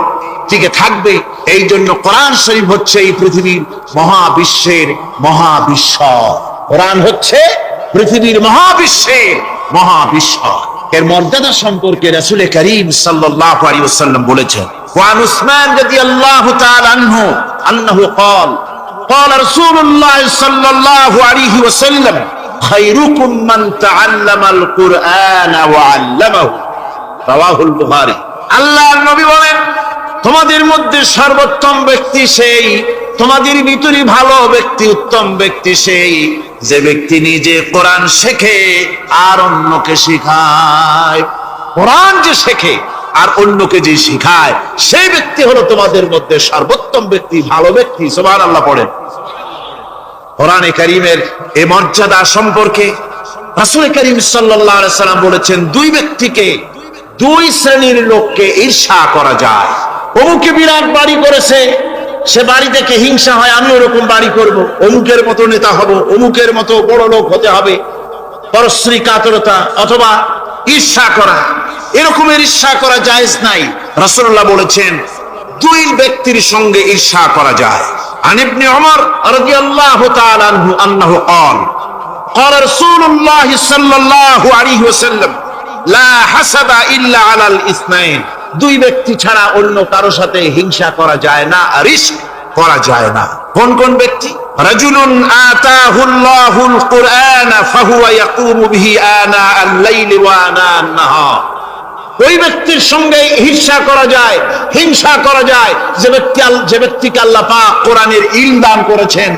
টিকে থাকবে। এই জন্য কোরআন শরীফ হচ্ছে এই পৃথিবীর মহাবিশ্বের মহাবিশ্ব। কোরআন হচ্ছে পৃথিবীর মহাবিশ্বের মহাবিশ্ব। এর মর্যাদা সম্পর্কে রাসূল করিম সাল্লাল্লাহু আলাইহি ওয়াসাল্লাম বলেছেন, ওয়ান উসমান রাদিয়াল্লাহু তাআলা আনহু আন্নাহু قال قال رسول الله صلى الله عليه وسلم خيركم من تعلم القرآن وعلمه رواه البخاري। আল্লাহর নবী বলেন, তোমাদের মধ্যে সর্বোত্তম ব্যক্তি সেই, তোমাদের ভিতরে ভালো ব্যক্তি, উত্তম ব্যক্তি সেই যে ব্যক্তি নিজে কোরআন শেখে আর অন্যকে শেখায়। কোরআন যে শেখে আর অন্যকে যে শেখায়, সেই ব্যক্তি হলো তোমাদের মধ্যে সর্বোত্তম ব্যক্তি, ভালো ব্যক্তি। সুবহানাল্লাহ পড়েন। কোরআনে কারীমের এই মর্যাদা সম্পর্কে রাসূল করিম সাল্লাল্লাহু আলাইহি সাল্লাম বলেছেন, দুই ব্যক্তিকে, দুই শ্রেণীর লোককে ঈর্ষা করা যায়। অমুকে বিরাট বাড়ি করেছে, সে বাড়ি দেখে হিংসা হয়, আমি ওরকম বাড়ি করব, অমুকের মতো নেতা হব, অমুকের মতো বড় লোক হতে হবে। পরশ্রী কাতরতা অথবা ঈর্ষা করা, এরকমের ঈর্ষা করা জায়েজ নাই। রাসূলুল্লাহ বলেছেন দুই ব্যক্তির সঙ্গে ঈর্ষা করা যায়। আন ইবনে ওমর রাদিয়াল্লাহু তাআলা আনহু আন্নাহু قال قال رسول الله صلى الله عليه وسلم لا حسد الا على الاثنين। দুই ব্যক্তি ছাড়া অন্য কারো সাথে হিংসা করা যায় না, ঈর্ষা করা যায় না। কোন কোন ব্যক্তি? রাজুলুন আতাহুল্লাহুল কুরআন ফাহুয়া ইয়াকুমু বিহি আনা আল-লাইলি ওয়া আনা আন-নাহার। ওই ব্যক্তির সঙ্গে ঈর্ষা করা যায়, হিংসা করা যায় যে ব্যক্তিকে আল্লাহ পাক কোরআনের ইলম দান করেছেন,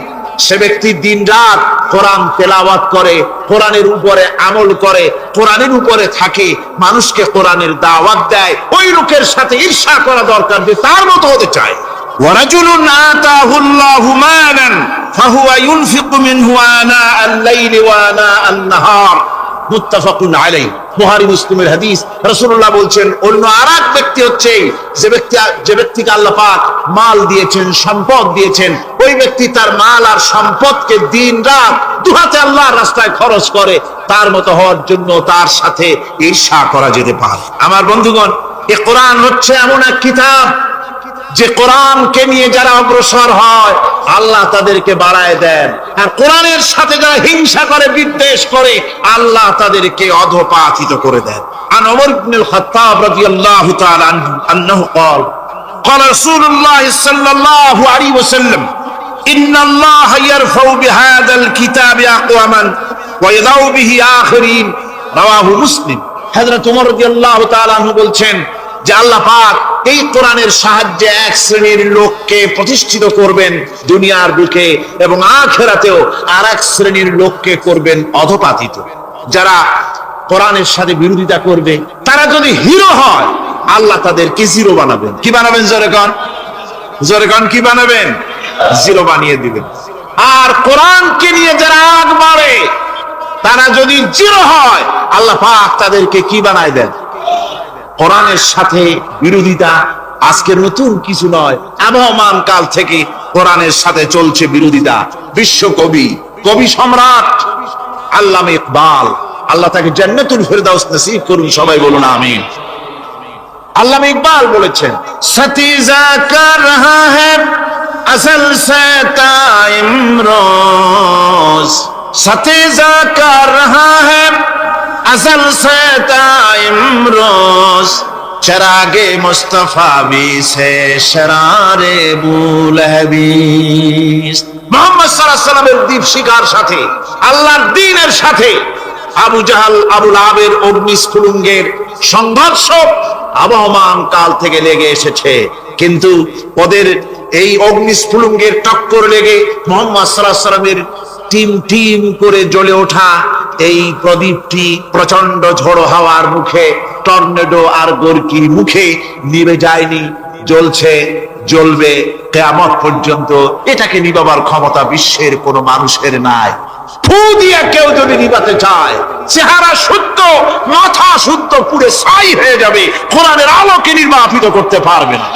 সে ব্যক্তি দিন রাত কোরআন তেলাওয়াত করে, কোরআনের উপরে আমল করে, কোরআনের উপরে থাকে, মানুষকে কোরআনের দাওয়াত দেয়। ওই লোকের সাথে ঈর্ষা করা দরকার, যে তার মতো হতে চায়। ওয়ারাজুলুন আতাহুল্লাহু মালান ফাহুয়া ইউনফিকু মিনহু আনা আল-লাইলি ওয়া আনা আন-নাহার। মুত্তাফাকুন আলাইহি, বুখারী মুসলিমের হাদিস। রাসূলুল্লাহ বলছেন, অন্য আরেক ব্যক্তি হচ্ছে যে ব্যক্তিকে আল্লাহ পাক মাল দিয়েছেন, সম্পদ দিয়েছেন, ওই ব্যক্তি তার মাল আর সম্পদকে দিন রাত দুহাতে আল্লাহর রাস্তায় খরচ করে। তার মতো হওয়ার জন্য তার সাথে ঈর্ষা করা যেতে পারে। আমার বন্ধুগণ, এই কোরআন হচ্ছে এমন এক কিতাব যে কোরআনকে নিয়ে যারা অগ্রসর হয় আল্লাহ তাদেরকে বাড়ায় দেন, আর কোরআনের সাথে যারা হিংসা করে, বিদ্বেষ করে, আল্লাহ তাদেরকে অধঃপাতিত করে দেন। আন ওমর ইবনে আল-খাত্তাব রাদিয়াল্লাহু তাআলা আনহু আন্নাহু قال قال رسول الله صلى الله عليه وسلم ان الله يرفع بهذا الكتاب اقواما ويضع به آخرين رواه মুসলিম। হযরত ওমর রাদিয়াল্লাহু তাআলা আনহু বলছেন যে আল্লাহ পাক এই কোরআনের সাহায্যে এক শ্রেণীর লোককে প্রতিষ্ঠিত করবেন দুনিয়ার বুকে, এবং আখিরাতেও আরেক শ্রেণীর লোককে করবেন অধঃপাতিত। যারা কোরআনের সাথে বিরোধিতা করবে, তারা যদি হিরো হয়, আল্লাহ তাদেরকে জিরো বানাবেন। কি বানাবেন? জোরে কোন, জোরে কোন, কি বানাবেন? জিরো বানিয়ে দিবেন। আর কোরআনকে নিয়ে যারা আগ বাড়ে, তারা যদি জিরো হয়, আল্লাহ পাক তাদেরকে কি বানায় দেন? কোরআনের সাথে বিরোধিতা আজকের নতুন কিছু নয়, আবহমান কাল থেকে কোরআনের সাথে চলছে বিরোধিতা। বিশ্বকবি, কবি সম্রাট আল্লামা ইকবাল, আল্লাহ তাকে জান্নাতুল ফেরদাউস নসিব করুন, সবাই বলুন আমিন। আল্লামা ইকবাল বলেছেন, সতীজা কর রহা হ্যায় আসল সে তাইমরোজ, সতীজা কর রহা হ্যায় আসল সে তাইমরোজ, চরাগে মুস্তাফা বি সে শরারে বুলহবিস। মুহাম্মদ সাল্লাল্লাহু আলাইহি ওয়াসাল্লামের দীপ শিখার সাথে, আল্লাহর দ্বীনের সাথে আবু জাহাল, আবু লাহাবের অগ্নিস্ফুলিঙ্গের সংঘর্ষ আবহমান কাল থেকে লেগে এসেছে, কিন্তু ওদের এই অগ্নিস্ফুলিঙ্গের টক্কর লেগে মুহাম্মদ সাল্লাল্লাহু আলাইহি ওয়াসাল্লামের টিম টিম করে জ্বলে ওঠা এই প্রদীপটি প্রচন্ড ঝড়ো হাওয়ার মুখে, টর্নেডো আর গর্কির মুখে নিভে যায়নি, জ্বলছে, জ্বলবে কিয়ামত পর্যন্ত। এটাকে নিভাবার ক্ষমতা বিশ্বের কোনো মানুষের নাই। ফু দিয়া কেউ যদি নিভাতে চায়, চেহারা শুদ্ধ, মাথা শুদ্ধ, পুড়ে ছাই হয়ে যাবে, কোরআনের আলোকে নির্বাপিত করতে পারবে না।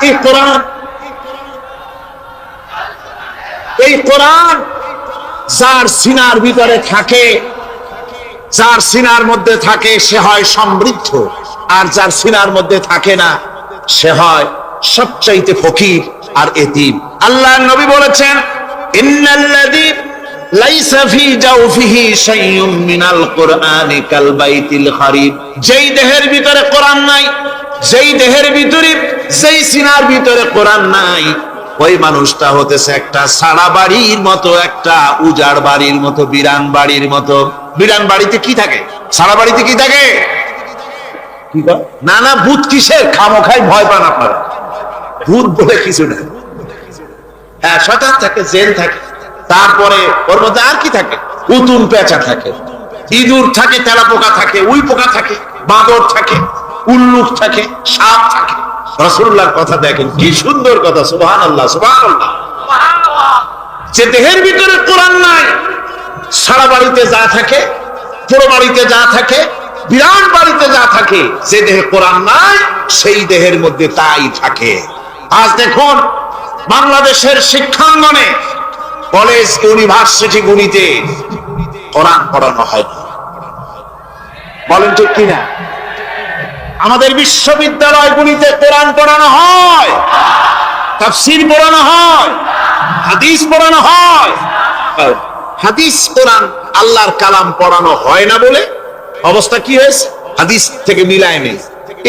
এই কোরআন এই কোরআন যার সিনার ভিতরে থাকে, যার সিনার মধ্যে থাকে সে হয় সমৃদ্ধ, আর যার সিনার মধ্যে থাকে না সে হয় সবচাইতে ফকির আর এতিম। আল্লাহর নবী বলেছেন, ইন্নাল্লাযী লাইসা ফি জাওফিহি শাইউম মিনাল কুরআনি কাল বাইতিল খারিব। যেই দেহের ভিতরে কোরআন নাই, যেই দেহের ভিতরে, যেই সিনার ভিতরে কোরআন নাই, ওই মানুষটা হতেছে একটা সারা বাড়ির মতো, একটা উজাড় বাড়ির মতো, বিরান বাড়ির মতো। বিরান বাড়িতে কি থাকে? সারা বাড়িতে কি থাকে? কি কয়? না না, ভূত কিসের? খামোখাই ভয় পান আপনারা। ভূত বলে কিছু না। হ্যাঁ, শয়তান থাকে, জেল থাকে, তারপরে ওর মধ্যে আর কি থাকে? উতুন পেঁচা থাকে, ইঁদুর থাকে, তেলাপোকা থাকে, উই পোকা থাকে, বাঁদর থাকে, উল্লুক থাকে, সাপ থাকে। রাসূলুল্লাহর কথা দেখেন, কি সুন্দর কথা। সুবহানাল্লাহ, সুবহানাল্লাহ। যে দেহের ভিতরে কোরআন নাই, সারা বাড়িতে যা থাকে, পুরো বাড়িতে যা থাকে, বিরাট বাড়িতে যা থাকে, যে দেহে কোরআন নাই সেই দেহের মধ্যে তাই থাকে। আজ দেখুন বাংলাদেশের শিক্ষাঙ্গনে, কলেজ, ইউনিভার্সিটি গুলিতে কোরআন পড়ানো হয় না। বলেন ঠিক কিনা? আমাদের বিশ্ববিদ্যালয়গুলিতে কোরআন পড়ানো হয়, তাফসীর পড়ানো হয়, হাদিস পড়ানো হয়। হাদিস, কোরআন, আল্লাহর কালাম পড়ানো হয় না বলে অবস্থা কি হয়েছে? হাদিস থেকে মিলায় নেই।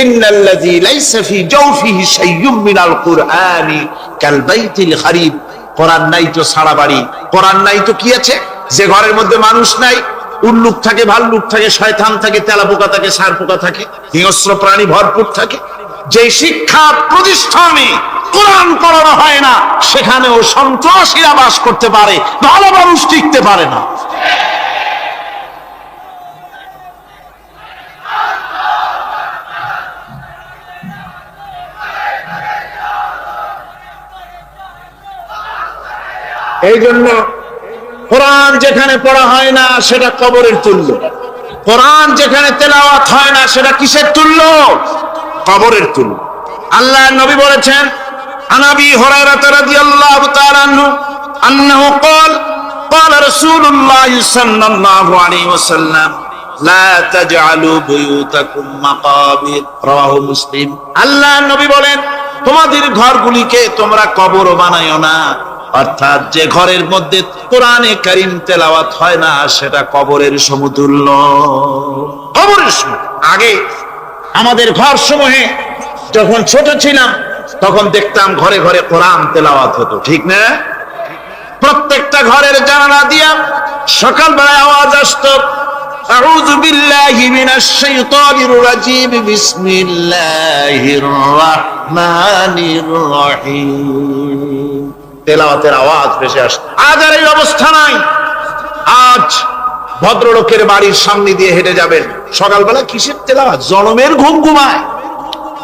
ইন্নাল্লাযী লাইসা ফি জাওফিহি শাইউম মিনাল কুরআনি কাল বাইতিল খারিব। কোরআন নাই তো সারা বাড়ি, কোরআন নাই তো কি আছে? যে ঘরের মধ্যে মানুষ নাই, উল্লুক থাকে, ভাল্লুক থাকে, শয়তান থাকে, তেলাপোকা থাকে, সারপোকা থাকে, হিংস্র প্রাণী ভরপুর থাকে। যে শিক্ষা প্রতিষ্ঠানে কোরআন পড়ানো হয় না, সেখানেও সন্ত্রাসীরা বাস করতে পারে, ভালো মানুষ টিকতে পারে না। এই জন্য কোরআন যেখানে পড়া হয় না সেটা কবরের তুল্য, কোরআন যেখানে তেলাওয়াত হয় না সেটা কিসের তুল্য? কবরের তুল্য। আল্লাহর নবী বলেছেন, আন আবি হুরায়রা রাদিয়াল্লাহু তাআলা আনহু আন্নাহু ক্বাল ক্বালা রাসূলুল্লাহ সাল্লাল্লাহু আলাইহি ওয়াসাল্লাম লা তাজআলু বুয়ুতাকুম মাকাবির, রাওয়াহু মুসলিম। আল্লাহর নবী বলেন, তোমাদের ঘরগুলিকে তোমরা কবর বানায়ো না। অর্থাৎ যে ঘরের মধ্যে কোরআনে কারীম তেলাওয়াত হয় না সেটা কবরের সমতুল্য। কবরের সমতুল্য। আগে আমাদের ঘর সমূহে যখন ছোট ছিলাম তখন দেখতাম ঘরে ঘরে কোরআন তেলাওয়াত হতো, ঠিক না? প্রত্যেকটা ঘরের জানালা দিয়া সকালবেলায় আওয়াজ আসতো, আউযু বিল্লাহি মিনাশ শাইতানির রাজীম, বিসমিল্লাহির রাহমানির রহিম। তেলাওয়াতের আওয়াজ ভেসে আসতো। আজ আর এই অবস্থা নাই। আজ ভদ্রলোকের বাড়ির সামনে দিয়ে হেঁটে যাবেন, সকালবেলা কিসের তেলাওয়াত? জনমের ঘুম ঘুমায়,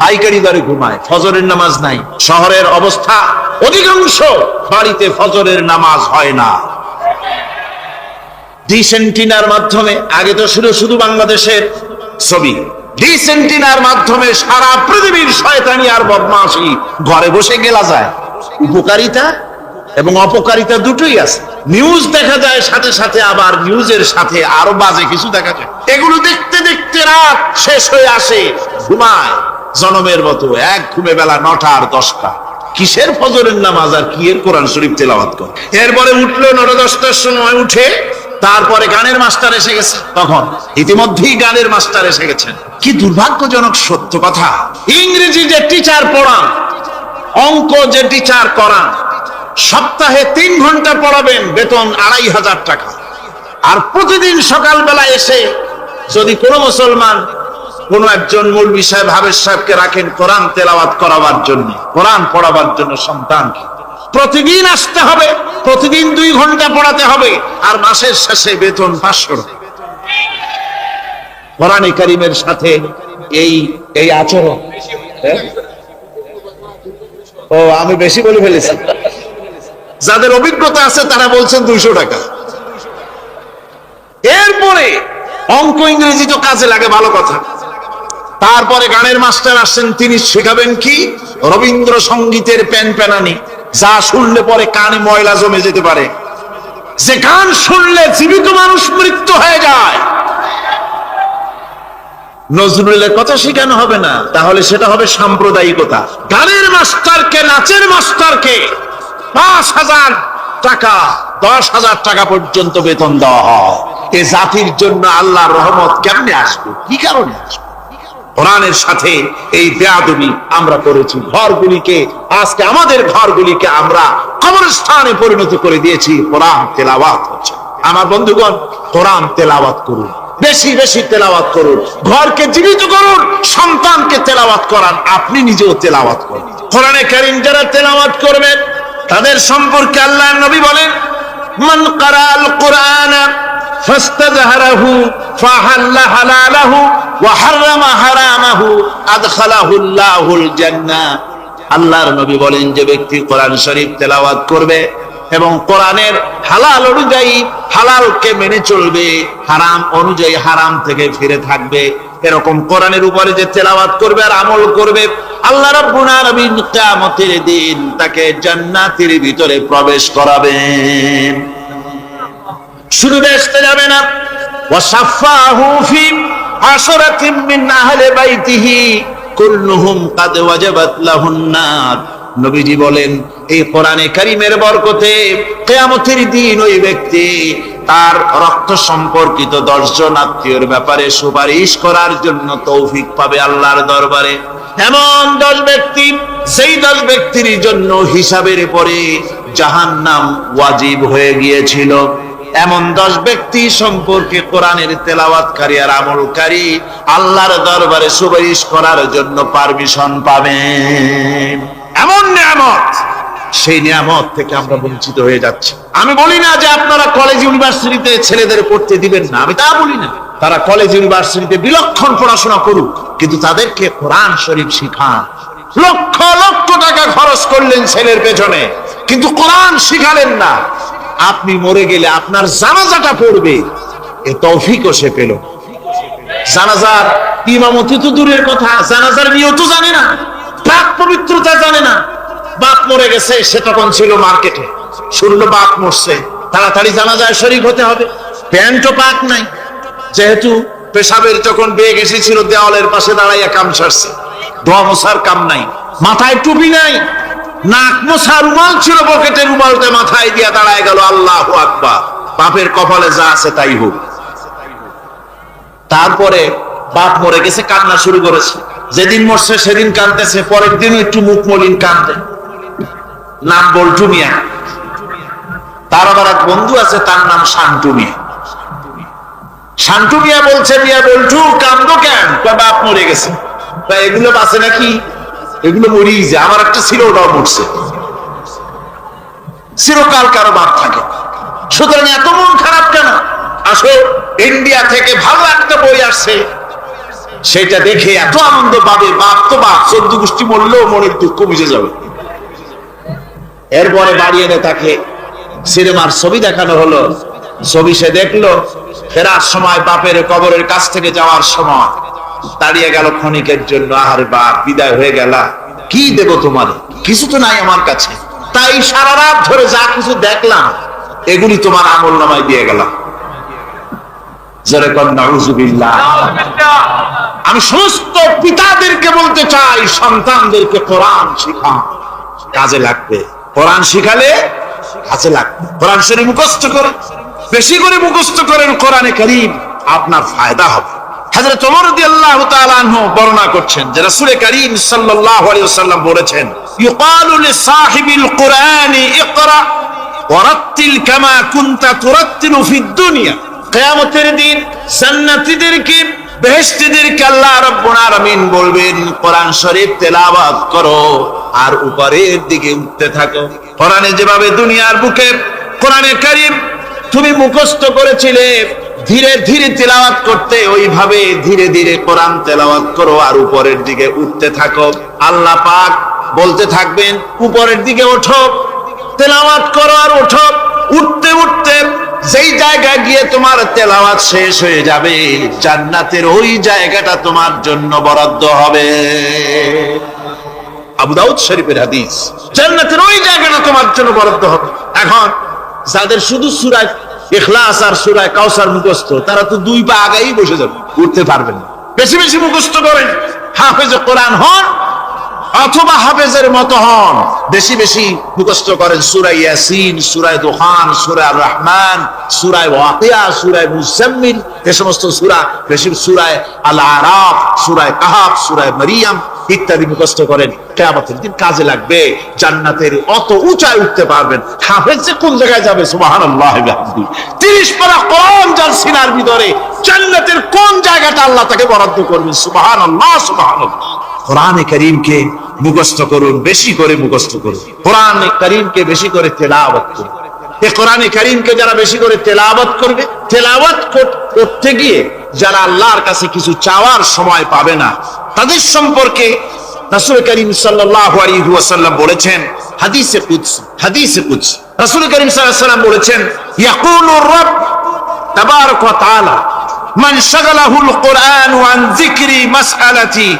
পাইকারি দরে ঘুমায়, ফজরের নামাজ নাই। শহরের অবস্থা, অধিকাংশ বাড়িতে ফজরের নামাজ হয় না। ডিসেন্টিনার মাধ্যমে, আগে তো শুধু বাংলাদেশের ছবি, ডিসেন্টিনার মাধ্যমে সারা পৃথিবীর শয়তানি আর বদমাশি ঘরে বসে গেলা যায়। উপকারিতা এবং অপকারিতা দুটোই আছে। নিউজ দেখা যায়, সাথে সাথে আবার নিউজের সাথে আরো বাজে কিছু দেখা যায়। এগুলো দেখতে দেখতে রাত শেষ হয়ে আসে, ঘুমায় জনমের মতো, এক ঘুমে বেলা 9টা আর 10টা। কিসের ফজরের নামাজ আর কি এর কোরআন শরীফ তেলাওয়াত করে। এরপরে উঠলো 9টা-10টার সময়, উঠে তারপরে গানের মাস্টার এসে গেছে। তখন ইতিমধ্যেই গানের মাস্টার এসে গেছেন। কি দুর্ভাগ্যজনক সত্য কথা, ইংরেজি যে টিচার পড়ান, অঙ্ক যে টিচার করান, সপ্তাহে 3 ঘন্টা পড়াবেন, বেতন 2500 টাকা। আর প্রতিদিন সকালবেলা এসে যদি কোনো মুসলমান কোন একজন মৌলভী সাহেব, হাফেজ সাহেবকে রাখেন কোরআন তেলাওয়াত করাবার জন্য, কোরআন পড়াবার জন্য সন্তানকে, প্রতিদিন আসতে হবে, প্রতিদিন 2 ঘন্টা পড়াতে হবে, আর মাসের শেষে বেতন 500 টাকা। কোরআনে কারীমের সাথে এই আচরণ। ও, আমি বেশি বলে ফেলেছি। যাদের অভিজ্ঞতা আছে তারা বলছেন 200 টাকা। এরপরে অঙ্ক ইংরেজি তো কাজে লাগে, ভালো কথা। তারপরে গানের মাস্টার আসছেন, তিনি শেখাবেন কি? রবীন্দ্রসঙ্গীতের প্যানপ্যানানি, যা শুনলে পরে কানে ময়লা জমে যেতে পারে, যে গান শুনলে জীবিত মানুষ মৃত্যু হয়ে যায়। নজরুলের কথা শেখানো হবে না, তাহলে সেটা হবে সাম্প্রদায়িকতা। গানের মাস্টারকে, নাচের মাস্টারকে 5,000 টাকা 10,000 টাকা পর্যন্ত বেতন দেওয়া হয়। এ জাতির জন্য আল্লাহর রহমত কেমনে আসবে, কি কারণে আসবে? কোরআনের সাথে এই বেয়াদবি আমরা করেছি। ঘরগুলিকে, আজকে আমাদের ঘরগুলিকে আমরা কবরস্থানে পরিণত করে দিয়েছি। কোরআন তেলাওয়াত হচ্ছে। আমার বন্ধুগণ, কোরআন তেলাওয়াত করুন, বেশি বেশি তেলাওয়াত করুন, ঘরকে জীবিত করুন, সন্তানকে তেলাওয়াত করান, আপনি নিজেও তেলাওয়াত করুন। কোরআনে কারীম যারা তেলাওয়াত করবেন তাদের সম্পর্কে আল্লাহর নবী বলেন, মান ক্বারাআল কুরআনা ফাস্তাযহারাহু ফাহাল্লা হালালাহু ওয়া হারামা হারামাহু আদখালাহুল্লাহুল জান্নাহ। আল্লাহর নবী বলেন, যে ব্যক্তি কোরআন শরীফ তেলাওয়াত করবে এবং কোরআনের হালাল অনুযায়ী হালালকে মেনে চলবে, হারাম অনুযায়ী হারাম থেকে ফিরে থাকবে, এরকম কোরআনের উপরে যে তেলাওয়াত করবে আর আমল করবে, আল্লাহ রাব্বুল আলামিন কিয়ামতের দিন তাকে জান্নাতের ভিতরে প্রবেশ করাবেন। শুধু বেহেশতে যাবে না, ওয়াসাফাহু ফি আশরাতিন মিন আহলি বাইতিহি কুল্লুহুম কাদ ওয়াজাবাত লাহুন নার। নবীজি বলেন, এই কোরআনে কারীমের বরকতে কিয়ামতের দিন ওই ব্যক্তি তার রক্ত সম্পর্কিত 10 জন আত্মীয়র ব্যাপারে সুপারিশ করার জন্য তৌফিক পাবে আল্লাহর দরবারে। এমন 10 ব্যক্তি, সেই 10 ব্যক্তির জন্য হিসাবের পরে জাহান্নাম ওয়াজিব হয়ে গিয়েছিল, এমন 10 ব্যক্তি সম্পর্কে কোরআনের তেলাওয়াতকারী আর আমলকারী আল্লাহর দরবারে সুপারিশ করার জন্য পারমিশন পাবেন। এমন নিয়ামত, সেই নিয়ামত থেকে আমরা বঞ্চিত হয়ে যাচ্ছি। আমি বলি না যে আপনারা কলেজ ইউনিভার্সিটিতে ছেলেদের পড়তে দিবেন না, আমি তা বলি না। তারা কলেজ ইউনিভার্সিটিতে বিলক্ষণ পড়াশোনা করুক, কিন্তু তাদেরকে কোরআন শরীফ শিখান। লক্ষ লক্ষ টাকা খরচ করলেন ছেলের পেছনে, কিন্তু কোরআন শিখালেন না। আপনি মরে গেলে আপনার জানাজাটা পড়বে, এ তৌফিকও সে পেল। জানাজার ইমামতি তো দূরের কথা, জানাজার নিয়ত জানে না, প্রাক পবিত্রতা জানে না। বাপ মরে গেছে, সে তখন ছিল মার্কেটে, শুনলো বাপ মরছে, তাড়াতাড়ি জানাজায় শরীক হতে হবে। প্যান্টও পাক নাই, যেহেতু পেশাবের যখন বেগ এসেছিল দেওয়ালের পাশে দাঁড়াইয়া কাম সারছে, ধোয়া মোছার কাম নাই, মাথায় টুপি নাই, নাক মোছা রুমাল ছিল পকেটে, রুমালটা মাথায় দিয়া দাঁড়ায় গেল। আল্লাহু আকবার। বাপের কপালে যা আছে তাই হোক। তারপরে বাপ মরে গেছে, কান্না শুরু করেছে। যেদিন মরছে সেদিন কাঁদতেছে, পরের দিন একটু মুখ মলিন কাঁদতে। নাম বল্টু মিয়া। তার আবার এক বন্ধু আছে, তার নাম শান্টু মিয়া। শান্টু মিয়া বলছে, মিয়া বল্টু কান্দো কেন? বাপ মরে গেছে। এগুলো বাঁচে নাকি? এগুলো মরিয়ে যায়। আমার একটা ছিল, ওটাও মরছে। চিরকাল কারো বাপ থাকে, সুতরাং এত মন খারাপ কেন? আসো, ইন্ডিয়া থেকে ভালো একটা বই আসছে, সেটা দেখে এত আনন্দ পাবে। বাপ তো বাপ, 14 গোষ্ঠী মরলেও মনের দুঃখ বুঝে যাবে। এরপরে বাড়ি এনে তাকে সিনেমার ছবি দেখানো হলো। ছবি সে দেখলো, ফেরার সময় বাপের কবরের কাছ থেকে যাওয়ার সময় দাঁড়িয়ে গেল ক্ষণিকের জন্য। আহারে বাপ, বিদায় হয়ে গেলা, কি দেব তোমার? কিছু তো নাই আমার কাছে, তাই সারা রাত ধরে যা কিছু দেখলাম এগুলি তোমার আমল নামায় দিয়ে গেলাম। আমি সমস্ত পিতাদেরকে বলতে চাই, সন্তানদেরকে কোরআন শিখান, কাজে লাগবে। কোরআন শিখালে কাজে লাগবে। কোরআন শরীফ মুখস্থ করেন, বেশি করে মুখস্থ করেন কোরআনে কারীম, আপনার ফায়দা হবে। হযরত ওমর রাদিয়াল্লাহু তাআলা আনহু বর্ণনা করছেন যে রাসূল কারীম সাল্লাল্লাহু আলাইহি ওয়াসাল্লাম বলেছেন, ইউকালু লিসাহিবিল কুরআনি ইকরা ওয়ারাত্তিল কামা কুনতা তুরাত্তিলু ফিদ দুনিয়া। কিয়ামতের দিন জান্নাতীদেরকে, বেহেশতীদেরকে আল্লাহ রাব্বুল আলামিন বলবেন, কোরআন শরীফ তেলাওয়াত করো আর উপরের দিকে উঠতে থাকো। কোরআনে যেভাবে দুনিয়ার বুকে কোরআনে কারীম তুমি মুখস্থ করেছিলে, ধীরে ধীরে তেলাওয়াত করতে, ওইভাবে ধীরে ধীরে কোরআন তেলাওয়াত করো আর উপরের দিকে উঠতে থাকো। আল্লাহ পাক বলতে থাকবেন, উপরের দিকে ওঠো, তেলাওয়াত করো আর ওঠো। উঠতে উঠতে যেই জায়গায় গিয়ে তোমার তেলাওয়াত শেষ হয়ে যাবে, জান্নাতের ওই জায়গাটা তোমার জন্য বরাদ্দ হবে। আবু দাউদ শরীফের হাদিস। জান্নাতের ওই জায়গাটা তোমার জন্য বরাদ্দ হবে। এখন যাদের শুধু সূরা ইখলাস আর সূরা কাউসার মুখস্থ, তারা তো দুই পা আগাই বসে যাবে, উঠতে পারবেন না। বেশি বেশি মুখস্থ করেন, হাফেজে কোরআন হন অথবা হাফেজের মতো হন। বেশি বেশি মুখস্থ করেন সূরা ইয়াসিন, সূরা দুখান, সূরা আর রহমান, সূরা ওয়াকিয়া, সূরা মুজাম্মিল, এই সমস্ত সূরা, বেশি সূরা আল আরাফ, সূরা কাহাফ, সূরা মারিয়াম ইত্যাদি মুখস্থ করেন। কিয়ামতের দিন কাজে লাগবে। জান্নাতের অত উঁচায় উঠতে পারবেন। হাফেজ যে কোন জায়গায় যাবে, সুবহানাল্লাহ ওয়া বিহামদিহি, 30 পারা কোরআন যার সিনার ভিতরে, জান্নাতের কোন জায়গাটা আল্লাহ তাকে বরাদ্দ করবেন। সুবহানাল্লাহ, সুবহানাল্লাহ। কোরআনে কারীমকে মুখস্থ করুন, বেশি করে মুখস্থ করুন। কোরআনে কারীমকে বেশি করে তেলাওয়াত করুন। এই কোরআনে কারীমকে যারা বেশি করে তেলাওয়াত করবে, তেলাওয়াত করতে গিয়ে যারা আল্লাহর কাছে কিছু চাওয়ার সময় পাবে না, তাদের সম্পর্কে রাসূল করিম সাল্লাল্লাহু আলাইহি ওয়াসাল্লাম বলেছেন হাদিসে কুদসি, হাদিসে কুদসি রাসূল করিম সাল্লাল্লাহু আলাইহি ওয়াসাল্লাম বলেছেন, ইয়াকুলুর রাব তাবারাক ওয়া তাআলা মান শাগালাহুল কুরআন আন যিকরি মাসআলাতি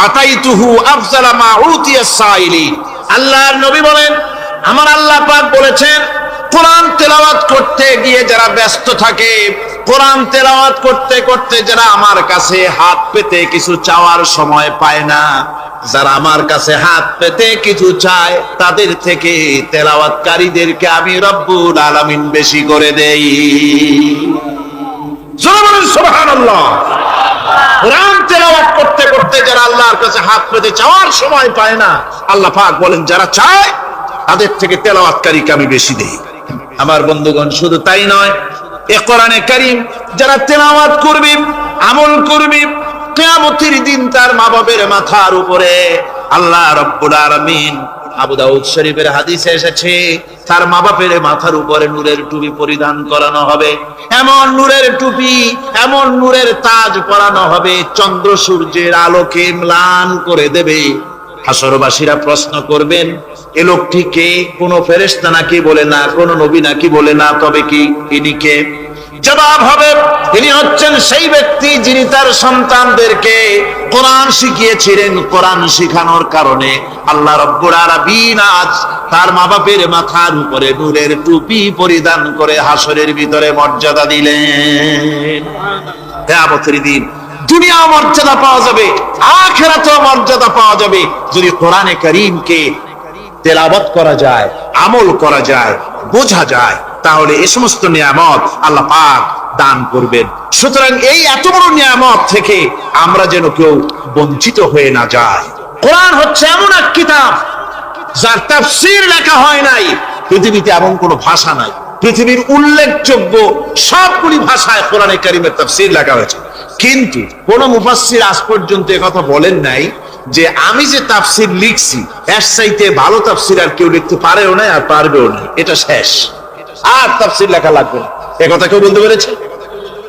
আতাইতুহু আফজালা মা উতিয়াস সাইলি। আল্লাহর নবী বলেন, আমার আল্লাহ পাক বলেছেন, কোরআন তেলাওয়াত করতে গিয়ে যারা ব্যস্ত থাকে, কোরআন তেলাওয়াত করতে করতে যারা আমার কাছে হাত পেতে কিছু চাওয়ার সময় পায় না, যারা আমার কাছে হাত পেতে কিছু চায়, তাদের থেকে তেলাওয়াতকারীদেরকে আমি রব্বুল আলামিন বেশি করে দেই। জোরে বলেন সুবহানাল্লাহ। কোরআন তেলাওয়াত করতে করতে যারা আল্লাহর কাছে হাত পেতে চাওয়ার সময় পায় না, আল্লাহ পাক বলেন যারা চায় তাদের থেকে তেলাওয়াতকারীকে আমি বেশি দেই। আমার বন্ধুগণ, শুধু তাই নয়, এই কোরআনে কারীম যারা তেলাওয়াত করবে, আমল করবে, কিয়ামতের দিন তার মা বাবার মাথার উপরে আল্লাহ রাব্বুল আলামিন, আবু দাউদ শরীফের হাদিসে এসেছে, তার মা বাপের মাথার উপরে নূরের টুপি পরিধান করানো হবে। এমন নূরের টুপি, এমন নূরের তাজ পরানো হবে, চন্দ্র সূর্যের আলোকে ম্লান করে দেবে। হাসরবাসীরা প্রশ্ন করবেন, এ লোকটি কে? কোন ফেরেশতা নাকি বলে না, কোন নবী নাকি বলে না, তবে কি ইনি কে? জবাব হবে, তিনি হচ্ছেন সেই ব্যক্তি যিনি তার সন্তানদেরকে কোরআন শিখিয়েছিলেন। কোরআন শিখানোর কারণে আল্লাহ রাব্বুল আলামিন আজ তার মা বাপের মাথার উপরে নূরের টুপি পরিধান করে হাসরের ভিতরে মর্যাদা দিলেন। কিয়ামতের দিন দুনিয়া মর্যাদা পাওয়া যাবে, আখিরাতেও মর্যাদা পাওয়া যাবে যদি কোরআনে কারীমকে তেলাওয়াত করা যায়, আমল করা যায়, বোঝা যায়, তাহলে এই সমস্ত নিয়ামত আল্লাহ পাক দান করবেন। সুতরাং এই এত বড় নিয়ামত থেকে আমরা যেন কেউ বঞ্চিত হয়ে না যায়। কোরআন হচ্ছে এমন এক কিতাব যার তাফসীর লেখা হয় নাই। পৃথিবীতে এমন কোন ভাষা নাই, পৃথিবীর উল্লেখযোগ্য সবগুলি ভাষায় কোরআনে কারীমের তাফসীর লেখা হয়েছে, কিন্তু কোন মুফাসসির আজ পর্যন্ত কথা বলেন নাই যে আমি যে তাফসীর লিখছি এর চাইতে ভালো তাফসীর আর কেউ লিখতে পারেও না আর পারবেও না, এটা শেষ, আর তাফসীর লেখা লাগবে না। এ কথা কেউ বলতে পেরেছে?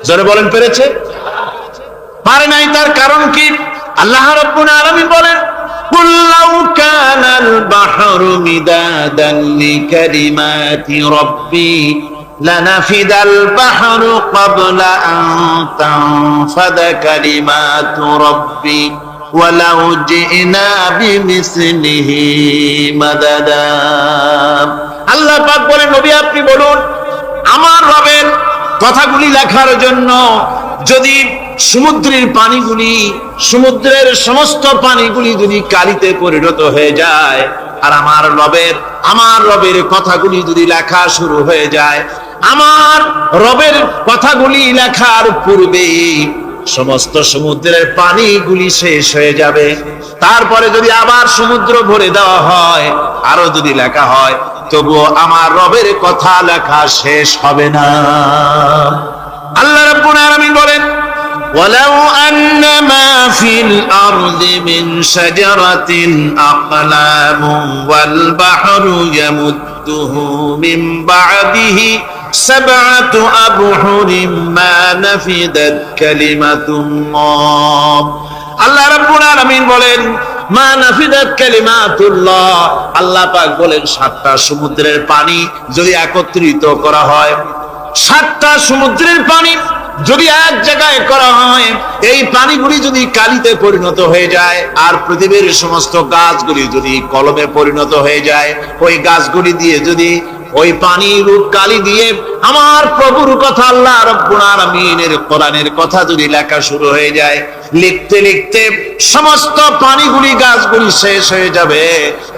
জোরে বলেন, পেরেছে? পারে নাই। তার কারণ কি? আল্লাহ রাব্বুল আলামিন বলেন, কুল লাউ কানাল বাহরু মিদাদান লিকালিমাতি রাব্বি লানাফিদাল বাহরু ক্বাবলা আন তানফাদা কালিমাতু রাব্বি ওয়ালাউ জিনা বিমিসলিহি মাদাদা। আল্লাহ পাক বলেন, নবী আপনি বলুন, আমার রবের কথাগুলি লেখার জন্য যদি সমুদ্রের পানিগুলি, সমুদ্রের সমস্ত পানিগুলি যদি কালিতে পরিণত হয়ে যায়, আর আমার রবের কথাগুলি যদি লেখা শুরু হয়ে যায়, আমার রবের কথাগুলি লেখার পূর্বে সমস্ত সমুদ্রের পানিগুলি শেষ হয়ে যাবে। তারপরে যদি আবার সমুদ্র ভরে দেওয়া হয়, আরো যদি লেখা হয়, তবুও আমার রবের কথা লেখা শেষ হবে না। আল্লাহ রাব্বুল আলামিন বলেন, ওয়ালাউ আন্না মা ফিল আরদি মিন শাজারাতিন আকলামুন ওয়াল বাহরু ইয়ামুদ্দুহু মিন বা'দিহি সাবআতু আবহুরিন মা নাফিদাত কালিমাতুল্লাহ। আল্লাহ রাব্বুল আলামিন বলেন, মা নাফিদাত কালিমাতুল্লাহ। আল্লাহ পাক বলেন, 7টা সমুদ্রের পানি যদি একত্রিত করা হয়, 7টা সমুদ্রের পানি যদি এক জায়গায় করা হয়, এই পানিগুলি যদি কালিতে পরিণত হয়ে যায়, আর পৃথিবীর সমস্ত গাছগুলি যদি কলমে পরিণত হয়ে যায়, ওই গাছগুলি দিয়ে যদি ওই পানি রূপ কালি দিয়ে আমার প্রভুর কথা, আল্লাহ রাব্বুল আলামিনের কোরআনের কথা যদি লেখা শুরু হয়ে যায়, লিখতে লিখতে সমস্ত পানিগুলি গাছগুলি শেষ হয়ে যাবে,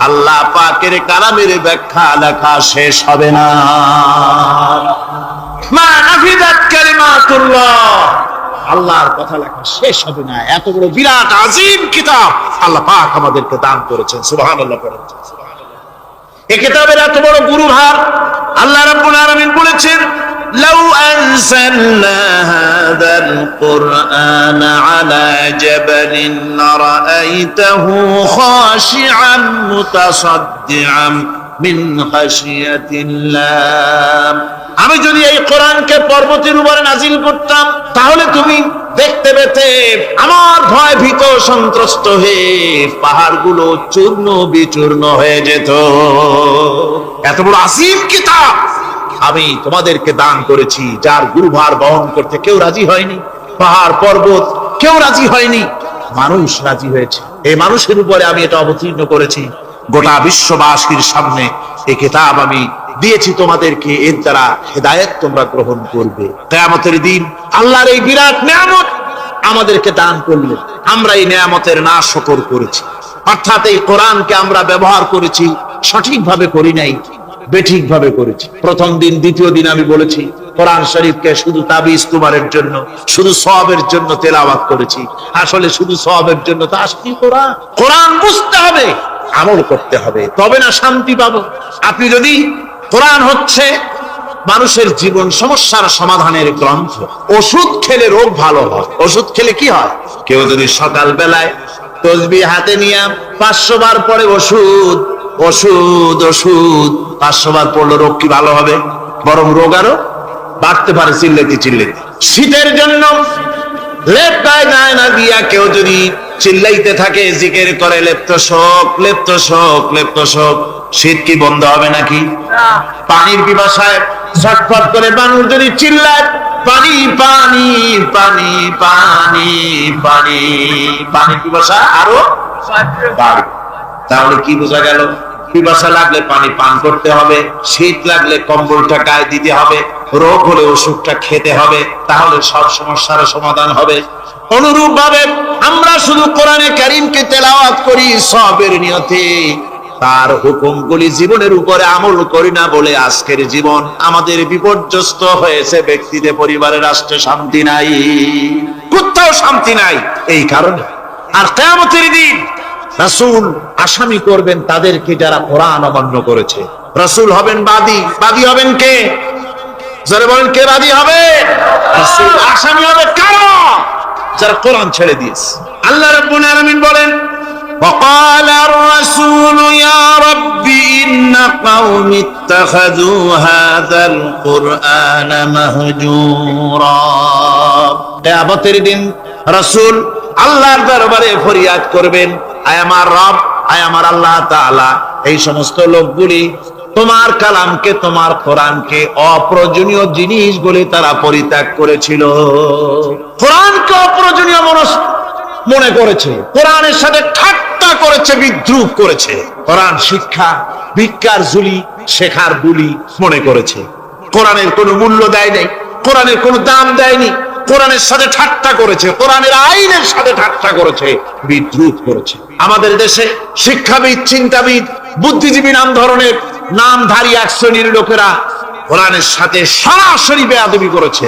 আল্লাহ পাকের কালামের ব্যাখ্যা লেখা শেষ হবে না। মা নাফিদাত কালিমাতুল্লাহ, আল্লাহর কথা লেখা শেষ হবে না। এত বড় বিরাট আযীম কিতাব আল্লাহ পাক আমাদেরকে দান করেছেন, সুবহানাল্লাহ পড়েন। এই কিতাবের এত বড় গুরুভার আল্লাহ রাব্বুল আলামিন বলেছেন, লাউ আনসালনা হাযাল কুরআন আলা জাবালিন লারাআইতাহু খাশিআন মুতাসাদ্দিআন মিন খাশিয়াতিল্লাহ। আমি যদি এই কোরআনকে পর্বতের উপরে নাজিল করতাম, তাহলে তুমি দেখতে পেতে আমার ভয় ভীত সন্ত্রস্ত হয়ে পাহাড়গুলো চূর্ণ বিচূর্ণ হয়ে যেত। এত বড় আসিম কিতাব আমি তোমাদেরকে দান করেছি, যার গুরুভার বহন করতে কেউ রাজি হয়নি। পাহাড় পর্বত কেউ রাজি হয়নি, মানুষ রাজি হয়েছে। এই মানুষের উপরে আমি এটা অবতীর্ণ করেছি। গোটা বিশ্ববাসীর সামনে এই কিতাব আমি দিয়েছি তোমাদেরকে, এর দ্বারা হেদায়েত তোমরা গ্রহণ করবে। কিয়ামতের দিন আল্লাহর এই বিরাট নিয়ামত আমাদেরকে দান করলেন, আমরা এই নিয়ামতের নাশকর করেছি। অর্থাৎ এই কোরআনকে আমরা ব্যবহার করেছি, সঠিকভাবে করি নাই, বেঠিক ভাবে করেছি। প্রথম দিন দ্বিতীয় দিন আমি বলেছি কোরআন শরীফকে শুধু তাবিজ তোমারের জন্য, শুধু সওয়াবের জন্য তেলাওয়াত করেছি। আসলে শুধু সওয়াবের জন্য তা আসলে কোরআন বুঝতে হবে, আমল করতে হবে, তবে না শান্তি পাবো। আপনি যদি কোরআন হচ্ছে মানুষের জীবন সমস্যার সমাধানের গ্রন্থ। ওষুধ খেলে রোগ ভালো হয়। ওষুধ খেলে কি হয়? কেউ যদি সকাল বেলায় তসবিহ হাতে নিয়ে 500 বার পরে ওষুধ ওষুধ ওষুধ 500 বার পড়লে রোগ কি ভালো হবে? বরং রোগ আরো বাড়তে পারে চিল্লাতে চিল্লাতে। শীতের জন্য লেপ গায়ে গায়ে না দিয়া কেউ যদি চিল্লাইতে থাকে, জিকির করে লেপ্ত শোক লেপ্ত শোক লেপ্ত শোক, শীত কি বন্ধ হবে নাকি? পানির পিপাসায় ছটফট করে মানুষ যদি চিল্লায় পানি পানি পানি পানি পানি, পানির পিপাসা আরো বাড়বে। তাহলে কি বোঝা গেল? পিপাসা লাগলে পানি পান করতে হবে, শীত লাগলে কম্বলটা গায়ে দিতে হবে, রোগ হলে ওষুধটা খেতে হবে, তাহলে সব সমস্যার সমাধান হবে। অনুরূপ ভাবে আমরা শুধু কোরআনে কারীমকে তেলাওয়াত করি সওয়াবের নিয়তে, তার হুকুমগুলি জীবনের উপরে আমল করি না বলে আজকের জীবন আমাদের বিপর্যস্ত হয়েছে। ব্যক্তিতে, পরিবারে, রাষ্ট্রে শান্তি নাই, কোথাও শান্তি নাই এই কারণে। আর কিয়ামতের দিন রাসূল আসামি করবেন তাদেরকে যারা কোরআন অমান্য করেছে। রাসূল হবেন বাদী। বাদী হবেন কে? যারা বলেন কে বাদী হবে? রাসূল। আসামি হবে কারা? যারা কোরআন ছেড়ে দিয়েছে। আল্লাহ রাব্বুল আলামিন বলেন, وقال الرسول يا رب إن قومي اتخذوا هذا القرآن مهجورا। কিয়ামতের দিন রাসূল আল্লাহর দরবারে ফরিয়াদ করবেন, আয় আমার রব, আয় আমার আল্লাহ তাআলা, এই সমস্ত লোকগুলি তোমার কালামকে, তোমার কোরআনকে অপ্রয়োজনীয় জিনিসগুলি তারা পরিত্যাগ করেছিল। কোরআনকে অপ্রয়োজনীয় মনে করেছে, কোরআনের সাথে ঠাট্টা করেছে, বিদ্রুপ করেছে। কোরআন শিক্ষা ভিক্ষার ঝুলি, শেখার বুলি মনে করেছে। কোরআনের কোনো মূল্য দেয় নাই, কোরআনের কোনো দাম দেয়নি। কোরআনের সাথে ঠাট্টা করেছে, কোরআনের আইনের সাথে ঠাট্টা করেছে, বিদ্রুপ করেছে। আমাদের দেশে শিক্ষাবিদ, চিন্তাবিদ, বুদ্ধিজীবী নাম ধরনের নামধারী এক শ্রেণীর লোকেরা কোরআনের সাথে সরাসরি বেয়াদবি করেছে।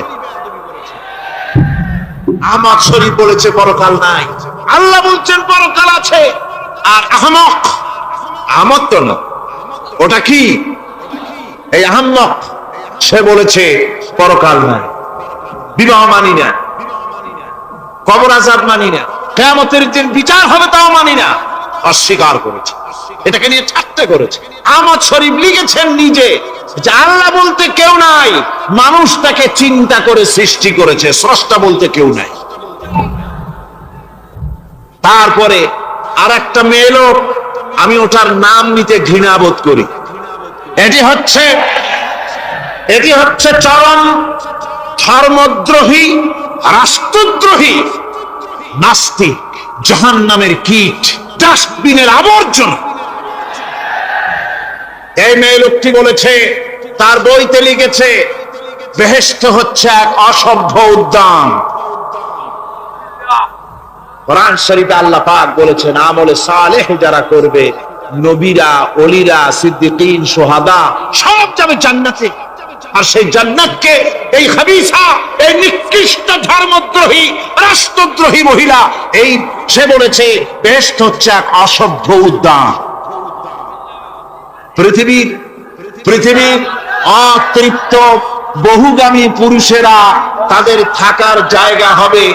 আহমদ শরীফ বলেছে পরকাল নাই, আল্লাহ বলছেন পরকাল আছে। আর আহমক, আহমদ তো না, ওটা কি? এই আহমক সে বলেছে পরকাল নাই, বিবাহ মানি না, কবর আযাব মানি না, কিয়ামতের দিন বিচার হবে তাও মানি না, অস্বীকার করেছে। এটাকে নিয়ে ঠাট্টা করেছে। আহমদ শরীফ লিখেছেন নিজে যে আল্লাহ বলতে কেউ নাই, মানুষ তাকে চিন্তা করে সৃষ্টি করেছে, স্রষ্টা বলতে কেউ নাই। তারপরে আর একটা মেয়ে লোক, আমি ওটার নাম নিতে ঘৃণা বোধ করি, এটি হচ্ছে চরম ধর্মদ্রোহী, রাষ্ট্রদ্রোহী, নাস্তিক, জাহান্নামের কীট, ডাস্টবিনের আবর্জনা। এই মেয়ে লোকটি বলেছে, তার বইতে লিখেছে, বেহেশত হচ্ছে এক অসভ্য উদ্যান। কোরআন শরীফে আল্লাহ পাক বলেছেন, আমলে সালেহ যারা করবে, নবীরা, ওলিরা, সিদ্দিকীন, শুহাদা সব যাবে জান্নাতে। আর সেই জান্নাতকে এই খাবিসা, এই নিকৃষ্ট ধর্মদ্রোহী, রাষ্ট্রদ্রোহী মহিলা, এই সে বলেছে বেহেশত হচ্ছে এক অসভ্য উদ্যান। পৃথিবীর অতৃপ্ত বহুগামী পুরুষেরা তাদের থাকার জায়গা হবে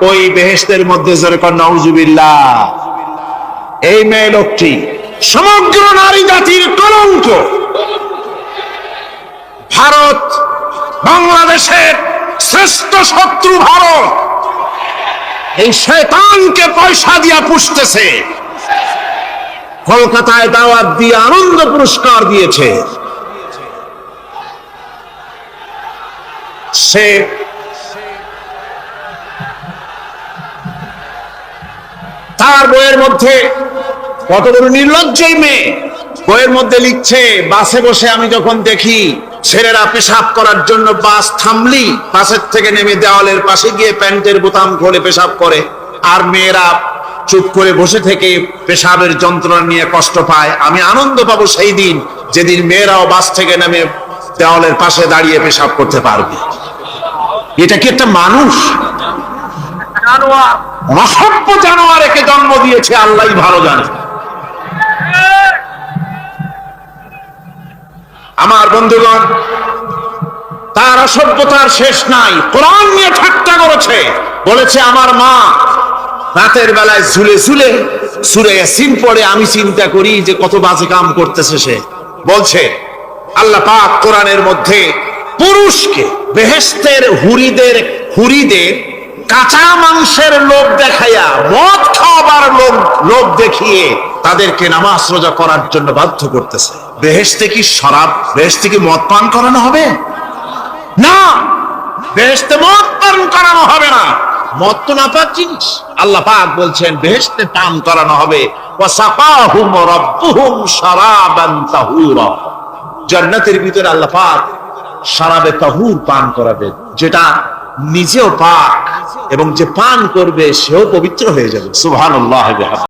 ওই বেহেশতের মধ্যে। যেরকম নাউজুবিল্লাহ। এই মেয়ে লোকটি সমগ্র নারী জাতির কলঙ্ক। ভারত বাংলাদেশের শ্রেষ্ঠ শত্রু। ভারত এই শয়তানকে পয়সা দিয়া পুষতেছে। কলকাতায় দাওয়াত দিয়ে আনন্দ পুরস্কার দিয়েছে। সে তার বইয়ের মধ্যে, কত বড় নির্লজ্জ মেয়ে, বইয়ের মধ্যে লিখছে, বাসে বসে আমি যখন দেখি ছেলেরা পেশাব করার জন্য বাস থামলি বাসের থেকে নেমে দেওয়ালের পাশে গিয়ে প্যান্টের বোতাম খুলে পেশাব করে, আর মেয়েরা চুপ করে বসে থেকে পেশাবের যন্ত্রণা নিয়ে কষ্ট পায়, আমি আনন্দ পাবো সেই দিন যেদিন মেয়েরাও বাস থেকে নেমে দেওয়ালের পাশে দাঁড়িয়ে পেশাব করতে পারবে। এটা কি একটা মানুষ? অসভ্য জানোয়ার একে জন্ম দিয়েছে, আল্লাহই ভালো জানে। আমার বন্ধুগণ, তার অসভ্যতার শেষ নাই। কোরআন নিয়ে ঠাট্টা করেছে, বলেছে আমার মা রাতের বেলায় ঝুলে ঝুলে সূরা ইয়াসিন পড়ে, আমি চিন্তা করি যে কত বাজে কাম করতেছে সে। বলছে আল্লাহ পাক কোরআনের মধ্যে পুরুষকে বেহেশতের হুরিদের কাঁচা মাংসের লোভ দেখাইয়া, মদ খাওয়াবার লোভ দেখিয়ে তাদেরকে নামাজ রোজা করার জন্য বাধ্য করতেছে। বেহেশতে কি শরাব, বেহেশতে কি মদ পান করানো হবে? না, বেহেশতে মদ পান করানো হবে না। মদ তো নাপাক জিনিস। আল্লাহ পাক বলছেন বেহেশতে পান করানো হবে। ওয়াসাকাহুম রাব্বুহুম শারাবান তাহুরা। জান্নাতের ভিতরে আল্লাহ পাক শরাবে তাহুর পান করাবেন, যেটা নিজেও পাক এবং যে পান করবে সেও পবিত্র হয়ে যাবে। সুবহানাল্লাহ।